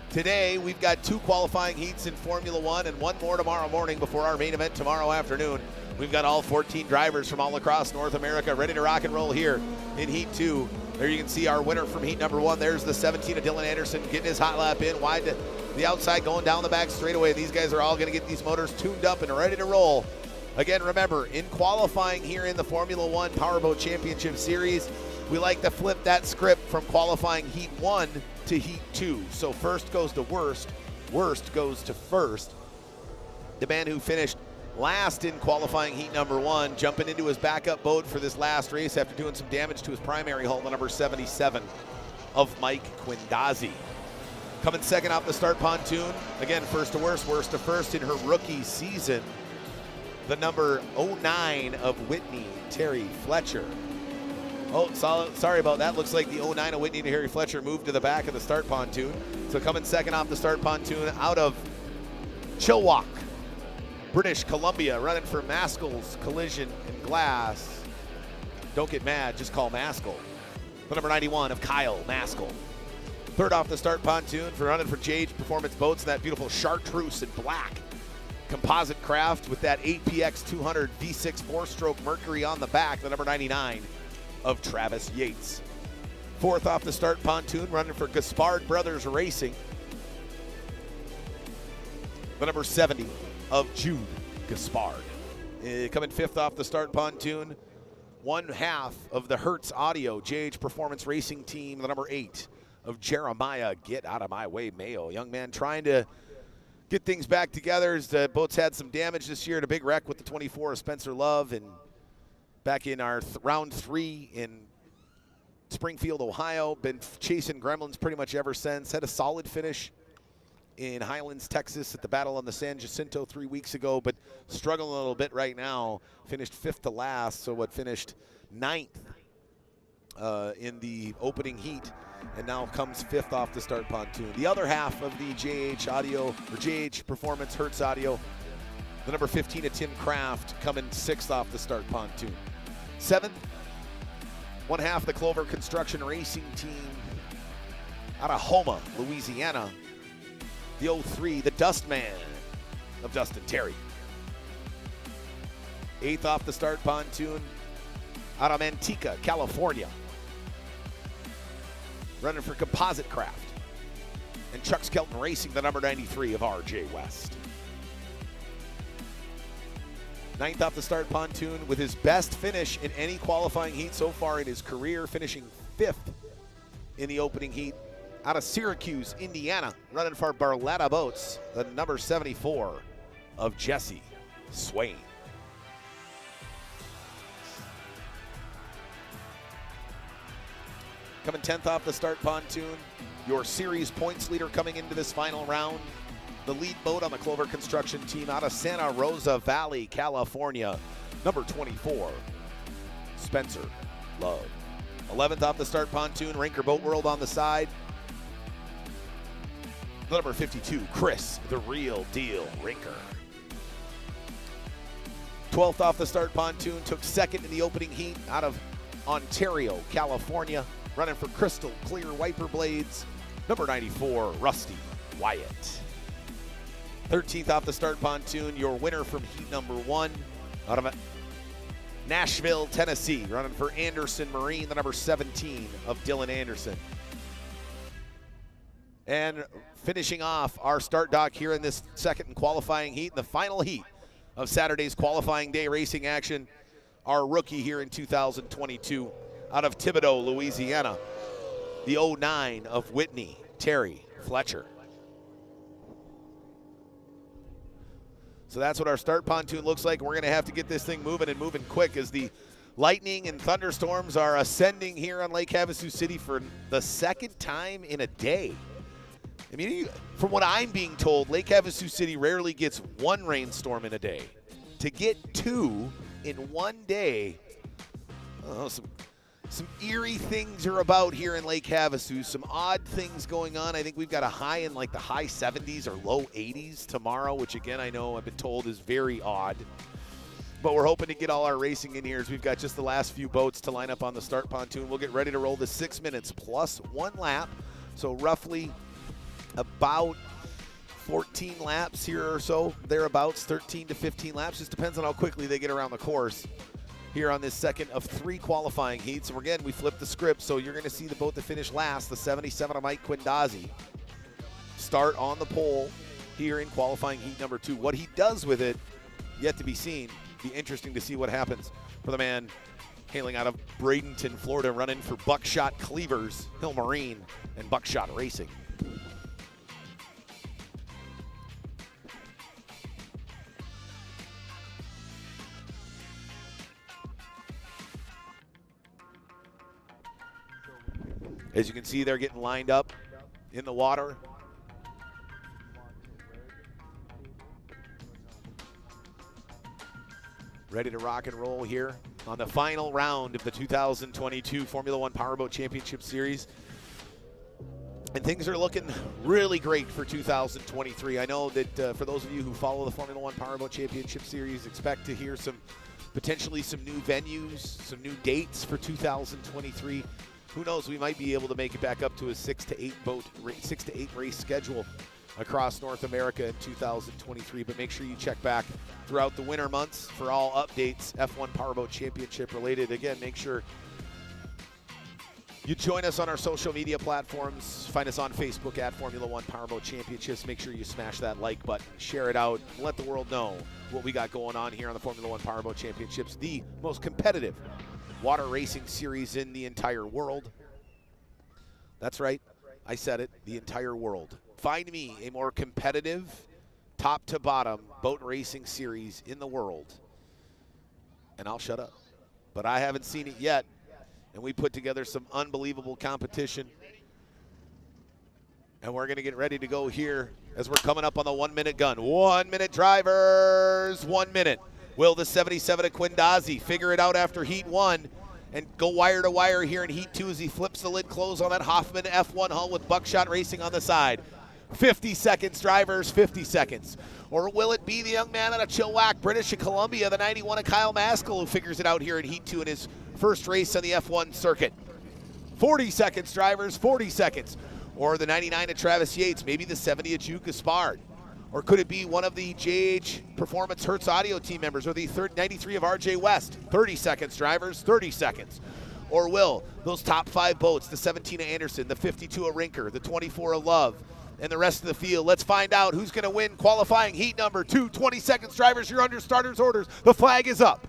Today, we've got 2 qualifying heats in Formula One and 1 more tomorrow morning before our main event tomorrow afternoon. We've got all 14 drivers from all across North America ready to rock and roll here in Heat 2. There you can see our winner from Heat number 1. There's the 17 of Dylan Anderson getting his hot lap in, wide to the outside, going down the back straightaway. These guys are all going to get these motors tuned up and ready to roll. Again, remember, in qualifying here in the Formula One Powerboat Championship Series, we like to flip that script from qualifying Heat 1 to Heat 2. So first goes to worst, worst goes to first. The man who finished last in qualifying heat number 1, jumping into his backup boat for this last race after doing some damage to his primary hull, the number 77 of Mike Quindazzi. Coming second off the start pontoon, again, first to worst, worst to first in her rookie season, the number 09 of Whitney, Terry Fletcher. Oh, sorry about that. Looks like the 09 of Whitney, Terry Fletcher, moved to the back of the start pontoon. So coming second off the start pontoon out of Chilliwack, British Columbia, running for Maskell's Collision and Glass. Don't get mad, just call Maskell. The number 91 of Kyle Maskell. Third off the start pontoon for running for JH Performance Boats, that beautiful chartreuse in black composite craft with that 8PX 200 V6 4-stroke Mercury on the back, the number 99 of Travis Yates. Fourth off the start pontoon, running for Gaspard Brothers Racing, the number 70 of Jude Gaspard. Coming fifth off the start pontoon, 1/2 of the Hertz Audio JH Performance Racing Team, the number 8 of Jeremiah Get Out of My Way Mayo. Young man trying to get things back together as the boats had some damage this year at a big wreck with the 24 of Spencer Love, and back in our round 3 in Springfield, Ohio. Been chasing gremlins pretty much ever since. Had a solid finish in Highlands, Texas at the Battle on the San Jacinto 3 weeks ago, but struggling a little bit right now. Finished 5th to last, so finished 9th in the opening heat, and now comes 5th off the start pontoon. The other half of the JH Audio, or JH Performance Hertz Audio, the number 15 of Tim Kraft, coming 6th off the start pontoon. 7th, one half the Clover Construction Racing Team out of Houma, Louisiana. The 03, the Dustman of Dustin Terry. 8th off the start pontoon out of Manteca, California. Running for Composite Craft. And Chuck Skelton Racing, the number 93 of RJ West. 9th off the start pontoon with his best finish in any qualifying heat so far in his career, finishing 5th in the opening heat. Out of Syracuse, Indiana, running for Barletta Boats, the number 74 of Jesse Swain. Coming 10th off the start pontoon, your series points leader coming into this final round. The lead boat on the Clover Construction Team out of Santa Rosa Valley, California, number 24, Spencer Love. 11th off the start pontoon, Rinker Boat World on the side. Number 52, Chris, the real deal Rinker. 12th off the start pontoon, took 2nd in the opening heat out of Ontario, California, running for Crystal Clear Wiper Blades, number 94, Rusty Wyatt. 13th off the start pontoon, your winner from heat number 1 out of Nashville, Tennessee, running for Anderson Marine, the number 17 of Dylan Anderson. And finishing off our start dock here in this second and qualifying heat, in the final heat of Saturday's qualifying day racing action, our rookie here in 2022 out of Thibodaux, Louisiana, the 09 of Whitney, Terry Fletcher. So that's what our start pontoon looks like. We're going to have to get this thing moving and moving quick as the lightning and thunderstorms are ascending here on Lake Havasu City for the second time in a day. I mean, from what I'm being told, Lake Havasu City rarely gets one rainstorm in a day. To get 2 in one day, some eerie things are about here in Lake Havasu. Some odd things going on. I think we've got a high in like the high 70s or low 80s tomorrow, which again, I know I've been told is very odd. But we're hoping to get all our racing in here as we've got just the last few boats to line up on the start pontoon. We'll get ready to roll the 6 minutes plus 1 lap. So roughly about 14 laps here or so, thereabouts, 13 to 15 laps. Just depends on how quickly they get around the course here on this second of 3 qualifying heats. And again, we flipped the script, so you're going to see the boat that finished last, the 77 of Mike Quindazzi, start on the pole here in qualifying heat number 2. What he does with it, yet to be seen. Be interesting to see what happens for the man hailing out of Bradenton, Florida, running for Buckshot Cleavers, Hill Marine, and Buckshot Racing. As you can see, they're getting lined up in the water. Ready to rock and roll here on the final round of the 2022 Formula One Powerboat Championship Series. And things are looking really great for 2023. I know that for those of you who follow the Formula One Powerboat Championship Series, expect to hear potentially some new venues, some new dates for 2023. Who knows, we might be able to make it back up to a 6 to 8 race schedule across North America in 2023, but make sure you check back throughout the winter months for all updates F1 Powerboat Championship related. Again, make sure you join us on our social media platforms. Find us on Facebook at Formula One Powerboat Championships. Make sure you smash that like button, share it out, and let the world know what we got going on here on the Formula One Powerboat Championships, the most competitive water racing series in the entire world. That's right, I said it, the entire world. Find me a more competitive, top to bottom boat racing series in the world, and I'll shut up. But I haven't seen it yet, and we put together some unbelievable competition, and we're going to get ready to go here as we're coming up on the 1 minute gun. 1 minute drivers, 1 minute. Will the 77 of Quindazi figure it out after heat 1 and go wire to wire here in heat 2 as he flips the lid close on that Hoffman F1 hull with Buckshot Racing on the side? 50 seconds, drivers, 50 seconds. Or will it be the young man out of Chilliwack, British Columbia, the 91 of Kyle Maskell, who figures it out here in heat 2 in his first race on the F1 circuit? 40 seconds, drivers, 40 seconds. Or the 99 of Travis Yates, maybe the 70 of Juke Gaspard. Or could it be one of the JH Performance Hertz Audio team members, or the 93 of RJ West? 30 seconds, drivers, 30 seconds. Or will those top 5 boats, the 17 of Anderson, the 52 of Rinker, the 24 of Love, and the rest of the field? Let's find out who's going to win qualifying heat number 2. 20 seconds, drivers, you're under starters' orders. The flag is up.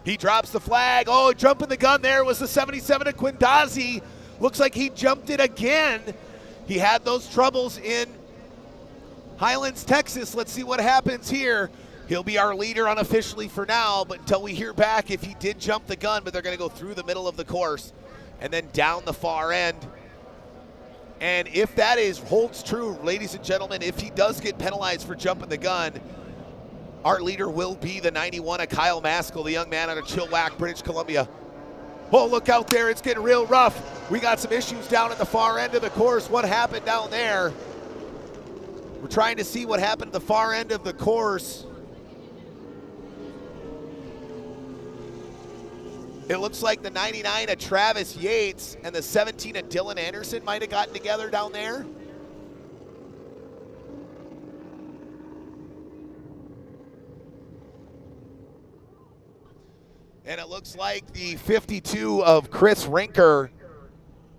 He drops the flag. Oh, jumping the gun there was the 77 of Quindazi. Looks like he jumped it again. He had those troubles in Highlands, Texas. Let's see what happens here. He'll be our leader unofficially for now, but until we hear back if he did jump the gun, but they're going to go through the middle of the course and then down the far end. And if that holds true, ladies and gentlemen, if he does get penalized for jumping the gun, our leader will be the 91 of Kyle Maskell, the young man out of Chilliwack, British Columbia. Oh, look out there, it's getting real rough. We got some issues down at the far end of the course. What happened down there? We're trying to see what happened at the far end of the course. It looks like the 99 of Travis Yates and the 17 of Dylan Anderson might have gotten together down there. And it looks like the 52 of Chris Rinker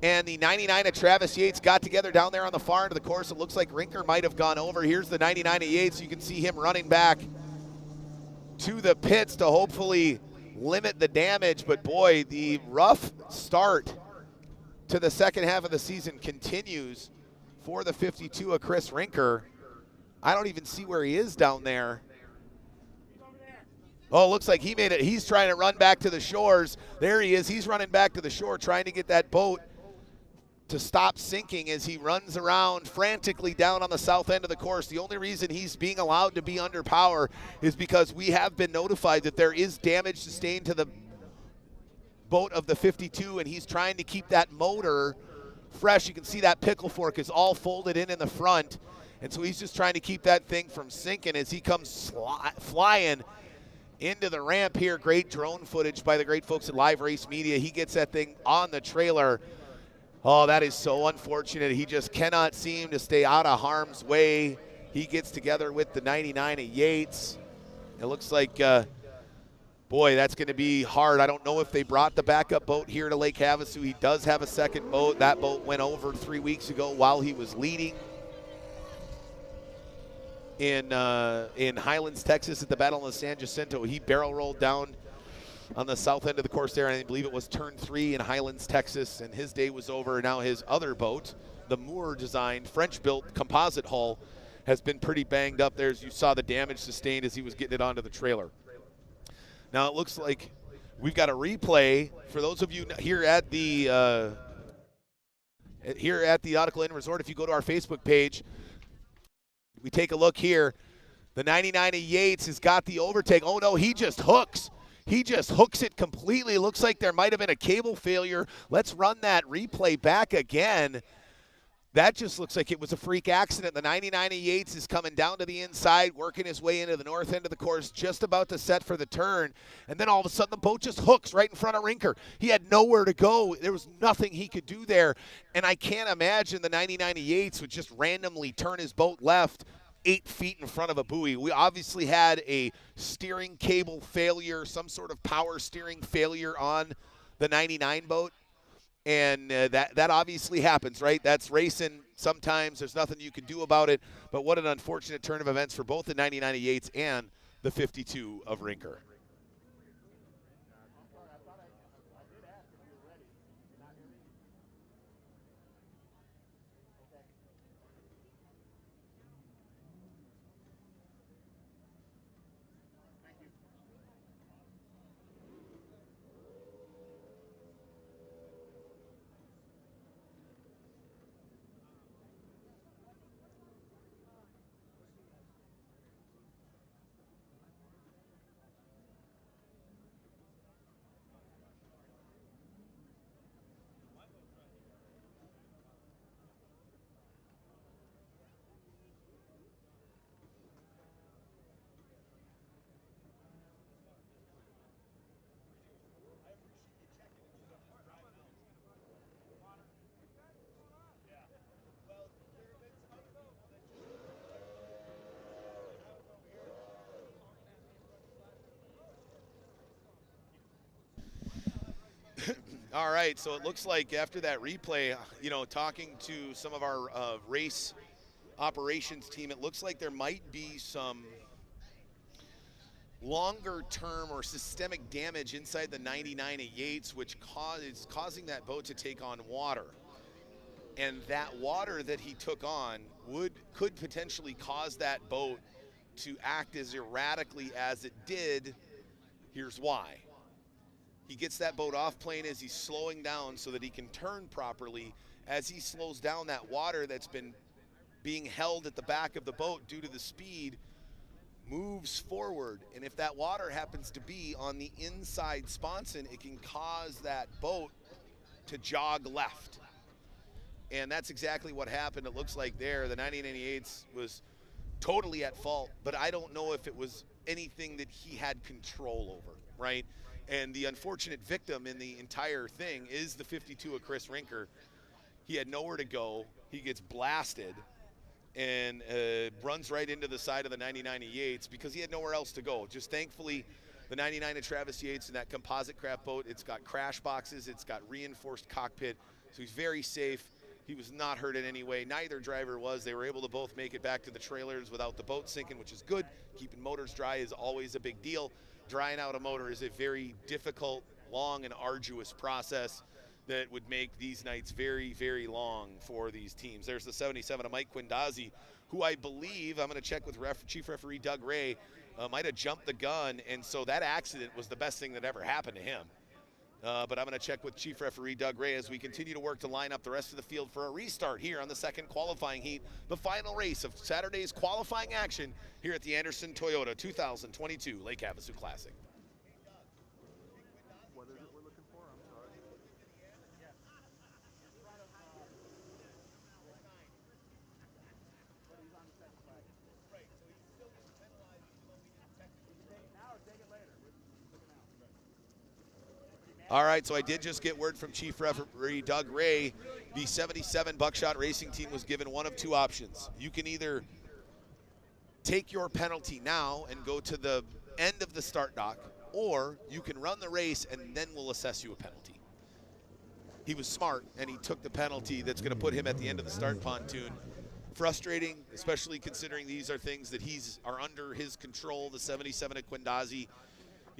and the 99 of Travis Yates got together down there on the far end of the course. It looks like Rinker might have gone over. Here's the 99 of Yates. You can see him running back to the pits to hopefully limit the damage. But boy, the rough start to the second half of the season continues for the 52 of Chris Rinker. I don't even see where he is down there. Oh, looks like he made it. He's trying to run back to the shores. There he is. He's running back to the shore trying to get that boat to stop sinking as he runs around frantically down on the south end of the course. The only reason he's being allowed to be under power is because we have been notified that there is damage sustained to the boat of the 52, and he's trying to keep that motor fresh. You can see that pickle fork is all folded in the front, and so he's just trying to keep that thing from sinking as he comes flying into the ramp here. Great drone footage by the great folks at Live Race Media. He gets that thing on the trailer. Oh, that is so unfortunate. He just cannot seem to stay out of harm's way. He gets together with the 99 of Yates. It looks like, boy, that's going to be hard. I don't know if they brought the backup boat here to Lake Havasu. He does have a second boat. That boat went over 3 weeks ago while he was leading in Highlands, Texas at the Battle of San Jacinto. He barrel rolled down on the south end of the course there, and I believe it was turn 3 in Highlands, Texas, and his day was over. Now his other boat, the Moore-designed, French-built composite hull, has been pretty banged up there, as you saw the damage sustained as he was getting it onto the trailer. Now it looks like we've got a replay for those of you here at the Nautical Inn Resort. If you go to our Facebook page, we take a look here. The 99 of Yates has got the overtake. Oh no, he just hooks. He just hooks it completely. Looks like there might have been a cable failure. Let's run that replay back again. That just looks like it was a freak accident. The 99 of Yates is coming down to the inside, working his way into the north end of the course, just about to set for the turn. And then all of a sudden the boat just hooks right in front of Rinker. He had nowhere to go. There was nothing he could do there. And I can't imagine the 99 of Yates would just randomly turn his boat left 8 feet in front of a buoy. We obviously had a steering cable failure, some sort of power steering failure on the 99 boat. And that obviously happens, right? That's racing. Sometimes there's nothing you can do about it. But what an unfortunate turn of events for both the 99 of Yates and the 52 of Rinker. All right, so it looks like after that replay, talking to some of our race operations team, it looks like there might be some longer term or systemic damage inside the 99 at Yates, which is causing that boat to take on water. And that water that he took on could potentially cause that boat to act as erratically as it did. Here's why. He gets that boat off plane as he's slowing down so that he can turn properly. As he slows down, that water that's been being held at the back of the boat due to the speed moves forward. And if that water happens to be on the inside sponson, it can cause that boat to jog left. And that's exactly what happened. It looks like there, the 1998 was totally at fault, but I don't know if it was anything that he had control over, right? And the unfortunate victim in the entire thing is the 52 of Chris Rinker. He had nowhere to go. He gets blasted and runs right into the side of the 99 of Yates because he had nowhere else to go. Just thankfully, the 99 of Travis Yates in that composite craft boat, it's got crash boxes, it's got reinforced cockpit, so he's very safe. He was not hurt in any way. Neither driver was. They were able to both make it back to the trailers without the boat sinking, which is good. Keeping motors dry is always a big deal. Drying out a motor is a very difficult, long, and arduous process that would make these nights very, very long for these teams. There's the 77 of Mike Quindazzi, who I believe, I'm going to check with Chief Referee Doug Ray, might have jumped the gun, and so that accident was the best thing that ever happened to him. But I'm going to check with Chief Referee Doug Ray as we continue to work to line up the rest of the field for a restart here on the second qualifying heat, the final race of Saturday's qualifying action here at the Anderson Toyota 2022 Lake Havasu Classic. What is it we're looking for? I'm sorry. All right, so I did just get word from Chief Referee Doug Ray. The 77 Buckshot Racing Team was given one of two options. You can either take your penalty now and go to the end of the start dock, or you can run the race and then we'll assess you a penalty. He was smart and he took the penalty that's going to put him at the end of the start pontoon. Frustrating, especially considering these are things that are under his control. The 77 at Quindazzi,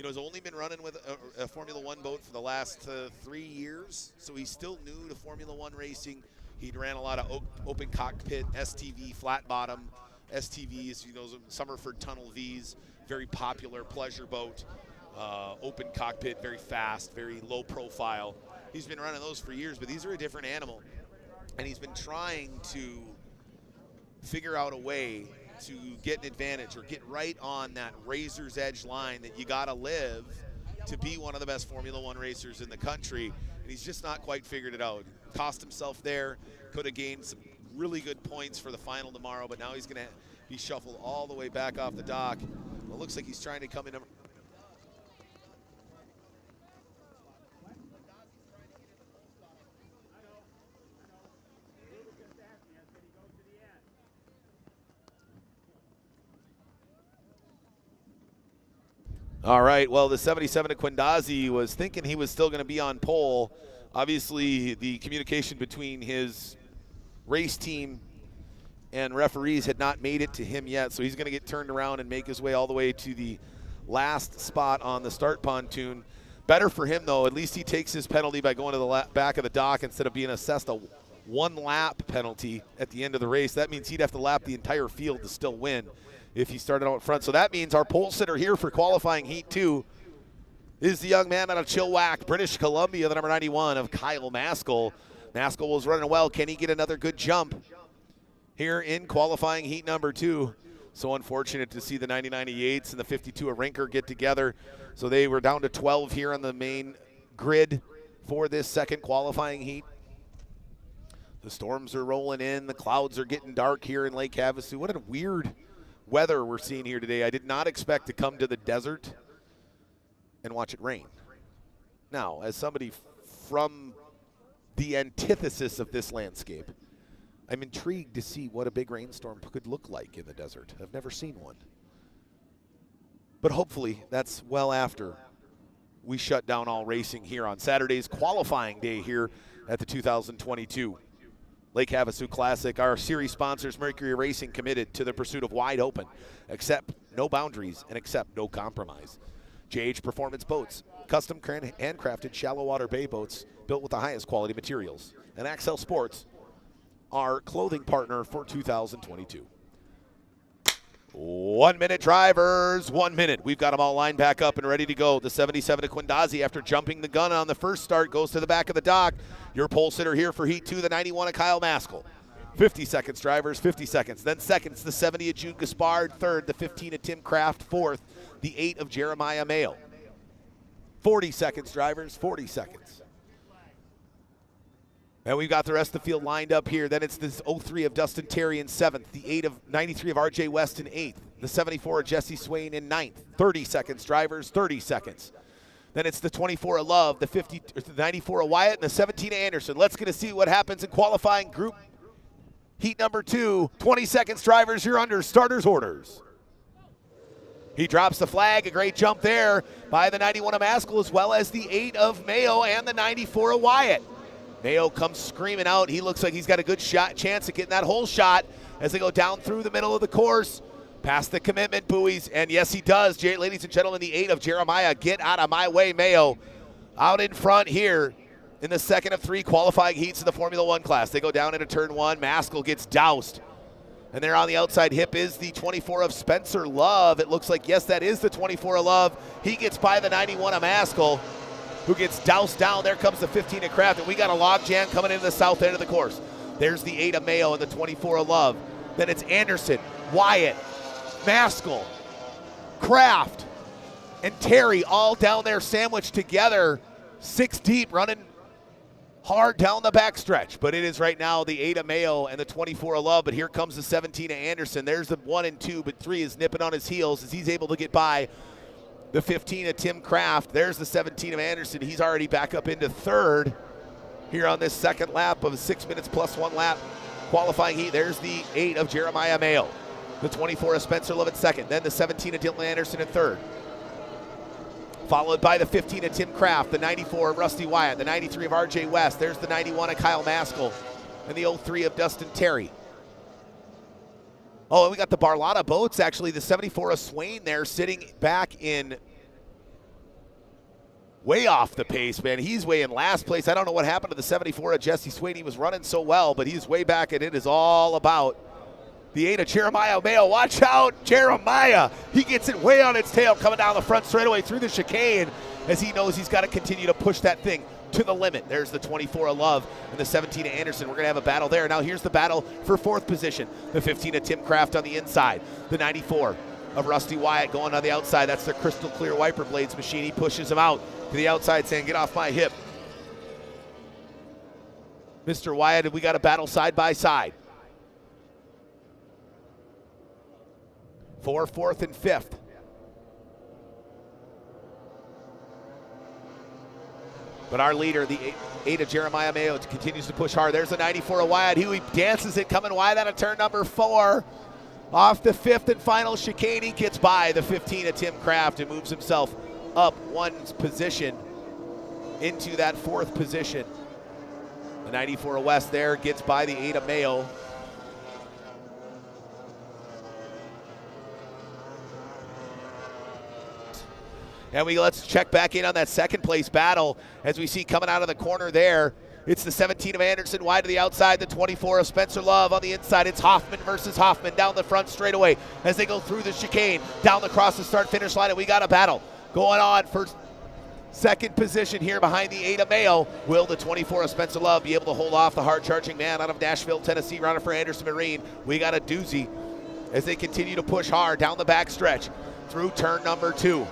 has only been running with a Formula One boat for the last 3 years, so he's still new to Formula One racing. He ran a lot of open cockpit, STV, flat bottom, STVs, Summerford Tunnel Vs, very popular pleasure boat, open cockpit, very fast, very low profile. He's been running those for years, but these are a different animal, and he's been trying to figure out a way to get an advantage or get right on that razor's edge line that you got to live to be one of the best Formula One racers in the country, and he's just not quite figured it out. Cost himself there, could have gained some really good points for the final tomorrow, but now he's going to be shuffled all the way back off the dock. Well, it looks like he's trying to come in. All right, well, the 77 of Quindazzi was thinking he was still going to be on pole. Obviously, the communication between his race team and referees had not made it to him yet, so he's going to get turned around and make his way all the way to the last spot on the start pontoon. Better for him, though. At least he takes his penalty by going to the back of the dock instead of being assessed a one-lap penalty at the end of the race. That means he'd have to lap the entire field to still win if he started out front. So that means our pole sitter here for qualifying heat 2 is the young man out of Chilliwack, British Columbia, the number 91 of Kyle Maskell. Maskell was running well. Can he get another good jump here in qualifying heat number 2? So unfortunate to see the 99 of Yates and the 52 of Rinker get together. So they were down to 12 here on the main grid for this second qualifying heat. The storms are rolling in. The clouds are getting dark here in Lake Havasu. What a weird weather we're seeing here today. I did not expect to come to the desert and watch it rain. Now, as somebody from the antithesis of this landscape, I'm intrigued to see what a big rainstorm could look like in the desert. I've never seen one. But hopefully that's well after we shut down all racing here on Saturday's qualifying day here at the 2022 Lake Havasu Classic. Our series sponsors, Mercury Racing, committed to the pursuit of wide open, accept no boundaries, and accept no compromise. JH Performance Boats, custom handcrafted shallow water bay boats built with the highest quality materials. And Axel Sports, our clothing partner for 2022. 1 minute, drivers, 1 minute. We've got them all lined back up and ready to go. The 77 of Quindazi, after jumping the gun on the first start, goes to the back of the dock. Your pole sitter here for Heat 2, the 91 of Kyle Maskell. 50 seconds, drivers, 50 seconds. Then seconds, the 70 of Jude Gaspard. Third, the 15 of Tim Kraft. Fourth, the 8 of Jeremiah Mayo. 40 seconds, drivers, 40 seconds. And we've got the rest of the field lined up here. Then it's this 03 of Dustin Terry in 7th, the 8 of 93 of RJ West in 8th, the 74 of Jesse Swain in 9th. 30 seconds, drivers, 30 seconds. Then it's the 24 of Love, the 94 of Wyatt, and the 17 of Anderson. Let's get to see what happens in qualifying group heat number 2. 20 seconds, drivers, you're under starters orders. He drops the flag, a great jump there by the 91 of Maskell, as well as the 8 of Mayo and the 94 of Wyatt. Mayo comes screaming out. He looks like he's got a good chance at getting that whole shot as they go down through the middle of the course, past the commitment buoys, and yes, he does. Ladies and gentlemen, the 8 of Jeremiah, get out of my way, Mayo, out in front here in the second of 3 qualifying heats in the Formula 1 class. They go down into turn 1. Maskell gets doused, and there on the outside hip is the 24 of Spencer Love. It looks like, yes, that is the 24 of Love. He gets by the 91 of Maskell, who gets doused down. There comes the 15 of Kraft, and we got a log jam coming into the south end of the course. There's the 8 of Mayo and the 24 of Love. Then it's Anderson, Wyatt, Maskell, Kraft, and Terry all down there sandwiched together, 6 deep, running hard down the backstretch. But it is right now the 8 of Mayo and the 24 of Love. But here comes the 17 of Anderson. There's the 1 and 2, but 3 is nipping on his heels as he's able to get by the 15 of Tim Kraft. There's the 17 of Anderson. He's already back up into third here on this second lap of 6 minutes plus 1 lap qualifying heat. There's the 8 of Jeremiah Mayo. The 24 of Spencer Love in second. Then the 17 of Dylan Anderson in third. Followed by the 15 of Tim Kraft, the 94 of Rusty Wyatt, the 93 of RJ West. There's the 91 of Kyle Maskell, and the 03 of Dustin Terry. Oh, and we got the Barlotta boats, actually, the 74 of Swain there sitting back in way off the pace, man. He's way in last place. I don't know what happened to the 74 of Jesse Swain. He was running so well, but he's way back, and it is all about the 8 of Jeremiah Mayo. Watch out, Jeremiah. He gets it way on its tail coming down the front straightaway through the chicane as he knows he's got to continue to push that thing to the limit. There's the 24 of Love and the 17 of Anderson. We're going to have a battle there. Now here's the battle for 4th position. The 15 of Tim Kraft on the inside. The 94 of Rusty Wyatt going on the outside. That's the crystal clear wiper blades machine. He pushes him out to the outside saying, get off my hip. Mr. Wyatt, we got a battle side by side. For 4th and 5th. But our leader, the 8 of Jeremiah Mayo, continues to push hard. There's the 94 of Wyatt. He dances it coming wide out of turn number 4. Off the 5th and final chicane, he gets by the 15 of Tim Kraft and moves himself up 1 position into that 4th position. The 94 of West there gets by the 8 of Mayo. And let's check back in on that second place battle as we see coming out of the corner there. It's the 17 of Anderson wide to the outside, the 24 of Spencer Love on the inside. It's Hoffman versus Hoffman down the front straightaway as they go through the chicane, down across the start-finish line, and we got a battle going on for second position here behind the 8 of Mayo. Will the 24 of Spencer Love be able to hold off the hard-charging man out of Nashville, Tennessee, runner for Anderson Marine? We got a doozy as they continue to push hard down the back stretch through turn number 2.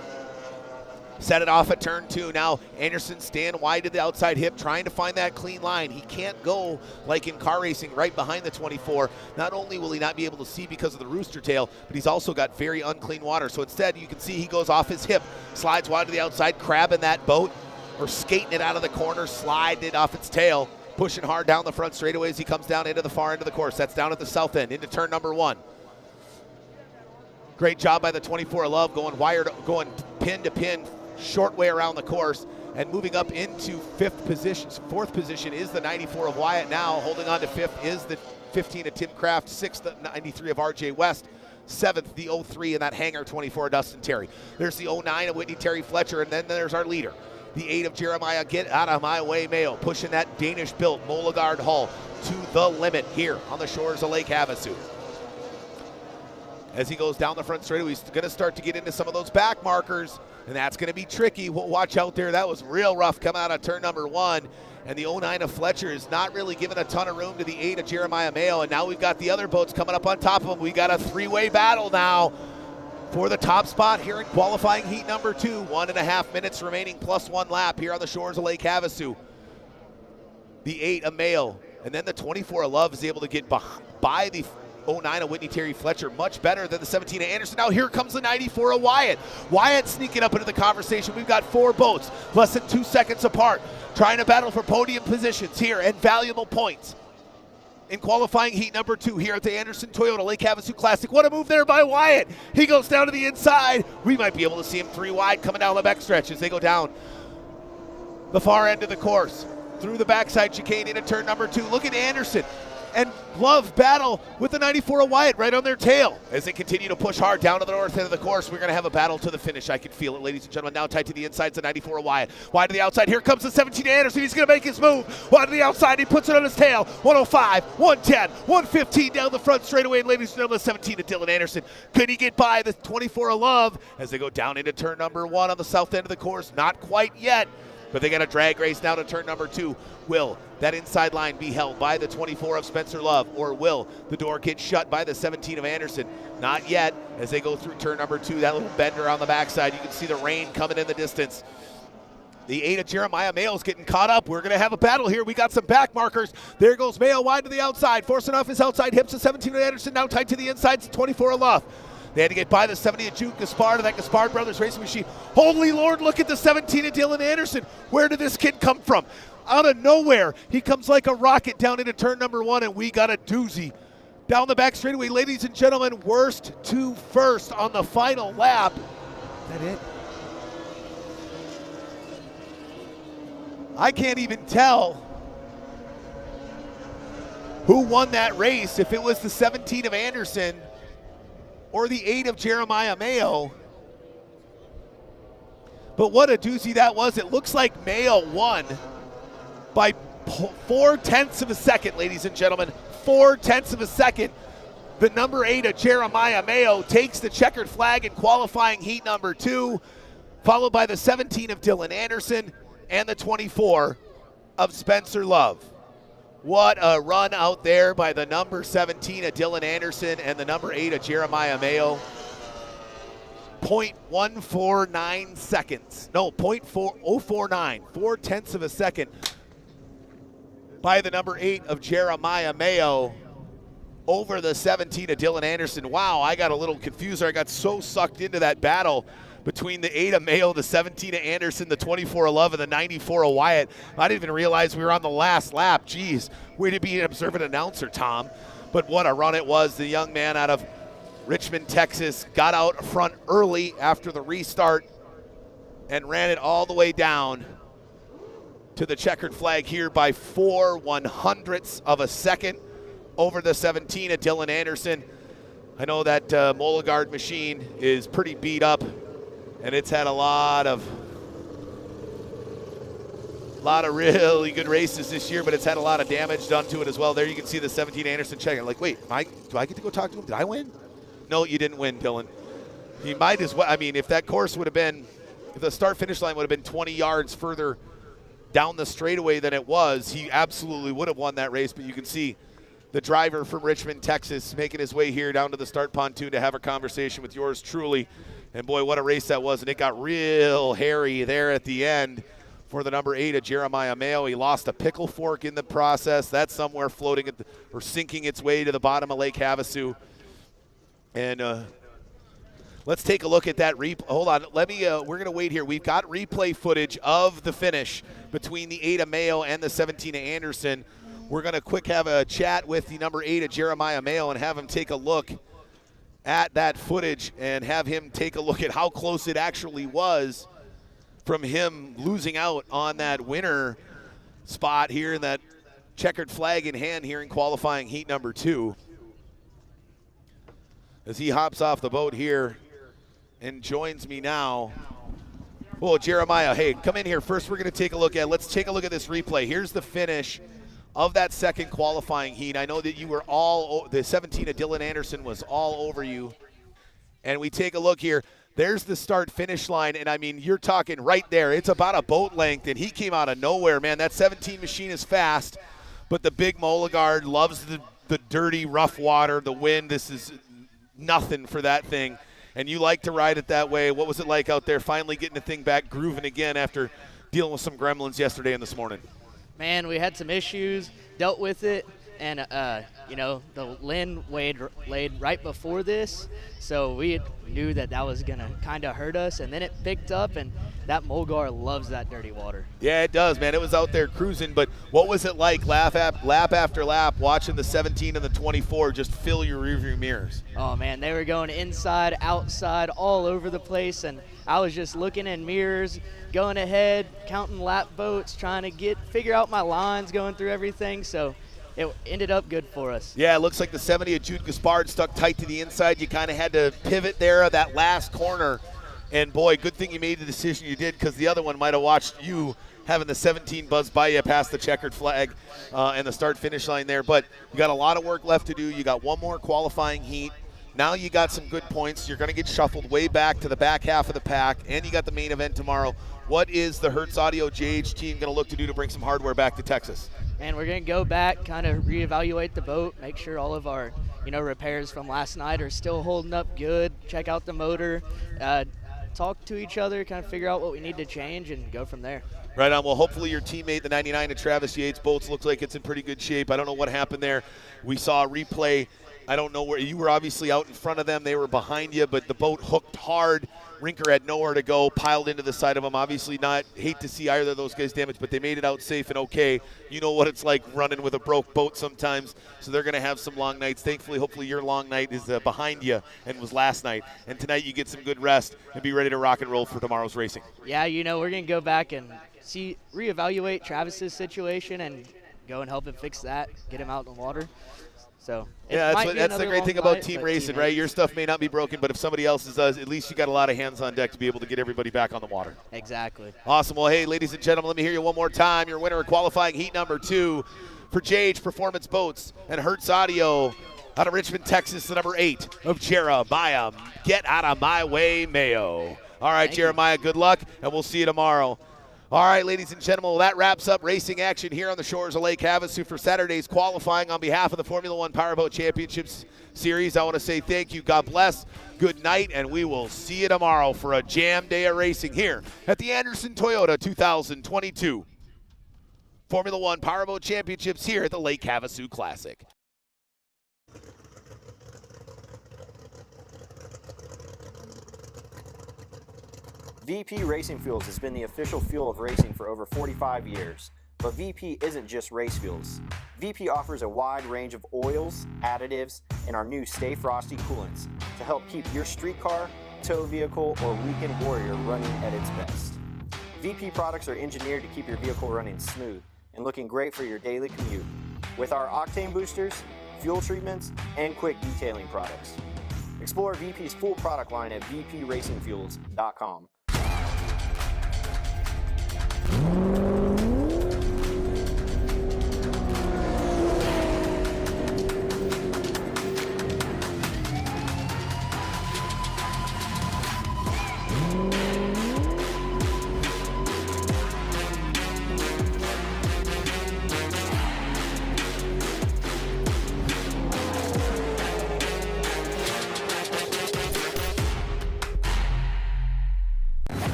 Set it off at turn 2. Now Anderson stand wide to the outside hip, trying to find that clean line. He can't go like in car racing right behind the 24. Not only will he not be able to see because of the rooster tail, but he's also got very unclean water. So instead, you can see he goes off his hip, slides wide to the outside, crabbing that boat, or skating it out of the corner, sliding it off its tail, pushing hard down the front straightaway as he comes down into the far end of the course. That's down at the south end, into turn number 1. Great job by the 24 of Love, going pin to pin, short way around the course. And moving up into fourth position is the 94 of Wyatt now. Holding on to fifth is the 15 of Tim Kraft, sixth, the 93 of RJ West, seventh, the 03 in that Hangar 24 of Dustin Terry. There's the 09 of Whitney Terry Fletcher, and then there's our leader, the 8 of Jeremiah Get Out of My Way Mayo, pushing that Danish-built Molegard hull to the limit here on the shores of Lake Havasu. As he goes down the front straightaway, he's going to start to get into some of those back markers, and that's going to be tricky. We'll watch out there. That was real rough coming out of turn number 1. And the 09 of Fletcher is not really giving a ton of room to the 8 of Jeremiah Mayo. And now we've got the other boats coming up on top of them. We got a three-way battle now for the top spot here in qualifying heat number 2. 1.5 minutes remaining plus 1 lap here on the shores of Lake Havasu. The 8 of Mayo. And then the 24 of Love is able to get by the 09 of Whitney Terry Fletcher, much better than the 17 of Anderson. Now here comes the 94 of Wyatt. Wyatt sneaking up into the conversation. We've got 4 boats, less than 2 seconds apart, trying to battle for podium positions here and valuable points in qualifying heat number 2 here at the Anderson Toyota Lake Havasu Classic. What a move there by Wyatt. He goes down to the inside. We might be able to see him 3 wide coming down the backstretch as they go down the far end of the course. Through the backside chicane into turn number 2. Look at Anderson and Love battle with the 94 of Wyatt right on their tail as they continue to push hard down to the north end of the course. We're going to have a battle to the finish. I can feel it, ladies and gentlemen. Now tight to the inside, the 94 of Wyatt. Wide to the outside. Here comes the 17 of Anderson. He's going to make his move. Wide to the outside. He puts it on his tail. 105, 110, 115 down the front straightaway. And ladies and gentlemen, 17 of Dylan Anderson. Could he get by the 24 of Love as they go down into turn number 1 on the south end of the course? Not quite yet. But they got a drag race now to turn number 2. Will that inside line be held by the 24 of Spencer Love, or will the door get shut by the 17 of Anderson? Not yet. As they go through turn number 2, that little bender on the backside, you can see the rain coming in the distance. The 8 of Jeremiah Mayo's getting caught up. We're going to have a battle here. We got some back markers. There goes Mayo wide to the outside, forcing off his outside hips. The 17 of Anderson now tight to the inside. It's 24 of Love. They had to get by the 70 of Jude Gaspard to that Gaspard Brothers racing machine. Holy Lord, look at the 17 of Dylan Anderson. Where did this kid come from? Out of nowhere, he comes like a rocket down into turn number 1, and we got a doozy. Down the back straightaway, ladies and gentlemen, worst to first on the final lap. Is that it? I can't even tell who won that race, if it was the 17 of Anderson or the 8 of Jeremiah Mayo. But what a doozy that was. It looks like Mayo won by 0.4 of a second, ladies and gentlemen. 0.4 of a second. The number 8 of Jeremiah Mayo takes the checkered flag in qualifying heat number 2, followed by the 17 of Dylan Anderson and the 24 of Spencer Love. What a run out there by the number 17 of Dylan Anderson and the number 8 of Jeremiah Mayo. 0.149 seconds. No, 0.4049. 0.4 of a second by the number 8 of Jeremiah Mayo over the 17 of Dylan Anderson. Wow, I got a little confused there. I got so sucked into that battle between the 8 of Mayo, the 17 of Anderson, the 24 of Love, and the 94 of Wyatt. I didn't even realize we were on the last lap. Geez, way to be an observant announcer, Tom. But what a run it was. The young man out of Richmond, Texas, got out front early after the restart and ran it all the way down to the checkered flag here by 4/100ths of a second over the 17 of Dylan Anderson. I know that Molegard machine is pretty beat up, and it's had a lot of really good races this year, but it's had a lot of damage done to it as well. There you can see the 17 Anderson checking. Like, wait, do I get to go talk to him? Did I win? No, you didn't win, Dylan. He might as well. I mean, if that course would have been, if the start-finish line would have been 20 yards further down the straightaway than it was, he absolutely would have won that race. But you can see the driver from Richmond, Texas, making his way here down to the start pontoon to have a conversation with yours truly. And boy, what a race that was. And it got real hairy there at the end for the number 8 of Jeremiah Mayo. He lost a pickle fork in the process. That's somewhere floating or sinking its way to the bottom of Lake Havasu. And let's take a look at that replay. Hold on. We're going to wait here. We've got replay footage of the finish between the 8 of Mayo and the 17 of Anderson. We're going to have a chat with the number 8 of Jeremiah Mayo and have him take a look at that footage and have him take a look at how close it actually was from him losing out on that winner spot here in that checkered flag in hand here in qualifying heat number 2. As he hops off the boat here and joins me now. Oh, Jeremiah, hey, come in here. First, we're going to take a look at, let's take a look at this replay. Here's the finish of that second qualifying heat. I know that you were the 17 of Dylan Anderson was all over you. And we take a look here. There's the start-finish line, and I mean, you're talking right there. It's about a boat length, and he came out of nowhere, man. That 17 machine is fast, but the big Molagard loves the dirty, rough water, the wind. This is nothing for that thing. And you like to ride it that way. What was it like out there finally getting the thing back grooving again after dealing with some gremlins yesterday and this morning? Man, we had some issues, dealt with it, and, the Lynn laid right before this, so we knew that was going to kind of hurt us, and then it picked up, and that Mulgar loves that dirty water. Yeah, it does, man. It was out there cruising, but what was it like lap after lap watching the 17 and the 24 just fill your rearview mirrors? Oh, man, they were going inside, outside, all over the place, and I was just looking in mirrors, going ahead, counting lap boats, trying to figure out my lines, going through everything, so it ended up good for us. Yeah, it looks like the 70 of Jude Gaspard stuck tight to the inside. You kind of had to pivot there, that last corner. And, boy, good thing you made the decision you did, because the other one might have watched you having the 17 buzz by you past the checkered flag and the start-finish line there. But you got a lot of work left to do. You got one more qualifying heat. Now you got some good points. You're going to get shuffled way back to the back half of the pack, and you got the main event tomorrow. What is the Hertz Audio JH team going to look to do to bring some hardware back to Texas? And we're going to go back, kind of reevaluate the boat, make sure all of our, repairs from last night are still holding up good, check out the motor, talk to each other, kind of figure out what we need to change, and go from there. Right on. Well, hopefully your teammate, the 99 of Travis Yates boats, looks like it's in pretty good shape. I don't know what happened there. We saw a replay. I don't know where you were obviously out in front of them. They were behind you, but the boat hooked hard. Rinker had nowhere to go, piled into the side of them. Obviously hate to see either of those guys damaged, but they made it out safe and okay. You know what it's like running with a broke boat sometimes, so they're going to have some long nights. Thankfully, hopefully your long night is behind you and was last night. And tonight you get some good rest and be ready to rock and roll for tomorrow's racing. Yeah, we're going to go back and reevaluate Travis's situation and go and help him fix that, get him out in the water. So yeah, that's the great thing about team racing, right? Your stuff may not be broken, but if somebody else's does, at least you got a lot of hands on deck to be able to get everybody back on the water. Exactly. Awesome. Well, hey, ladies and gentlemen, let me hear you one more time. Your winner of qualifying heat number 2 for JH Performance Boats and Hertz Audio out of Richmond, Texas, the number 8 of Jeremiah. Get out of my way, Mayo. All right, Jeremiah, good luck, and we'll see you tomorrow. All right, ladies and gentlemen, well, that wraps up racing action here on the shores of Lake Havasu for Saturday's qualifying. On behalf of the Formula One Powerboat Championships Series, I want to say thank you, God bless, good night, and we will see you tomorrow for a jam day of racing here at the Anderson Toyota 2022 Formula One Powerboat Championships here at the Lake Havasu Classic. VP Racing Fuels has been the official fuel of racing for over 45 years. But VP isn't just race fuels. VP offers a wide range of oils, additives, and our new Stay Frosty coolants to help keep your street car, tow vehicle, or weekend warrior running at its best. VP products are engineered to keep your vehicle running smooth and looking great for your daily commute. With our octane boosters, fuel treatments, and quick detailing products. Explore VP's full product line at vpracingfuels.com.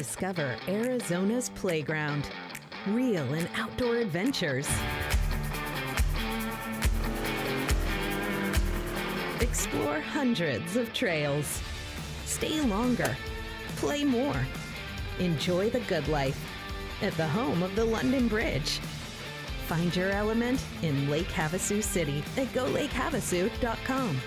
Discover Arizona's playground. Real and outdoor adventures. Explore hundreds of trails. Stay longer. Play more. Enjoy the good life at the home of the London Bridge. Find your element in Lake Havasu City at golakehavasu.com.